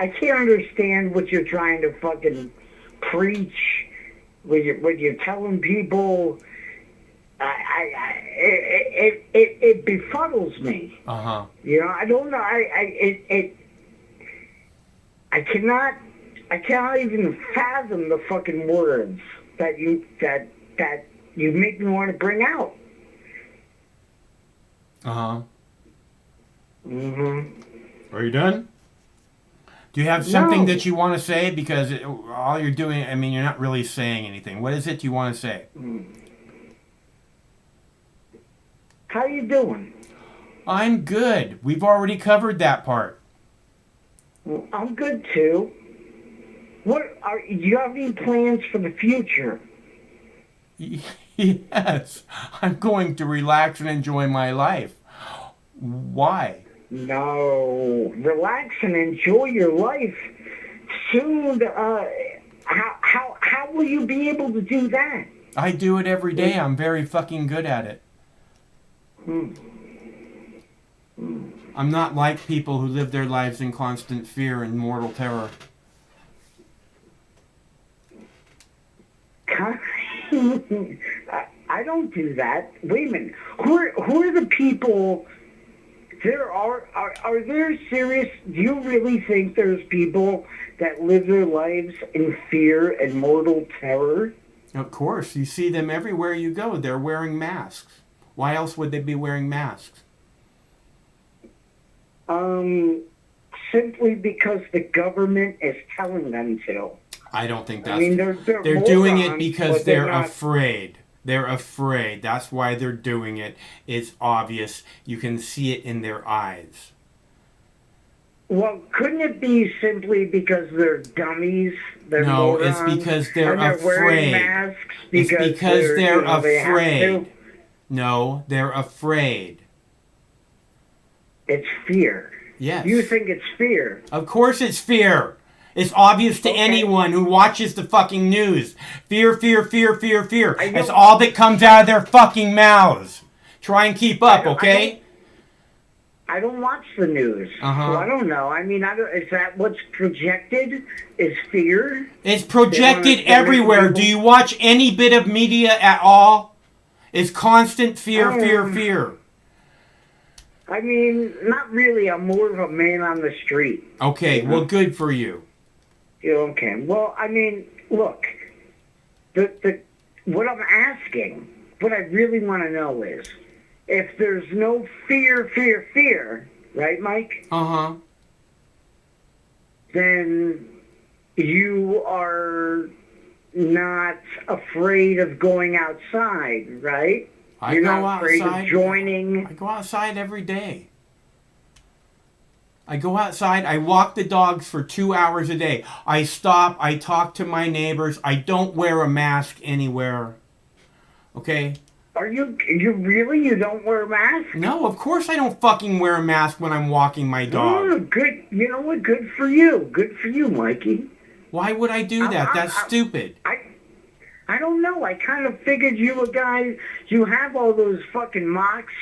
I can't understand what you're trying to fucking preach when you're telling people. It befuddles me. You know, I don't know. I cannot even fathom the fucking words that you make me want to bring out. Are you done? Do you have something that you want to say? Because all you're doing, I mean, you're not really saying anything. What is it you want to say? How you doing? I'm good. We've already covered that part. Well, I'm good too. Do you have any plans for the future? Yes. I'm going to relax and enjoy my life. Why? No. Relax and enjoy your life. Soon, how will you be able to do that? I do it every day. I'm very fucking good at it. I'm not like people who live their lives in constant fear and mortal terror. I don't do that. Wait a minute. Who are the people? Are there serious? Do you really think there's people that live their lives in fear and mortal terror? Of course, you see them everywhere you go. They're wearing masks. Why else would they be wearing masks? Simply because the government is telling them to. I don't think that's... I mean, they're doing morons, it because but they're they're not... afraid. They're afraid. That's why they're doing it. It's obvious. You can see it in their eyes. Well, couldn't it be simply because they're dummies? They're No, morons, it's because they're and they're wearing afraid. masks It's because they're they have afraid. to? No, they're afraid. It's fear. Yes. You think it's fear? Of course it's fear. It's obvious to anyone who watches the fucking news. Fear, fear, fear, fear, fear. That's all that comes out of their fucking mouths. Try and keep up, okay? I don't watch the news, so I don't know. I mean, is that what's projected? Is fear? It's projected everywhere. Do you watch any bit of media at all? It's constant fear, fear, fear. I mean, not really. I'm more of a man on the street. Okay, well, good for you. Okay. Well, I mean, look, what I'm asking, what I really want to know is, if there's no fear, right, Mike? Uh-huh. Then you are not afraid of going outside, right? You're not afraid of joining. I go outside every day. I go outside, I walk the dogs for 2 hours a day. I stop, I talk to my neighbors. I don't wear a mask anywhere. Okay? You don't wear a mask? No, of course I don't fucking wear a mask when I'm walking my dog. Oh, good. You know what? Good for you. Good for you, Mikey. Why would I do that? That's stupid. I don't know. I kind of figured you were a guy, you have all those fucking masks.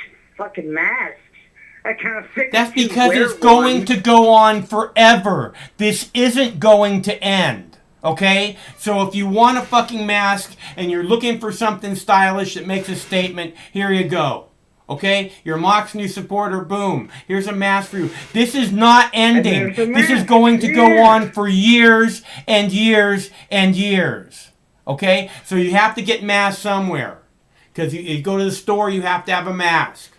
I kind of figured that's because it's going to go on forever. This isn't going to end. Okay? So if you want a fucking mask and you're looking for something stylish that makes a statement, here you go. Okay? You're a Mox New supporter, boom. Here's a mask for you. This is not ending. This is going to go on for years and years and years. Okay? So you have to get masks somewhere. Because you go to the store, you have to have a mask.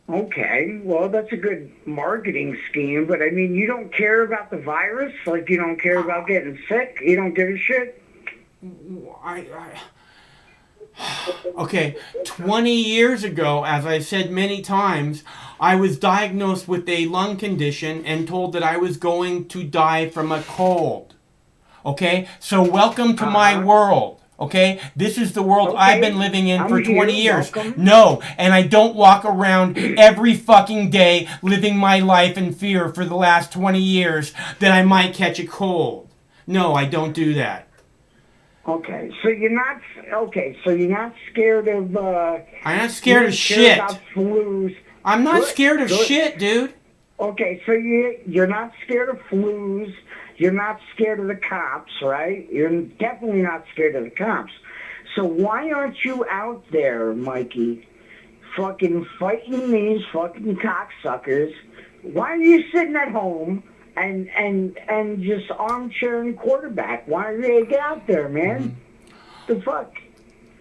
Okay, well, that's a good marketing scheme, but I mean, you don't care about the virus? Like, you don't care about getting sick? You don't give a shit? Okay, 20 years ago, as I said many times, I was diagnosed with a lung condition and told that I was going to die from a cold. Okay, so welcome to my world. Okay, this is the world I've been living in for 20 years. Welcome. No, and I don't walk around every fucking day living my life in fear for the last 20 years that I might catch a cold. No, I don't do that. Okay, so you're not scared of I'm not scared of shit. About flus. I'm not scared of shit, dude. Okay, so you're not scared of flus. You're not scared of the cops, right? You're definitely not scared of the cops. So why aren't you out there, Mikey, fucking fighting these fucking cocksuckers? Why are you sitting at home and just armchairing quarterback? Why are you get out there, man? The fuck?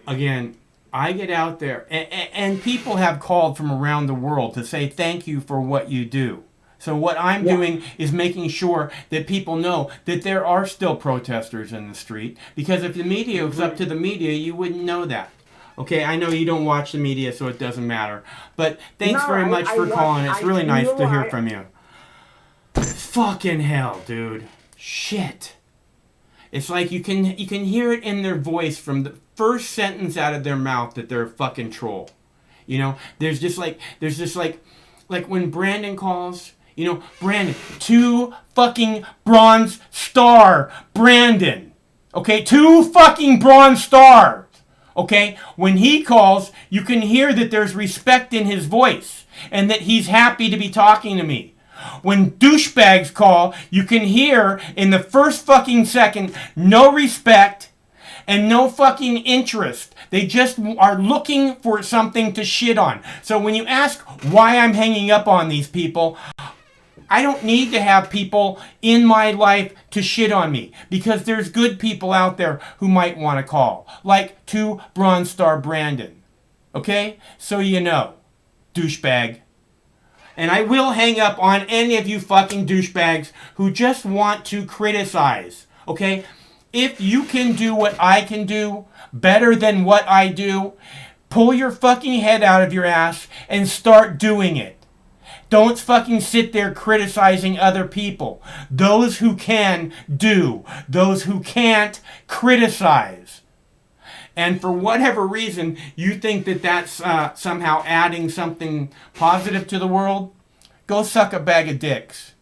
Again, I get out there, and people have called from around the world to say thank you for what you do. So what I'm doing is making sure that people know that there are still protesters in the street. Because if the media was up to the media, you wouldn't know that. Okay, I know you don't watch the media, so it doesn't matter. But thanks very much for calling. It's really nice to hear from you. Fucking hell, dude. Shit. It's like you can hear it in their voice from the first sentence out of their mouth that they're a fucking troll. You know, there's just like when Brandon calls. You know, Brandon, 2 fucking bronze star, Brandon. Okay, 2 fucking Bronze Stars. Okay, when he calls, you can hear that there's respect in his voice and that he's happy to be talking to me. When douchebags call, you can hear in the first fucking second no respect and no fucking interest. They just are looking for something to shit on. So when you ask why I'm hanging up on these people, I don't need to have people in my life to shit on me because there's good people out there who might want to call, like 2 Bronze Star Brandon. Okay? So you know, douchebag. And I will hang up on any of you fucking douchebags who just want to criticize. Okay? If you can do what I can do better than what I do, pull your fucking head out of your ass and start doing it. Don't fucking sit there criticizing other people. Those who can, do. Those who can't, criticize. And for whatever reason, you think that that's somehow adding something positive to the world, go suck a bag of dicks.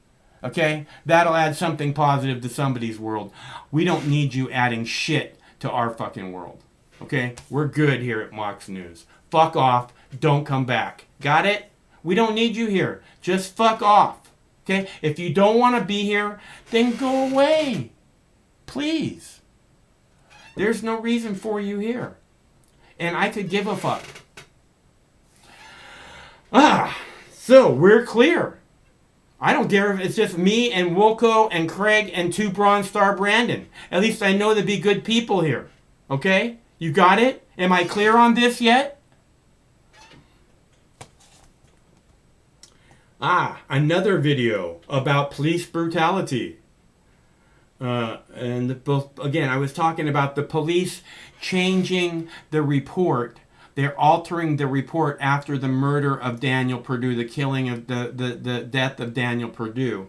Okay? That'll add something positive to somebody's world. We don't need you adding shit to our fucking world. Okay? We're good here at Mox News. Fuck off. Don't come back. Got it? We don't need you here. Just fuck off. Okay? If you don't want to be here, then go away. Please. There's no reason for you here. And I could give a fuck. So we're clear. I don't care if it's just me and Wilco and Craig and 2 Bronze Star Brandon. At least I know there'd be good people here. Okay? You got it? Am I clear on this yet? Another video about police brutality. And again, I was talking about the police changing the report. They're altering the report after the murder of Daniel Perdue, the killing of the death of Daniel Perdue.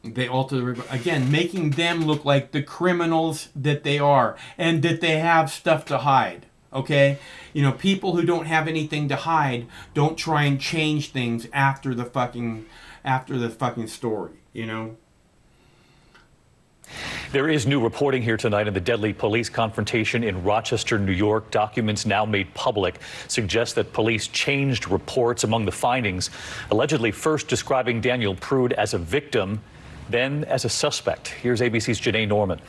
They alter the report, again, making them look like the criminals that they are and that they have stuff to hide. Okay? You know, people who don't have anything to hide don't try and change things after the fucking story, you know? There is new reporting here tonight on the deadly police confrontation in Rochester, New York. Documents now made public suggest that police changed reports. Among the findings, allegedly first describing Daniel Prude as a victim, then as a suspect. Here's ABC's Janae Norman.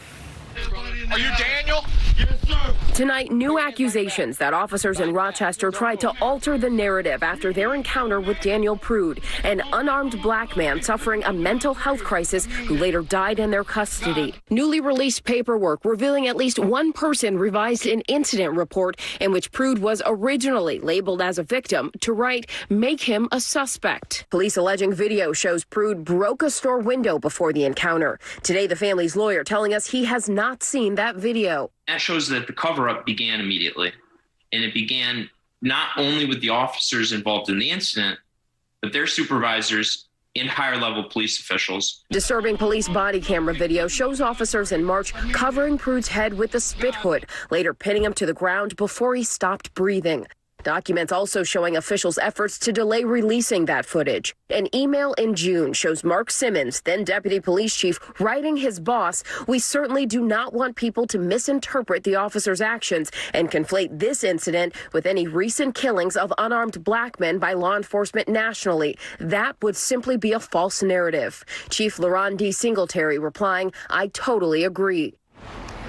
Are you Daniel? Yes, sir. Tonight, new accusations that officers in Rochester tried to alter the narrative after their encounter with Daniel Prude, an unarmed black man suffering a mental health crisis who later died in their custody. Newly released paperwork revealing at least one person revised an incident report in which Prude was originally labeled as a victim to write, "Make him a suspect." Police alleging video shows Prude broke a store window before the encounter. Today, the family's lawyer telling us he has not seen that video. That shows that the cover-up began immediately. And it began not only with the officers involved in the incident, but their supervisors and higher-level police officials. Disturbing police body camera video shows officers in March covering Prude's head with a spit hood, later pinning him to the ground before he stopped breathing. Documents also showing officials' efforts to delay releasing that footage. An email in June shows Mark Simmons, then deputy police chief, writing his boss, "We certainly do not want people to misinterpret the officer's actions and conflate this incident with any recent killings of unarmed black men by law enforcement nationally. That would simply be a false narrative." Chief LaRon D. Singletary replying, "I totally agree."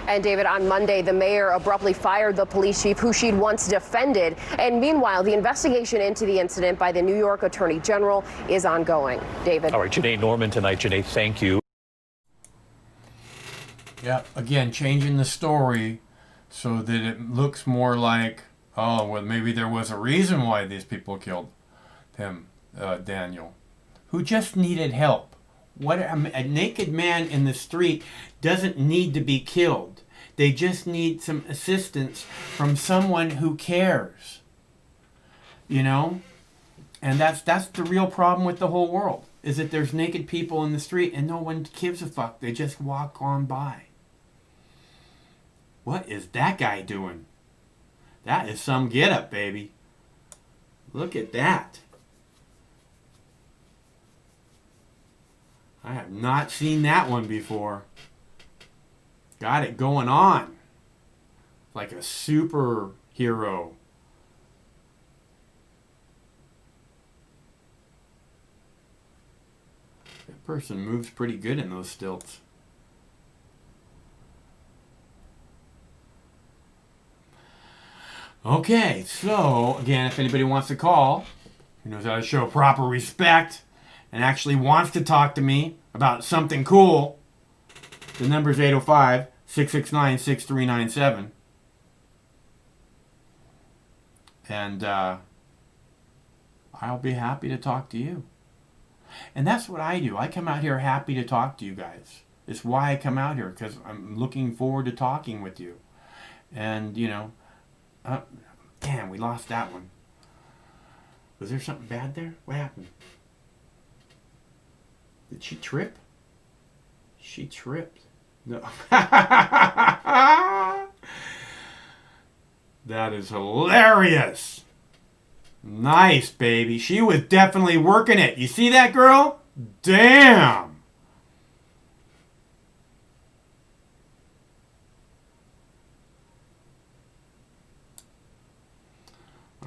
And David, on Monday, the mayor abruptly fired the police chief who she'd once defended. And meanwhile, the investigation into the incident by the New York Attorney General is ongoing. David. All right, Janae Norman tonight. Janae, thank you. Yeah, again, changing the story so that it looks more like, oh, well, maybe there was a reason why these people killed him, Daniel, who just needed help. What a naked man in the street doesn't need to be killed. They just need some assistance from someone who cares. You know? And that's the real problem with the whole world, is that there's naked people in the street and no one gives a fuck. They just walk on by. What is that guy doing? That is some get-up, baby. Look at that. I have not seen that one before. Got it going on. Like a superhero. That person moves pretty good in those stilts. Okay, so again, if anybody wants to call, who knows how to show proper respect and actually wants to talk to me about something cool, the number is 805-669-6397. And I'll be happy to talk to you. And that's what I do. I come out here happy to talk to you guys. It's why I come out here, because I'm looking forward to talking with you. And, you know, damn, we lost that one. Was there something bad there? What happened? Did she trip? She tripped. No. That is hilarious. Nice, baby. She was definitely working it. You see that, girl? Damn.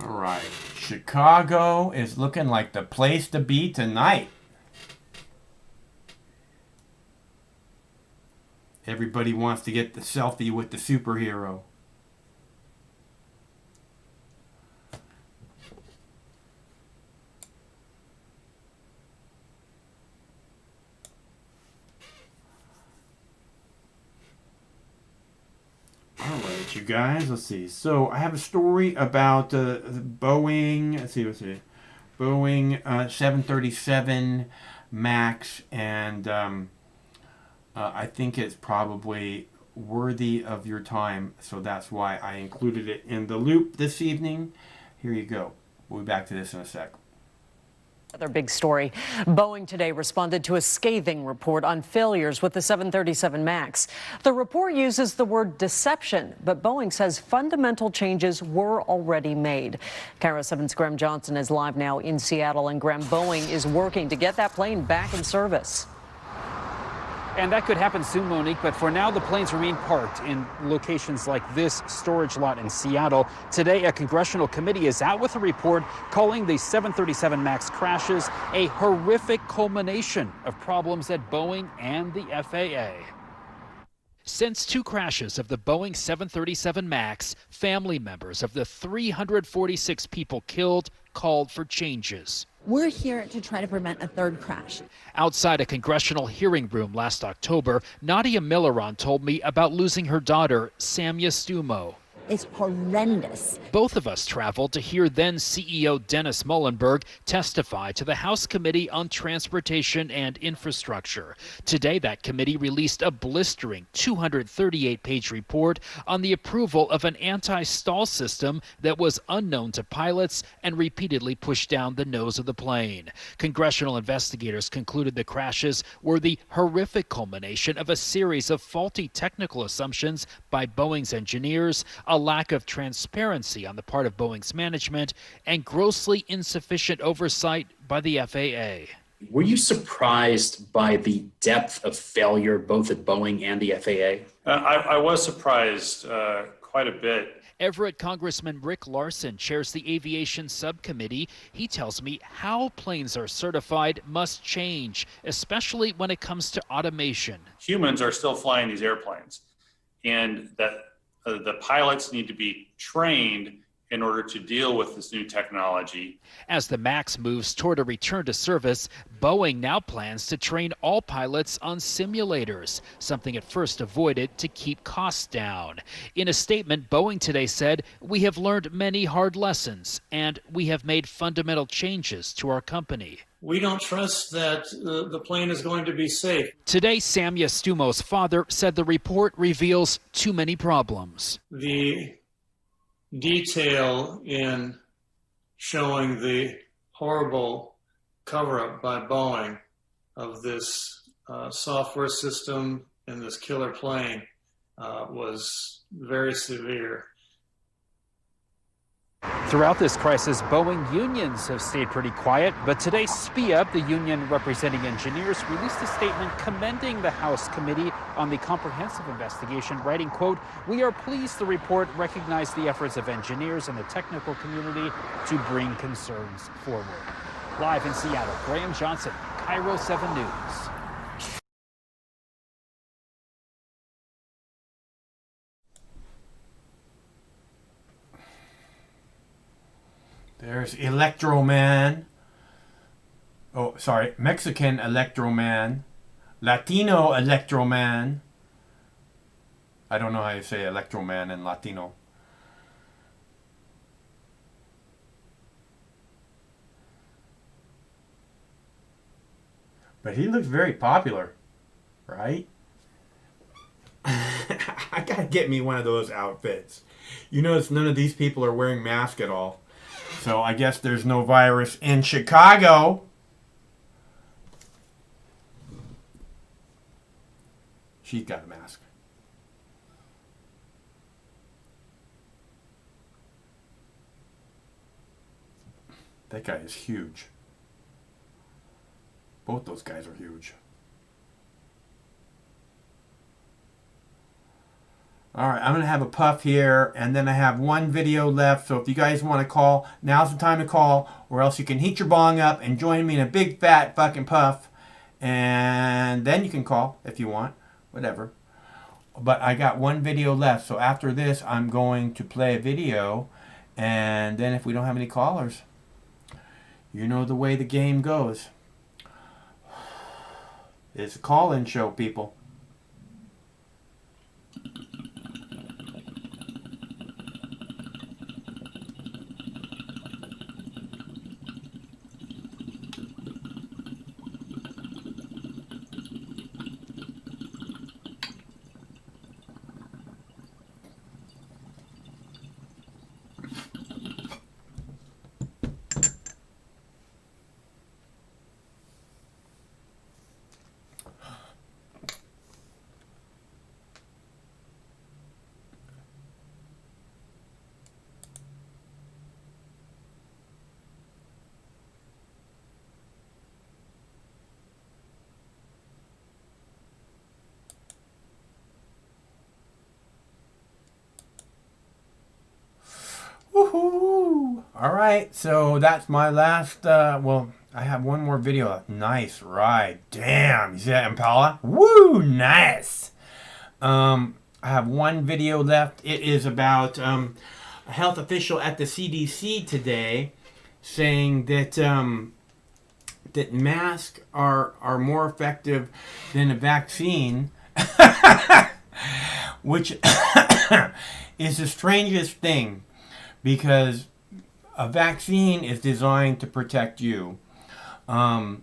All right. Chicago is looking like the place to be tonight. Everybody wants to get the selfie with the superhero. All right, you guys, let's see. So I have a story about Boeing. Let's see. Boeing 737 MAX, and I think it's probably worthy of your time, so that's why I included it in the loop this evening. Here you go. We'll be back to this in a sec. Another big story. Boeing today responded to a scathing report on failures with the 737 MAX. The report uses the word deception, but Boeing says fundamental changes were already made. KIRO 7's Graham Johnson is live now in Seattle, and Graham, Boeing is working to get that plane back in service. And that could happen soon, Monique, but for now, the planes remain parked in locations like this storage lot in Seattle. Today, a congressional committee is out with a report calling the 737 MAX crashes a horrific culmination of problems at Boeing and the FAA. Since two crashes of the Boeing 737 MAX, family members of the 346 people killed called for changes. We're here to try to prevent a third crash. Outside a congressional hearing room last October, Nadia Milleron told me about losing her daughter, Samya Stumo. It's horrendous. Both of us traveled to hear then CEO Dennis Muhlenberg testify to the House Committee on Transportation and Infrastructure. Today, that committee released a blistering 238-page report on the approval of an anti-stall system that was unknown to pilots and repeatedly pushed down the nose of the plane. Congressional investigators concluded the crashes were the horrific culmination of a series of faulty technical assumptions by Boeing's engineers, a lack of transparency on the part of Boeing's management, and grossly insufficient oversight by the FAA. Were you surprised by the depth of failure both at Boeing and the FAA? I was surprised quite a bit. Everett Congressman Rick Larson chairs the aviation subcommittee. He tells me how planes are certified must change, especially when it comes to automation. Humans are still flying these airplanes, and that the pilots need to be trained in order to deal with this new technology. As the MAX moves toward a return to service, Boeing now plans to train all pilots on simulators, something it first avoided to keep costs down. In a statement, Boeing today said, "We have learned many hard lessons, and we have made fundamental changes to our company." We don't trust that the plane is going to be safe. Today, Samya Stumo's father said the report reveals too many problems. The detail in showing the horrible cover-up by Boeing of this software system and this killer plane was very severe. Throughout this crisis, Boeing unions have stayed pretty quiet, but today SPEA, the union representing engineers, released a statement commending the House Committee on the comprehensive investigation, writing, quote, "We are pleased the report recognized the efforts of engineers and the technical community to bring concerns forward." Live in Seattle, Graham Johnson, Cairo 7 News. There's Electro Man. Oh, sorry. Mexican Electro Man. Latino Electro Man. I don't know how you say Electro Man in Latino. But he looks very popular, right? I gotta get me one of those outfits. You notice none of these people are wearing masks at all. So I guess there's no virus in Chicago. She's got a mask. That guy is huge. Both those guys are huge. Alright, I'm going to have a puff here, and then I have one video left, so if you guys want to call, now's the time to call, or else you can heat your bong up and join me in a big fat fucking puff, and then you can call if you want, whatever. But I got one video left, so after this I'm going to play a video, and then if we don't have any callers, you know the way the game goes. It's a call-in show, people. Woohoo! Alright, so that's my last, well, I have one more video. Nice ride. Damn, you see that Impala? Woo, nice! I have one video left. It is about a health official at the CDC today saying that that masks are more effective than a vaccine, which is the strangest thing. Because a vaccine is designed to protect you, but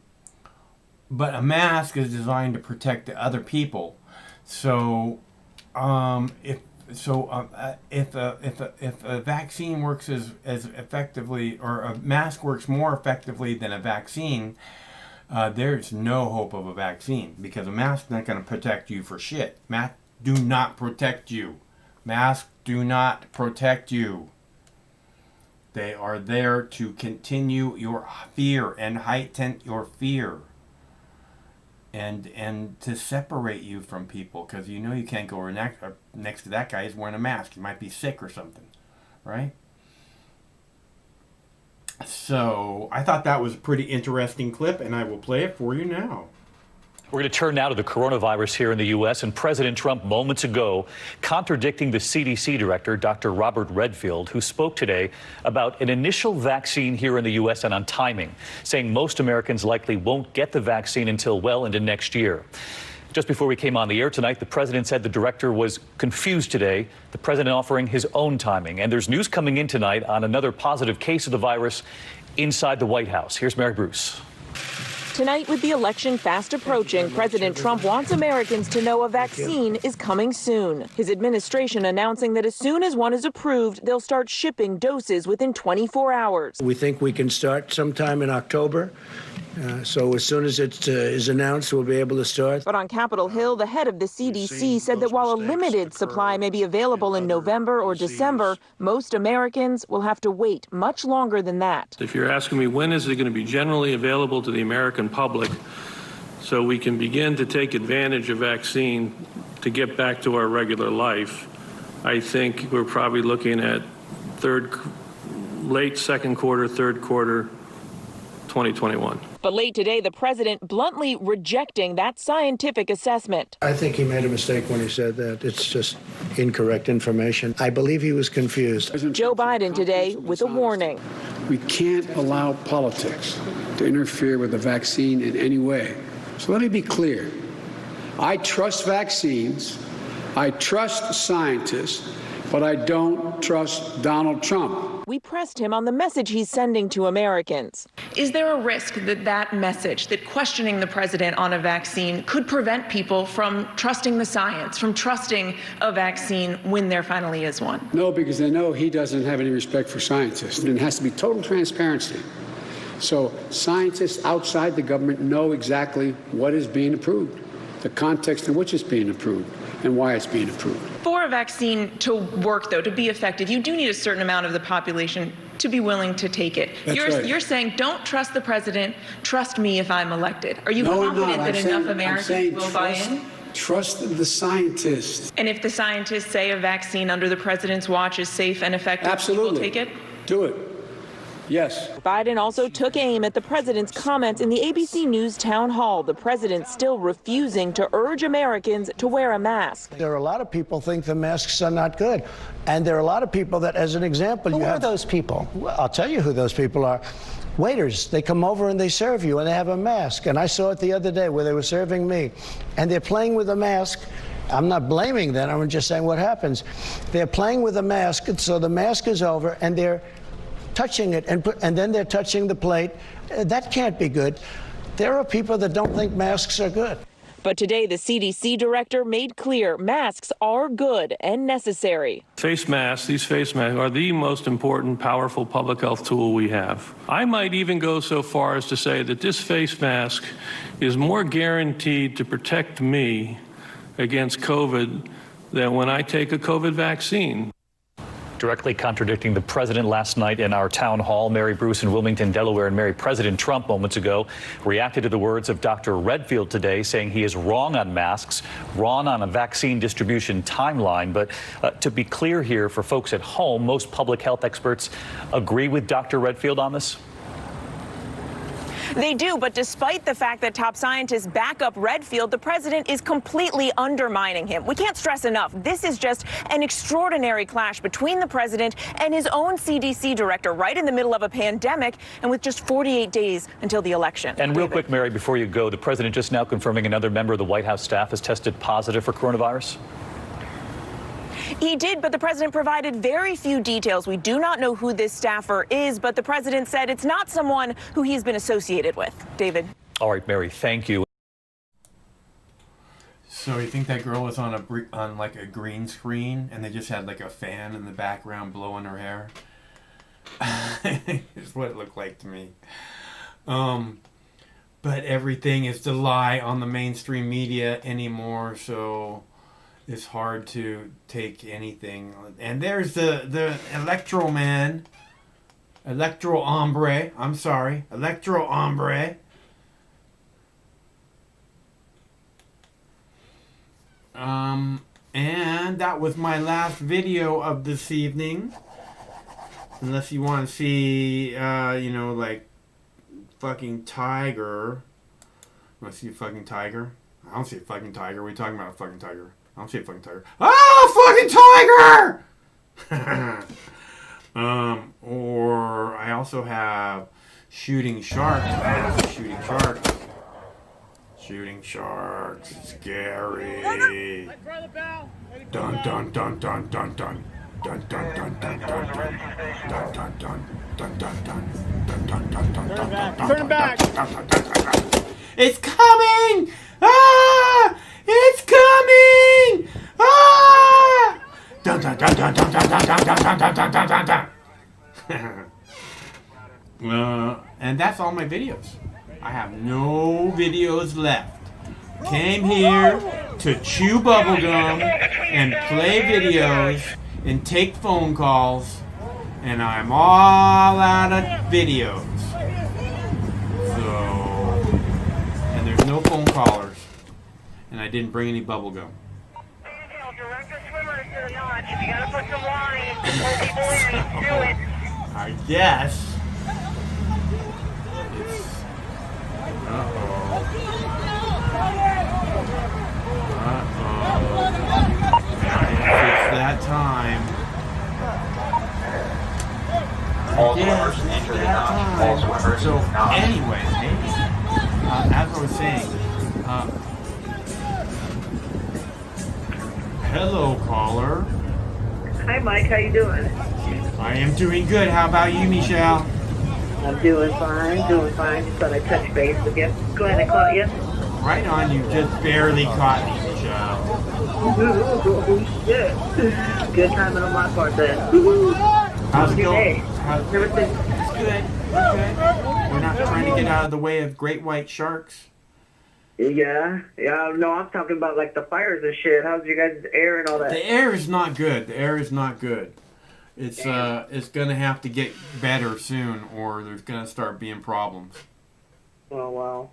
a mask is designed to protect the other people. So, if a vaccine works as effectively, or a mask works more effectively than a vaccine, there's no hope of a vaccine, because a mask's not going to protect you for shit. Masks do not protect you. Masks do not protect you. They are there to continue your fear and heighten your fear, and to separate you from people, because you know you can't go next to that guy. He's wearing a mask. He might be sick or something, right? So I thought that was a pretty interesting clip, and I will play it for you now. We're going to turn now to the coronavirus here in the U.S. and President Trump moments ago contradicting the CDC director, Dr. Robert Redfield, who spoke today about an initial vaccine here in the U.S. and on timing, saying most Americans likely won't get the vaccine until well into next year. Just before we came on the air tonight, the president said the director was confused today, the president offering his own timing. And there's news coming in tonight on another positive case of the virus inside the White House. Here's Mary Bruce. Tonight, with the election fast approaching, President Trump wants Americans to know a vaccine is coming soon. His administration announcing that as soon as one is approved, they'll start shipping doses within 24 hours. We think we can start sometime in October. So as soon as it is announced, we'll be able to start. But on Capitol Hill, the head of the CDC said that while a limited supply may be available in November or December, most Americans will have to wait much longer than that. If you're asking me when is it going to be generally available to the American public so we can begin to take advantage of vaccine to get back to our regular life, I think we're probably looking at late second quarter, third quarter, 2021. But late today, the president bluntly rejecting that scientific assessment. I think he made a mistake when he said that. It's just incorrect information. I believe he was confused. Joe Biden today with a warning. We can't allow politics to interfere with the vaccine in any way. So let me be clear. I trust vaccines. I trust scientists, but I don't trust Donald Trump. We pressed him on the message he's sending to Americans. Is there a risk that that message, that questioning the president on a vaccine, could prevent people from trusting the science, from trusting a vaccine when there finally is one? No, because they know he doesn't have any respect for scientists. And it has to be total transparency. So scientists outside the government know exactly what is being approved, the context in which it's being approved, and why it's being approved. For a vaccine to work, though, to be effective, you do need a certain amount of the population to be willing to take it. You're saying, don't trust the president, trust me if I'm elected. Are you confident that enough Americans will buy in? Trust the scientists. And if the scientists say a vaccine under the president's watch is safe and effective, absolutely, people take it? Do it. Yes. Biden also took aim at the president's comments in the ABC News town hall. The president still refusing to urge Americans to wear a mask. There are a lot of people think the masks are not good. And there are a lot of people that, as an example, Who are those people? Well, I'll tell you who those people are. Waiters, they come over and they serve you and they have a mask. And I saw it the other day where they were serving me. And they're playing with a mask. I'm not blaming them. I'm just saying what happens. They're playing with a mask, and so the mask is over, and they're touching it, and then they're touching the plate. That can't be good. There are people that don't think masks are good. But today, the CDC director made clear masks are good and necessary. These face masks are the most important, powerful public health tool we have. I might even go so far as to say that this face mask is more guaranteed to protect me against COVID than when I take a COVID vaccine. Directly contradicting the president last night in our town hall, Mary Bruce in Wilmington, Delaware, and Mary President Trump moments ago reacted to the words of Dr. Redfield today, saying he is wrong on masks, wrong on a vaccine distribution timeline. But to be clear here for folks at home, most public health experts agree with Dr. Redfield on this. They do, but despite the fact that top scientists back up Redfield, the president is completely undermining him. We can't stress enough, this is just an extraordinary clash between the president and his own CDC director right in the middle of a pandemic and with just 48 days until the election. And real quick, Mary, before you go, the president just now confirming another member of the White House staff has tested positive for coronavirus. He did, but the president provided very few details. We do not know who this staffer is, but the president said it's not someone who he's been associated with. David. All right, Mary, thank you. So you think that girl was on like a green screen and they just had like a fan in the background blowing her hair? It's what it looked like to me. But everything is to lie on the mainstream media anymore, so it's hard to take anything. And there's the electro man, electro hombre. I'm sorry, electro hombre. And that was my last video of this evening. Unless you want to see, like fucking tiger. Want to see a fucking tiger? I don't see a fucking tiger. What are you talking about, a fucking tiger? I don't see a fucking tiger. Ah, fucking tiger! Or I also have shooting sharks. Shooting sharks. Shooting sharks. Scary. Dun dun dun dun dun dun. Dun dun dun dun dun dun. Dun dun dun dun dun dun. Dun dun dun dun dun dun. Turn back. It's coming! Ah! It's coming! Ah! Dun dun dun dun dun dun dun dun dun dun dun dun dun. And that's all my videos. I have no videos left. Came here to chew bubblegum and play videos and take phone calls, and I'm all out of videos. So, and there's no phone callers, and I didn't bring any bubblegum. I guess. It's that time. So, anyway, as I was saying, hello, caller. Hi, Mike. How you doing? I am doing good. How about you, Michelle? I'm doing fine. Just thought I'd touch base with you. Glad I caught you. Right on. You just barely caught me, Michelle. Oh, shit. Good timing on my part then. How's it going? Everything? It's good. We're not trying to get out of the way of great white sharks. Yeah. No, I'm talking about like the fires and shit. How's your guys' air and all that? The air is not good. It's gonna have to get better soon, or there's gonna start being problems. Oh wow.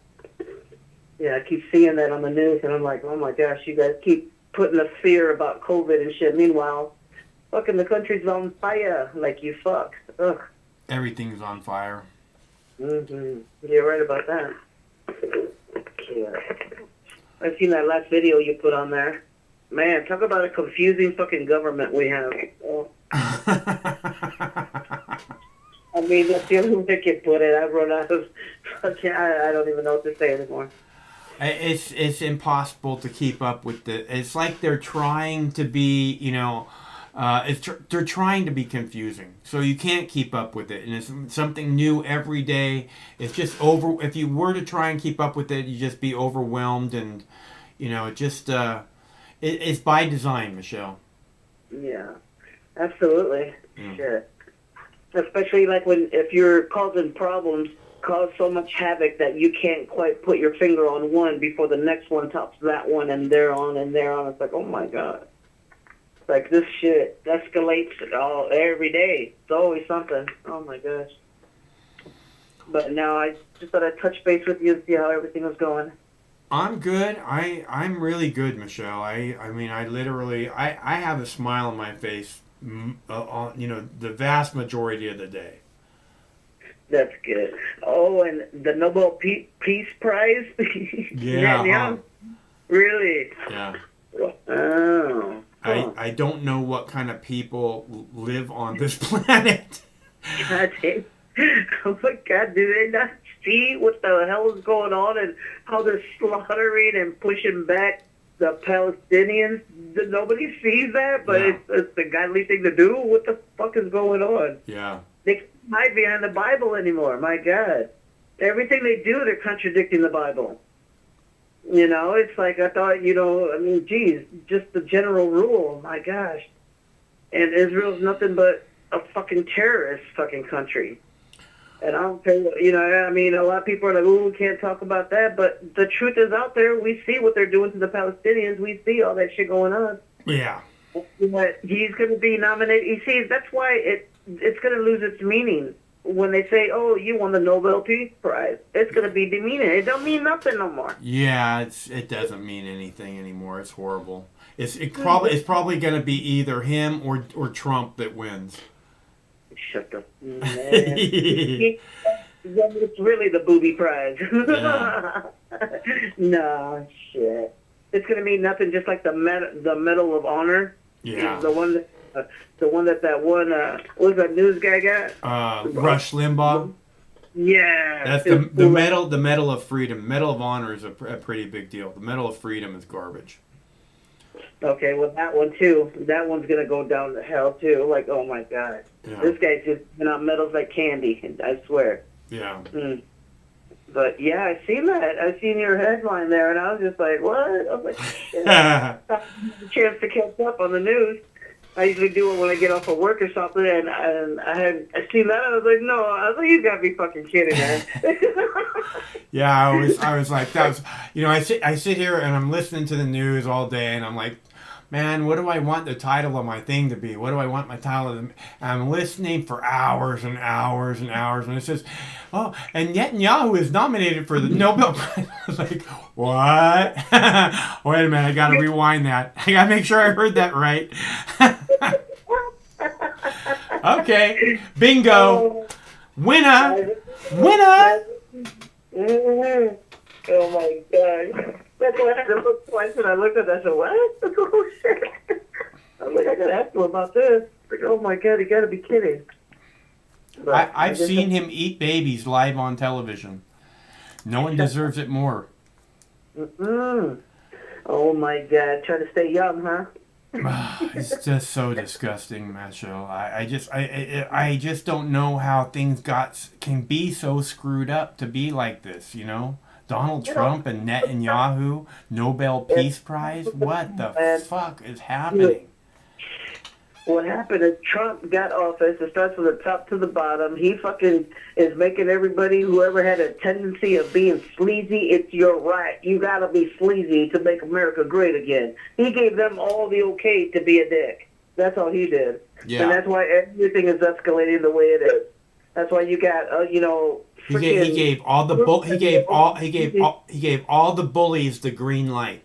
Yeah, I keep seeing that on the news, and I'm like, oh my gosh, you guys keep putting the fear about COVID and shit. Meanwhile, fucking the country's on fire. Like you fuck. Ugh. Everything's on fire. Mm-hmm. You're right about that. Yeah. I've seen that last video you put on there. Man, talk about a confusing fucking government we have. Oh. I mean, that's the only way I can put it. I run out of fucking, I don't even know what to say anymore. It's impossible to keep up with it's like they're trying to be, they're trying to be confusing. So you can't keep up with it. And it's something new every day. It's just if you were to try and keep up with it, you'd just be overwhelmed. And, it's by design, Michelle. Yeah, absolutely. Yeah. Shit. Especially like if you're causing problems, cause so much havoc that you can't quite put your finger on one before the next one tops that one, and they're on. It's like, oh my God. It's like this shit escalates every day. It's always something. Oh my gosh. But now I just thought I'd touch base with you and see how everything was going. I'm good. I'm really good, Michelle. I mean, I literally have a smile on my face, the vast majority of the day. That's good. Oh, and the Nobel Peace Prize? Yeah. Really? Yeah. Oh. I don't know what kind of people live on this planet. God damn. Oh my God, do they not see what the hell is going on and how they're slaughtering and pushing back the Palestinians? Nobody sees that, but it's the godly thing to do. What the fuck is going on? Yeah. They can't hide behind the Bible anymore. My God. Everything they do, they're contradicting the Bible. It's like I thought, geez, just the general rule. My gosh. And Israel's nothing but a fucking terrorist fucking country. And I don't care, a lot of people are like, oh, we can't talk about that. But the truth is out there. We see what they're doing to the Palestinians. We see all that shit going on. Yeah. But he's going to be nominated. You see, that's why it's going to lose its meaning. When they say, oh, you won the Nobel Peace Prize, it's going to be demeaning. It don't mean nothing no more. Yeah, it doesn't mean anything anymore. It's horrible. It's probably going to be either him or Trump that wins. Shut up. It's really the booby prize. Yeah. No, shit. It's going to mean nothing, just like the Medal of Honor. Yeah. The one that one, what was that news guy got? Rush Limbaugh. Yeah. That's the Medal of Freedom. Medal of Honor is a pretty big deal. The Medal of Freedom is garbage. Okay, well, that one, too. That one's going to go down to hell, too. Like, oh, my God. Yeah. This guy's just giving out medals like candy, I swear. Yeah. But, yeah, I seen that. I seen your headline there, and I was just like, what? I was like, shit. I had a chance to catch up on the news. I usually do it when I get off of work or something, and I seen that, and I was like, no, I was like, you gotta be fucking kidding, man. Yeah, I was like, that was, I sit here and I'm listening to the news all day, and I'm like, man, what do I want the title of my thing to be? What do I want my title to be? And I'm listening for hours and hours and hours, and it says, oh, and Netanyahu is nominated for the Nobel Prize. I was like, what? Wait a minute, I gotta rewind that. I gotta make sure I heard that right. Okay, bingo. Winner! Winner! Mm-hmm. Oh my god. That's why I had to look twice when I looked at that. I said, what? Oh shit. I'm like, I gotta ask him about this. Like, oh my god, you gotta be kidding. I've seen him eat babies live on television. No one deserves it more. Mm-mm. Oh my god, trying to stay young, huh? It's just so disgusting, Macho. I just don't know how things can be so screwed up to be like this, Donald Trump and Netanyahu, Nobel Peace Prize. What the fuck is happening? What happened is Trump got office. It starts from the top to the bottom. He fucking is making everybody, whoever had a tendency of being sleazy, it's your right. You gotta be sleazy to make America great again. He gave them all the okay to be a dick. That's all he did. Yeah. And that's why everything is escalating the way it is. That's why you got, he gave all the bullies the green light.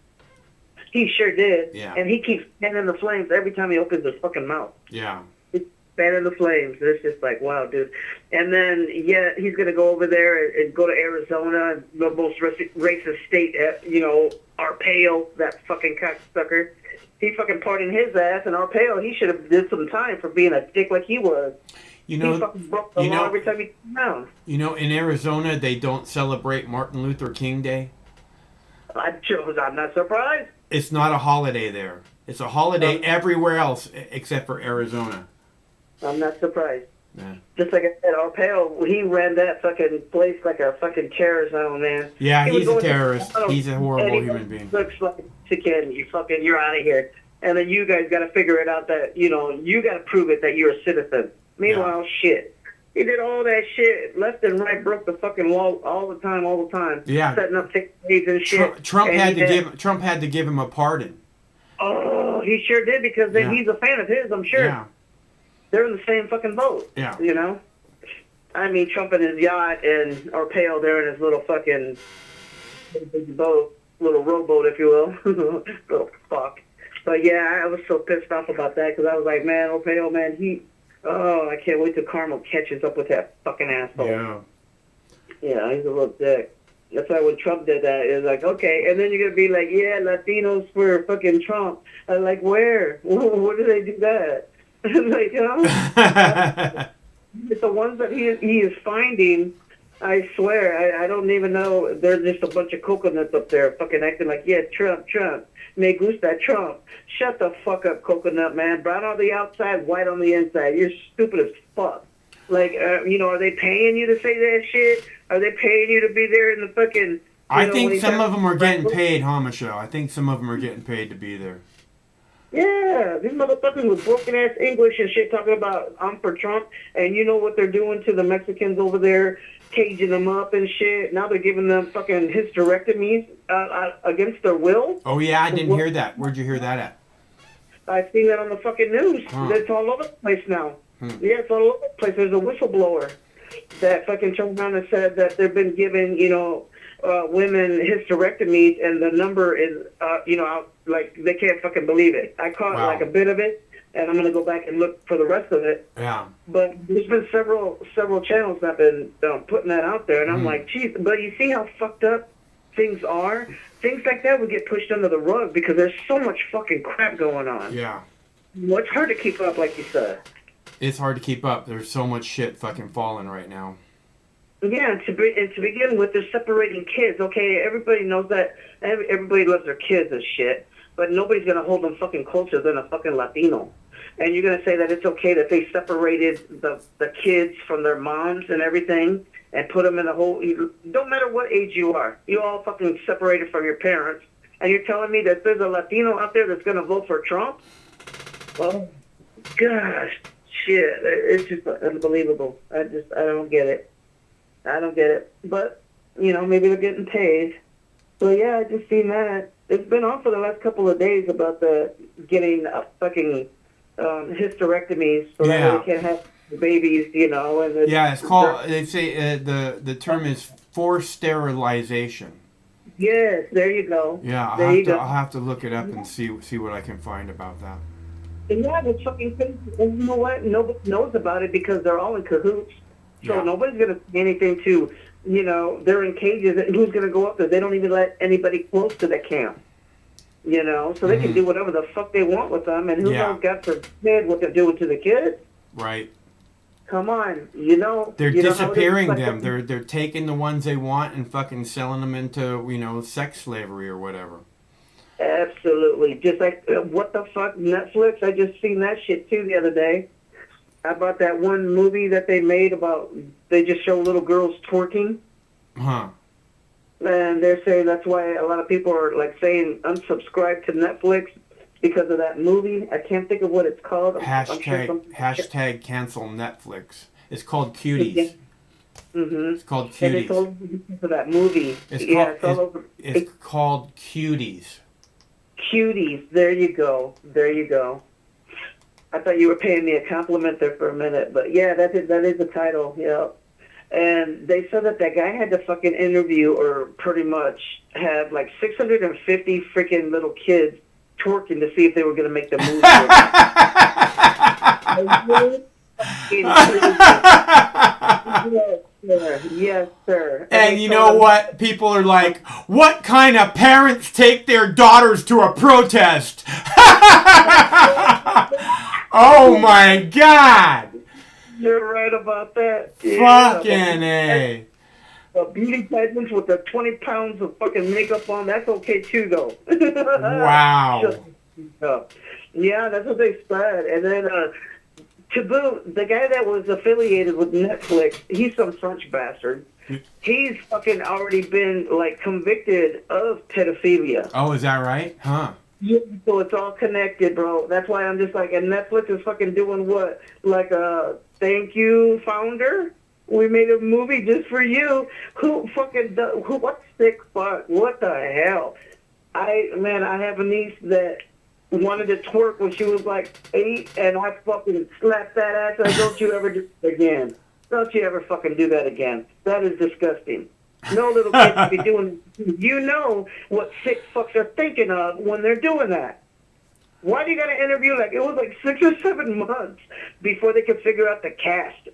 He sure did. Yeah. And he keeps fanning the flames every time he opens his fucking mouth. Yeah. He's fanning the flames. It's just like, wow, dude. And then, he's going to go over there and go to Arizona, the most racist state, Arpaio, that fucking cocksucker. He fucking pardoned his ass, and Arpaio, he should have did some time for being a dick like he was. He fucking broke the law every time he came down. In Arizona, they don't celebrate Martin Luther King Day. I'm not surprised. It's not a holiday there. It's a holiday everywhere else except for Arizona. I'm not surprised. Yeah. Just like I said, Arpaio, he ran that fucking place like a fucking terror zone, man. Yeah, he's a terrorist. He's a horrible human being. Looks like a chicken. You're out of here. And then you guys got to figure it out that, you got to prove it that you're a citizen. Meanwhile, shit. He did all that shit, left and right, broke the fucking law all the time. Yeah. Setting up fake days and shit. Trump had to give him a pardon. Oh, he sure did, because he's a fan of his, I'm sure. Yeah. They're in the same fucking boat. Yeah. I mean, Trump in his yacht and Arpaio there in his little fucking boat, little rowboat, if you will. Little fuck. But yeah, I was so pissed off about that, because I was like, man, Arpaio, man, I can't wait till Karma catches up with that fucking asshole. Yeah. Yeah, he's a little dick. That's why when Trump did that, it was like, okay, and then you're going to be like, yeah, Latinos for fucking Trump. I'm like, where? Where do they do that? Like, it's the ones that he is finding, I swear, I don't even know. They're just a bunch of coconuts up there fucking acting like, yeah, Trump. Me gusta Trump. Shut the fuck up, coconut man. Brown on the outside, white on the inside. You're stupid as fuck. Like, are they paying you to say that shit? Are they paying you to be there in the fucking... I think some of them are getting paid, Michelle. I think some of them are getting paid to be there. Yeah, these motherfuckers with broken-ass English and shit talking about I'm for Trump, and you know what they're doing to the Mexicans over there, caging them up and shit. Now they're giving them fucking hysterectomies against their will. Oh, yeah, I didn't hear that. Where'd you hear that at? I've seen that on the fucking news. Huh. It's all over the place now. Yeah, it's all over the place. There's a whistleblower that fucking turned around and said that they've been giving, women hysterectomies, and the number is, like, they can't fucking believe it. I caught like a bit of it, and I'm going to go back and look for the rest of it. Yeah. But there's been several channels that have been putting that out there, and I'm like, geez, but you see how fucked up things are? Things like that would get pushed under the rug because there's so much fucking crap going on. Yeah. Well, it's hard to keep up, like you said. It's hard to keep up. There's so much shit fucking falling right now. Yeah, and to begin with, they're separating kids. Okay, everybody knows that. Everybody loves their kids and shit, but nobody's going to hold them fucking closer than a fucking Latino. And you're going to say that it's okay that they separated the kids from their moms and everything and put them in a whole... Don't matter what age you are. You all fucking separated from your parents. And you're telling me that there's a Latino out there that's going to vote for Trump? Well, Gosh, shit, it's just unbelievable. I don't get it. I don't get it. But, you know, maybe they're getting paid. So yeah, I just seen that. It's been on for the last couple of days about the getting fucking hysterectomies so that way they can't have babies, you know. And it's called. They say the term is forced sterilization. Yes, there you go. Yeah, I'll have to look it up and see what I can find about that. And yeah, it's fucking crazy. And you know what? Nobody knows about it because they're all in cahoots. So nobody's gonna say anything to, you know, they're in cages. And who's gonna go up there? They don't even let anybody close to the camp. You know, so they can do whatever the fuck they want with them, and who knows, God forbid, what they're doing to the kids. Right. Come on, you know. They're disappearing them. They're taking the ones they want and fucking selling them into, you know, sex slavery or whatever. Absolutely. Just like, what the fuck, Netflix? I just seen that shit too the other day. About that one movie that they made about, they just show little girls twerking. Huh. And they're saying that's why a lot of people are like saying unsubscribe to Netflix because of that movie. I can't think of what it's called. Hashtag cancel Netflix. It's called Cuties. Mm-hmm. It's called Cuties. And it's all because of that movie. It's called Cuties. Cuties. There you go. There you go. I thought you were paying me a compliment there for a minute, but yeah, that is the title. Yeah. And they said that guy had to fucking interview or pretty much have like 650 freaking little kids twerking to see if they were going to make the movie. Yes, sir. And you know what? People are like, what kind of parents take their daughters to a protest? Oh my God. You're right about that. Fucking A. Beauty pageants with the 20 pounds of fucking makeup on, that's okay too, though. Wow. Yeah, that's what they said. And then, to boot, the guy that was affiliated with Netflix, he's some French bastard. He's fucking already been, like, convicted of pedophilia. Oh, is that right? Huh. Yeah, so it's all connected, bro. That's why I'm just like, and Netflix is fucking doing what? Like, thank you, founder. We made a movie just for you. Who fucking does? What sick fuck? What the hell? I have a niece that wanted to twerk when she was like 8, and I fucking slapped that ass. I don't you ever do it again. Don't you ever fucking do that again. That is disgusting. No little kids should be doing. You know what sick fucks are thinking of when they're doing that. Why do you got to interview? Like, it was like 6 or 7 months before they could figure out the cast.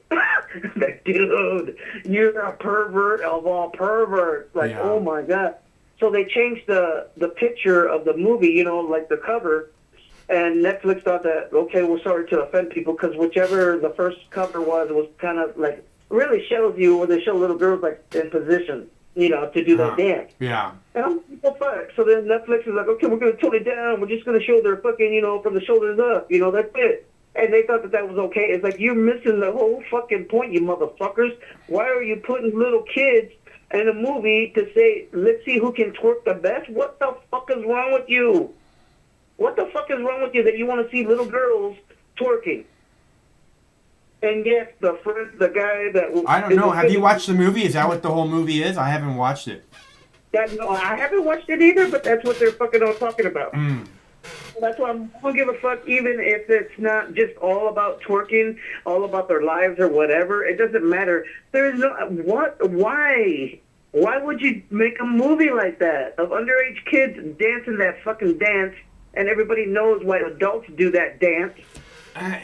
Like, dude, you're a pervert of all perverts. Like, oh my God. So they changed the picture of the movie, you know, like the cover. And Netflix thought that, okay, we're sorry to offend people, because whichever the first cover was kind of like, really shows you where they show little girls like in position, you know, to do that dance. Yeah. And I'm like, fuck. So then Netflix is like, okay, we're going to tone it down. We're just going to show their fucking, you know, from the shoulders up. You know, that's it. And they thought that was okay. It's like, you're missing the whole fucking point, you motherfuckers. Why are you putting little kids in a movie to say, let's see who can twerk the best? What the fuck is wrong with you? What the fuck is wrong with you that you want to see little girls twerking? And yes, the guy that... I don't know. Have you watched the movie? Is that what the whole movie is? I haven't watched it. No, I haven't watched it either, but that's what they're fucking all talking about. That's why I don't give a fuck, even if it's not just all about twerking, all about their lives or whatever. It doesn't matter. There's no... Why? Why would you make a movie like that of underage kids dancing that fucking dance, and everybody knows why adults do that dance?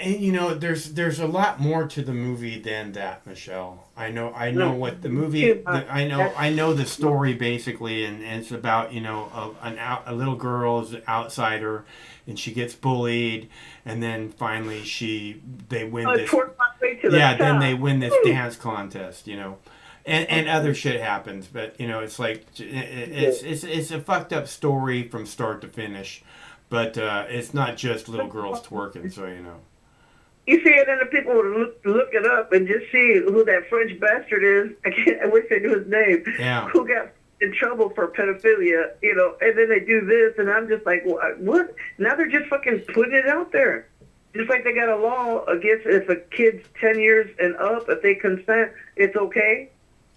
You know, there's a lot more to the movie than that, Michelle. I know what the movie. I know the story basically, and it's about, you know, a little girl is an outsider, and she gets bullied, and then finally they win this. Then they win this dance contest, you know, and other shit happens, but you know, it's like it's a fucked up story from start to finish. But it's not just little girls twerking, so you know. You see it, and the people would look it up and just see who that French bastard is. I wish I knew his name. Yeah. Who got in trouble for pedophilia, you know, and then they do this, and I'm just like, what? Now they're just fucking putting it out there. Just like they got a law against if a kid's 10 years and up, if they consent, it's okay.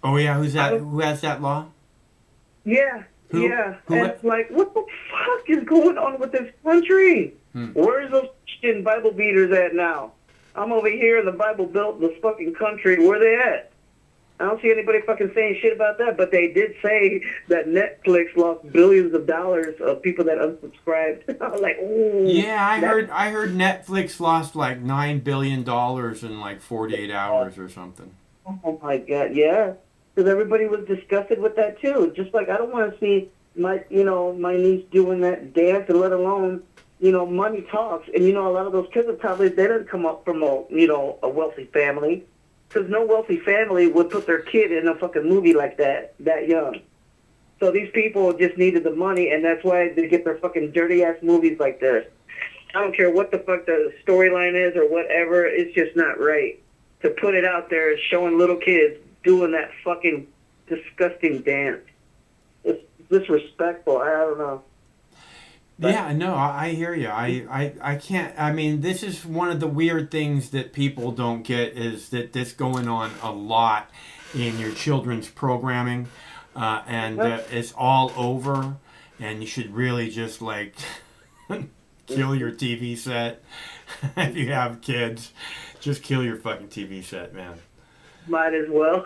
Oh yeah, who's that? Who has that law? Yeah, Who? yeah. Who? And it's like, what the fuck is going on with this country? Where's those Christian Bible beaters at now? I'm over here in the Bible Belt, this fucking country. Where they at? I don't see anybody fucking saying shit about that, but they did say that Netflix lost billions of dollars of people that unsubscribed. I was like, ooh. Yeah, I heard Netflix lost like $9 billion in like 48 hours or something. Oh my God, yeah. Because everybody was disgusted with that too. Just like I don't want to see my niece doing that dance, and let alone, money talks. And a lot of those kids they didn't come up from a wealthy family. Because no wealthy family would put their kid in a fucking movie like that young. So these people just needed the money, and that's why they get their fucking dirty-ass movies like this. I don't care what the fuck the storyline is or whatever. It's just not right to put it out there showing little kids doing that fucking disgusting dance. It's disrespectful. I don't know. Yeah, no, I hear you. I can't. I mean, this is one of the weird things that people don't get is that this going on a lot in your children's programming, and it's all over. And you should really just like kill your TV set if you have kids. Just kill your fucking TV set, man. Might as well.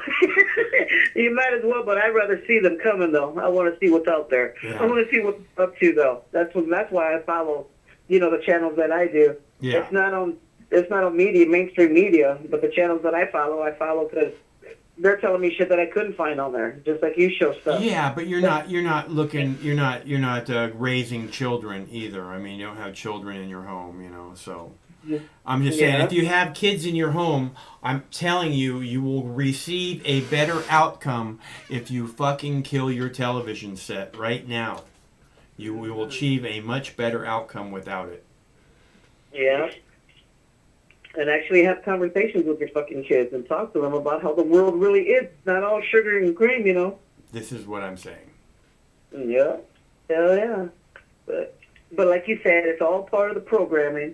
You might as well, but I'd rather see them coming, though. I want to see what's out there. Yeah. I want to see what's up to, though. That's why I follow, the channels that I do. Yeah. It's not on media, mainstream media, but the channels that I follow because they're telling me shit that I couldn't find on there, just like you show stuff. Yeah, but you're not raising children either. I mean, you don't have children in your home, so. I'm just saying, if you have kids in your home, I'm telling you, you will receive a better outcome if you fucking kill your television set right now. You will achieve a much better outcome without it. Yeah. And actually have conversations with your fucking kids and talk to them about how the world really is. It's not all sugar and cream, This is what I'm saying. Yeah. Hell yeah. But like you said, it's all part of the programming.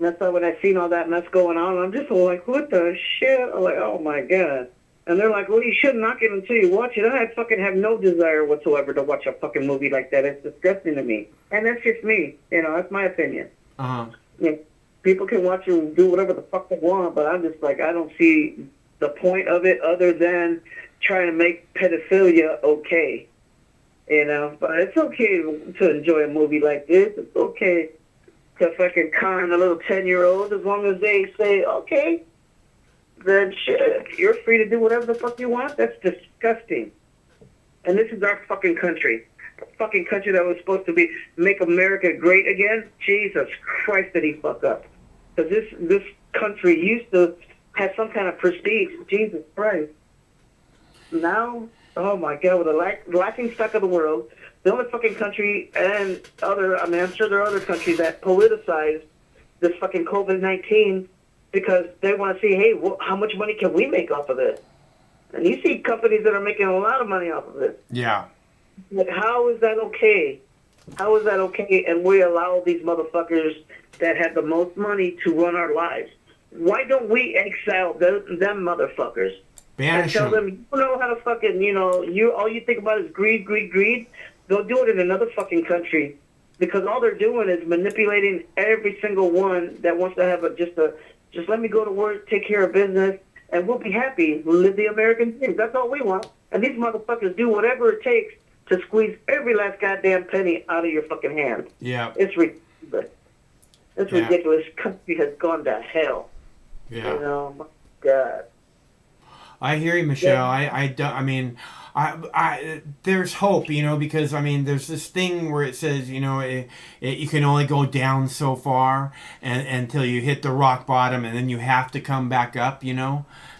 And that's why when I seen all that mess going on, I'm just like, what the shit? I'm like, oh my God. And they're like, well, you shouldn't knock it until you watch it. I fucking have no desire whatsoever to watch a fucking movie like that. It's disgusting to me. And that's just me. That's my opinion. Uh-huh. People can watch it and do whatever the fuck they want, but I'm just like, I don't see the point of it other than trying to make pedophilia okay. But it's okay to enjoy a movie like this. It's okay to fucking con a little 10-year-old as long as they say, okay, then shit, you're free to do whatever the fuck you want. That's disgusting. And this is our fucking country. A fucking country that was supposed to be make America great again. Jesus Christ, did he fuck up. Because this country used to have some kind of prestige. Jesus Christ. Now, oh my God, with the laughing stock of the world, the only fucking country and I'm sure there are other countries that politicize this fucking COVID-19 because they want to see, hey, how much money can we make off of this? And you see companies that are making a lot of money off of it. Yeah. Like, how is that okay? How is that okay? And we allow these motherfuckers that have the most money to run our lives. Why don't we exile them motherfuckers? Banish and tell them, you know how to fucking, all you think about is greed, greed, greed. Go do it in another fucking country, because all they're doing is manipulating every single one that wants to have just let me go to work, take care of business, and we'll be happy. We'll live the American dream. That's all we want. And these motherfuckers do whatever it takes to squeeze every last goddamn penny out of your fucking hand. Yeah. It's ridiculous. It's ridiculous. Country has gone to hell. Yeah. My God. I hear you, Michelle. I there's hope, because there's this thing where it says, you can only go down so far and until you hit the rock bottom, and then you have to come back up,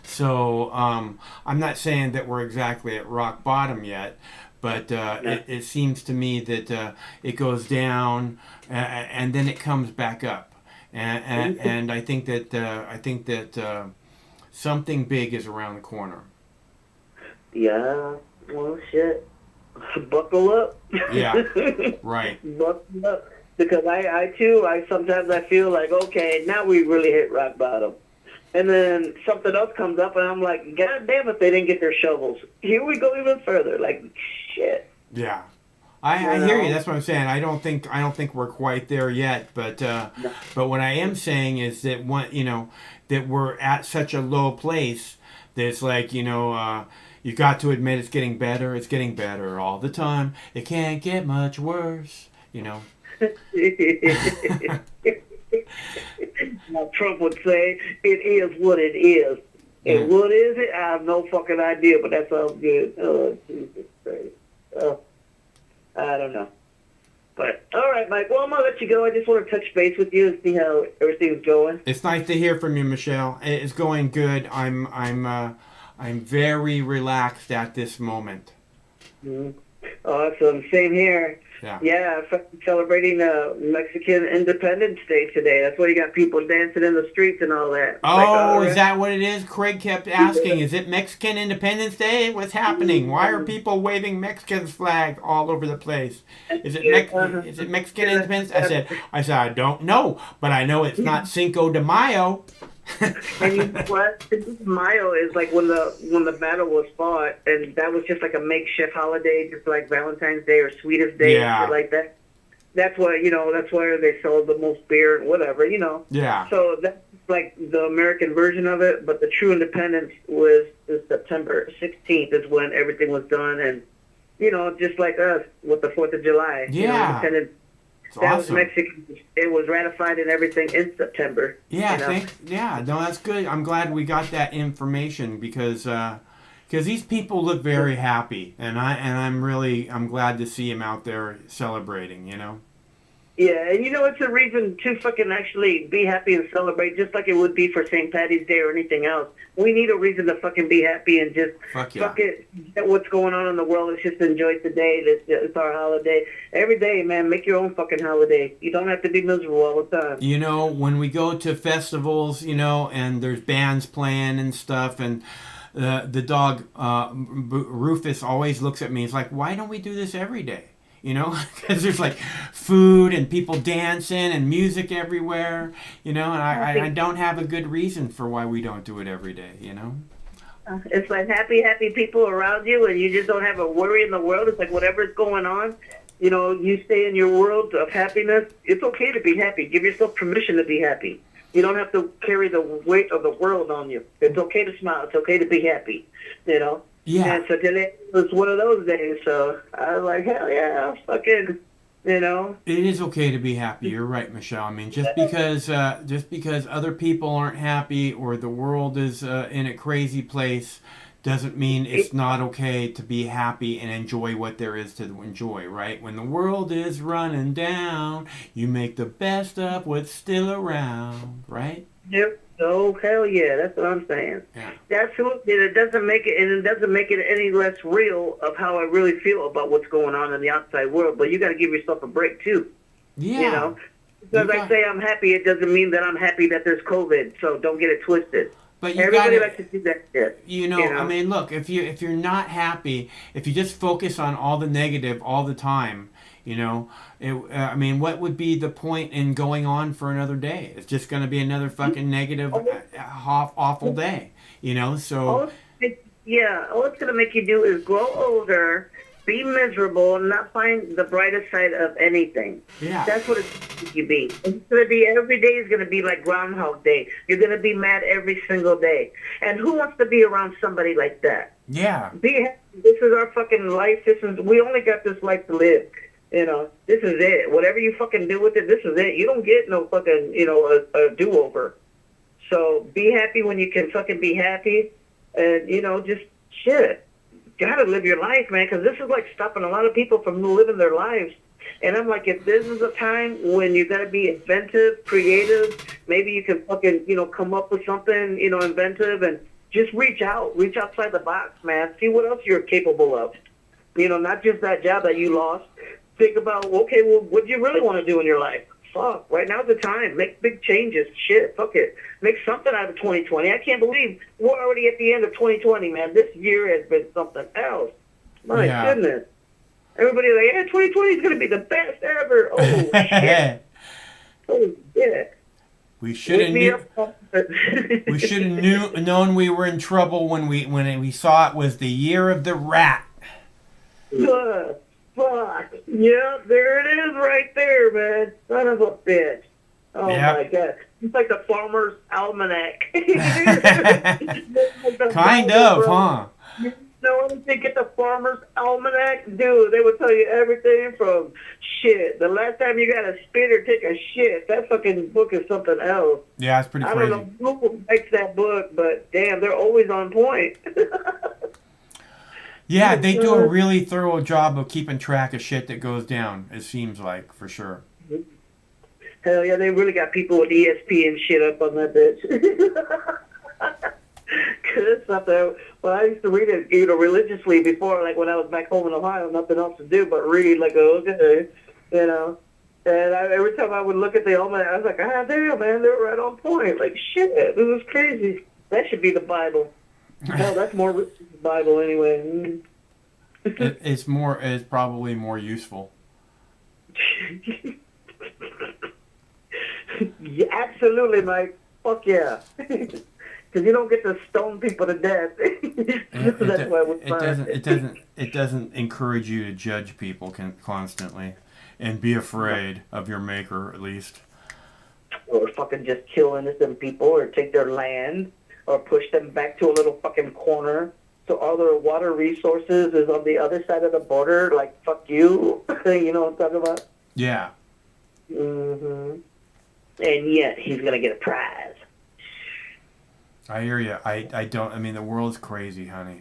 So I'm not saying that we're exactly at rock bottom yet, but it seems to me that it goes down and then it comes back up, and I think that something big is around the corner. Yeah, well, shit. Buckle up. Yeah, right. Buckle up. Because I too, sometimes I feel like, okay, now we really hit rock bottom. And then something else comes up, and I'm like, God damn if they didn't get their shovels. Here we go even further. Like, shit. Yeah. I hear you. That's what I'm saying. I don't think we're quite there yet, but what I am saying is that that we're at such a low place that it's like, you got to admit it's getting better. It's getting better all the time. It can't get much worse, Now, Trump would say, it is what it is. And what is it? I have no fucking idea, but that sounds good. Oh, Jesus Christ. Oh, I don't know. But, all right, Mike. Well, I'm going to let you go. I just want to touch base with you and see how everything's going. It's nice to hear from you, Michelle. It's going good. I'm very relaxed at this moment. Mm-hmm. Awesome. Same here. Yeah, celebrating Mexican Independence Day today. That's why you got people dancing in the streets and all that. Oh, is that what it is? Craig kept asking, is it Mexican Independence Day? What's happening? Why are people waving Mexican flags all over the place? Is it Mexican Independence? I said, I don't know, but I know it's not Cinco de Mayo. And you know what? Mayo is like when the battle was fought, and that was just like a makeshift holiday, just like Valentine's Day or Sweetest Day, and shit like that. That's why that's where they sold the most beer and whatever, Yeah. So that's like the American version of it, but the true independence is September 16th is when everything was done, and just like us with the 4th of July. Yeah. Independence. That was Mexican. It was ratified and everything in September. Yeah, no, that's good. I'm glad we got that information because these people look very happy, and I'm glad to see them out there celebrating. Yeah, and it's a reason to fucking actually be happy and celebrate, just like it would be for St. Patty's Day or anything else. We need a reason to fucking be happy and just fuck it. What's going on in the world? Let's just enjoy today. It's our holiday. Every day, man, make your own fucking holiday. You don't have to be miserable all the time. When we go to festivals, and there's bands playing and stuff, and the dog Rufus always looks at me. He's like, why don't we do this every day? Because there's like food and people dancing and music everywhere, and I don't have a good reason for why we don't do it every day, It's like happy people around you, and you just don't have a worry in the world. It's like whatever's going on, you stay in your world of happiness. It's okay to be happy. Give yourself permission to be happy. You don't have to carry the weight of the world on you. It's okay to smile. It's okay to be happy, Yeah. And so today was one of those days, so I was like, hell yeah, fucking, It is okay to be happy. You're right, Michelle. I mean, just because other people aren't happy or the world is in a crazy place doesn't mean it's not okay to be happy and enjoy what there is to enjoy, right? When the world is running down, you make the best of what's still around, right? Yep. Oh, hell yeah, that's what I'm saying. Yeah. Absolutely. It doesn't make it any less real of how I really feel about what's going on in the outside world, but you got to give yourself a break, too. Yeah. Because I say I'm happy, it doesn't mean that I'm happy that there's COVID, so don't get it twisted. But everybody likes to do that shit. I mean, look, if you're not happy, if you just focus on all the negative all the time, what would be the point in going on for another day? It's just going to be another fucking negative, awful day, so... All it's going to make you do is grow older, be miserable, and not find the brightest side of anything. Yeah. That's what it's going to make you be. It's going to be, every day is going to be like Groundhog Day. You're going to be mad every single day. And who wants to be around somebody like that? Yeah. Be happy. This is our fucking life. We only got this life to live. This is it. Whatever you fucking do with it, this is it. You don't get no fucking, a do-over. So be happy when you can fucking be happy. And, just shit. Gotta live your life, man, because this is like stopping a lot of people from living their lives. And I'm like, if this is a time when you gotta be inventive, creative, maybe you can fucking, come up with something, inventive, and just reach outside the box, man. See what else you're capable of. Not just that job that you lost. Think about, okay, well, what do you really want to do in your life? Fuck, right now's the time. Make big changes. Shit, fuck it. Make something out of 2020. I can't believe we're already at the end of 2020, man. This year has been something else. My goodness. Everybody's like, yeah, 2020 is going to be the best ever. Oh, shit. Oh, shit. We should have known we were in trouble when we saw it was the year of the rat. Fuck. Yeah, there it is right there, man. Son of a bitch. Oh, my God. It's like the Farmer's Almanac. Kind of, huh? You know anything? Get the Farmer's Almanac? Dude, they would tell you everything from shit. The last time you got to spit or take a shit, that fucking book is something else. Yeah, it's pretty crazy. I don't know who makes that book, but damn, they're always on point. Yeah, they do a really thorough job of keeping track of shit that goes down, it seems like, for sure. Hell yeah, they really got people with ESP and shit up on that bitch. Cause stuff that, well, I used to read it, religiously before, like when I was back home in Ohio, nothing else to do but read, like, okay, And every time I would look at the almanac, I was like, ah, damn, man, they're right on point. Like, shit, this is crazy. That should be the Bible. Hell, that's more than the Bible anyway. It's probably more useful. Yeah, absolutely, Mike. Fuck yeah. Because you don't get to stone people to death. That's why it doesn't encourage you to judge people constantly and be afraid of your maker, at least. Or fucking just kill innocent people or take their land or push them back to a little fucking corner. So all their water resources is on the other side of the border. Like, fuck you. You know what I'm talking about? Yeah. Mm-hmm. And yet he's going to get a prize. I hear you. I mean, the world's crazy, honey.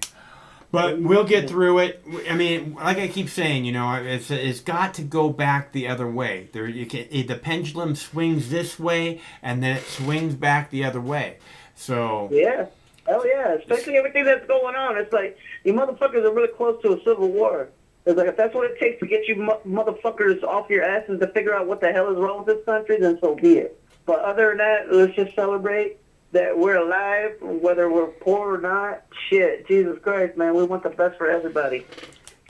But we'll get through it. I mean, like I keep saying, it's got to go back the other way. The pendulum swings this way, and then it swings back the other way. So yeah, hell yeah. Especially everything that's going on. It's like you motherfuckers are really close to a civil war. It's like if that's what it takes to get you motherfuckers off your asses to figure out what the hell is wrong with this country, then so be it. But other than that, let's just celebrate that we're alive, whether we're poor or not. Shit, Jesus Christ, man, we want the best for everybody.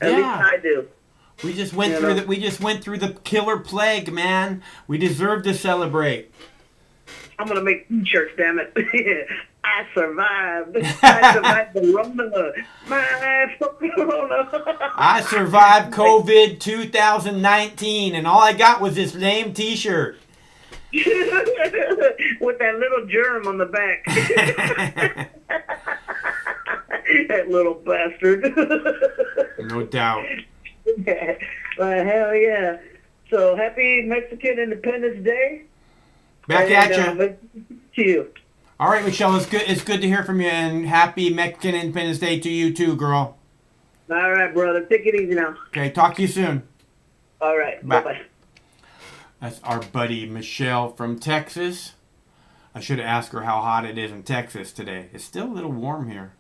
At least I do. We just went through the killer plague, man. We deserve to celebrate. I'm gonna make t-shirts, damn it. I survived. I survived the Rona. I survived COVID 2019, and all I got was this lame t-shirt. With that little germ on the back. That little bastard. No doubt. Well, hell yeah. So, happy Mexican Independence Day. Back at you. To you. All right, Michelle, it's good to hear from you, and happy Mexican Independence Day to you too, girl. All right, brother. Take it easy now. Okay, talk to you soon. All right. Bye-bye. That's our buddy Michelle from Texas. I should have asked her how hot it is in Texas today. It's still a little warm here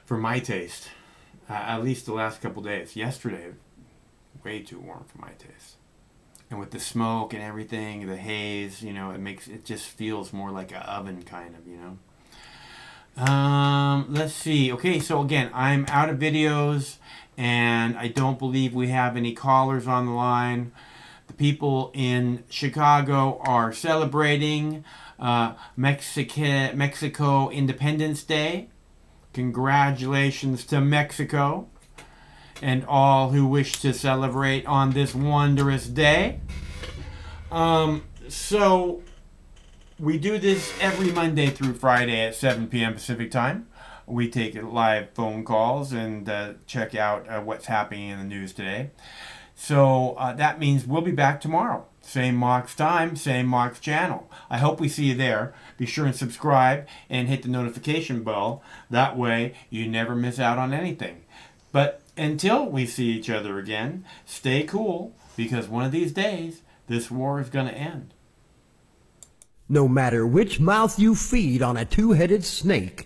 for my taste. At least the last couple days. Yesterday, way too warm for my taste. And with the smoke and everything, the haze, it just feels more like an oven kind of, Let's see. Okay, so again, I'm out of videos, and I don't believe we have any callers on the line. The people in Chicago are celebrating Mexico Independence Day. Congratulations to Mexico and all who wish to celebrate on this wondrous day. So we do this every Monday through Friday at 7 p.m. Pacific time. We take live phone calls and check out what's happening in the news today. So that means we'll be back tomorrow. Same Mox time, same Mox channel. I hope we see you there. Be sure and subscribe and hit the notification bell. That way you never miss out on anything. But until we see each other again, stay cool, because one of these days, this war is going to end. No matter which mouth you feed on a two-headed snake,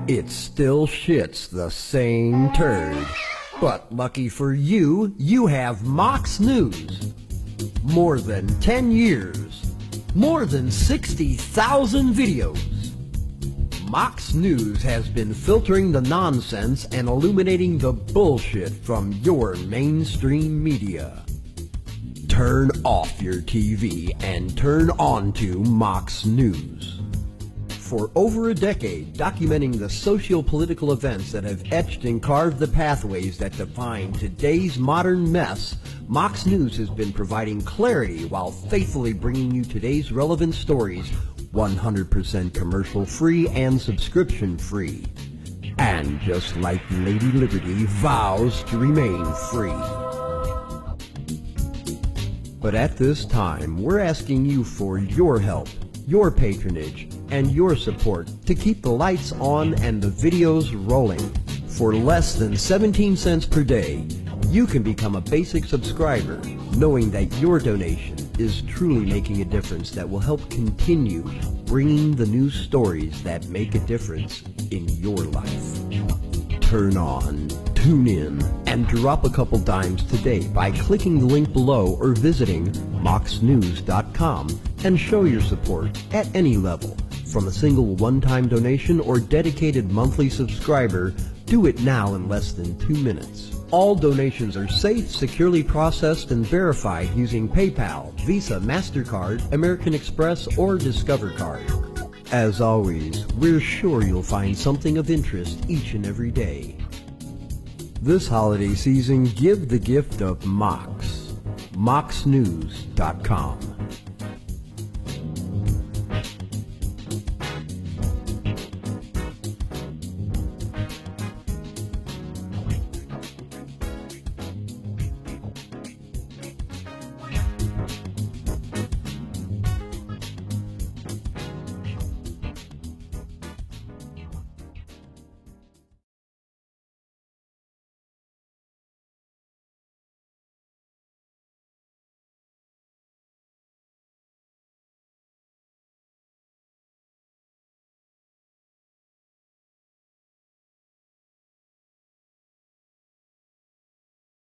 it still shits the same turd. But lucky for you, you have Mox News. More than 10 years. More than 60,000 videos. Mox News has been filtering the nonsense and illuminating the bullshit from your mainstream media. Turn off your TV and turn on to Mox News. For over a decade, documenting the socio-political events that have etched and carved the pathways that define today's modern mess, Mox News has been providing clarity while faithfully bringing you today's relevant stories 100% commercial-free and subscription-free. And just like Lady Liberty vows to remain free. But at this time, we're asking you for your help, your patronage, and your support to keep the lights on and the videos rolling. For less than 17 cents per day, you can become a basic subscriber, knowing that your donation is truly making a difference that will help continue bringing the news stories that make a difference in your life. Turn on, tune in, and drop a couple dimes today by clicking the link below or visiting moxnews.com and show your support at any level. From a single one-time donation or dedicated monthly subscriber, do it now in less than 2 minutes. All donations are safe, securely processed, and verified using PayPal, Visa, MasterCard, American Express, or Discover Card. As always, we're sure you'll find something of interest each and every day. This holiday season, give the gift of Mox. moxnews.com.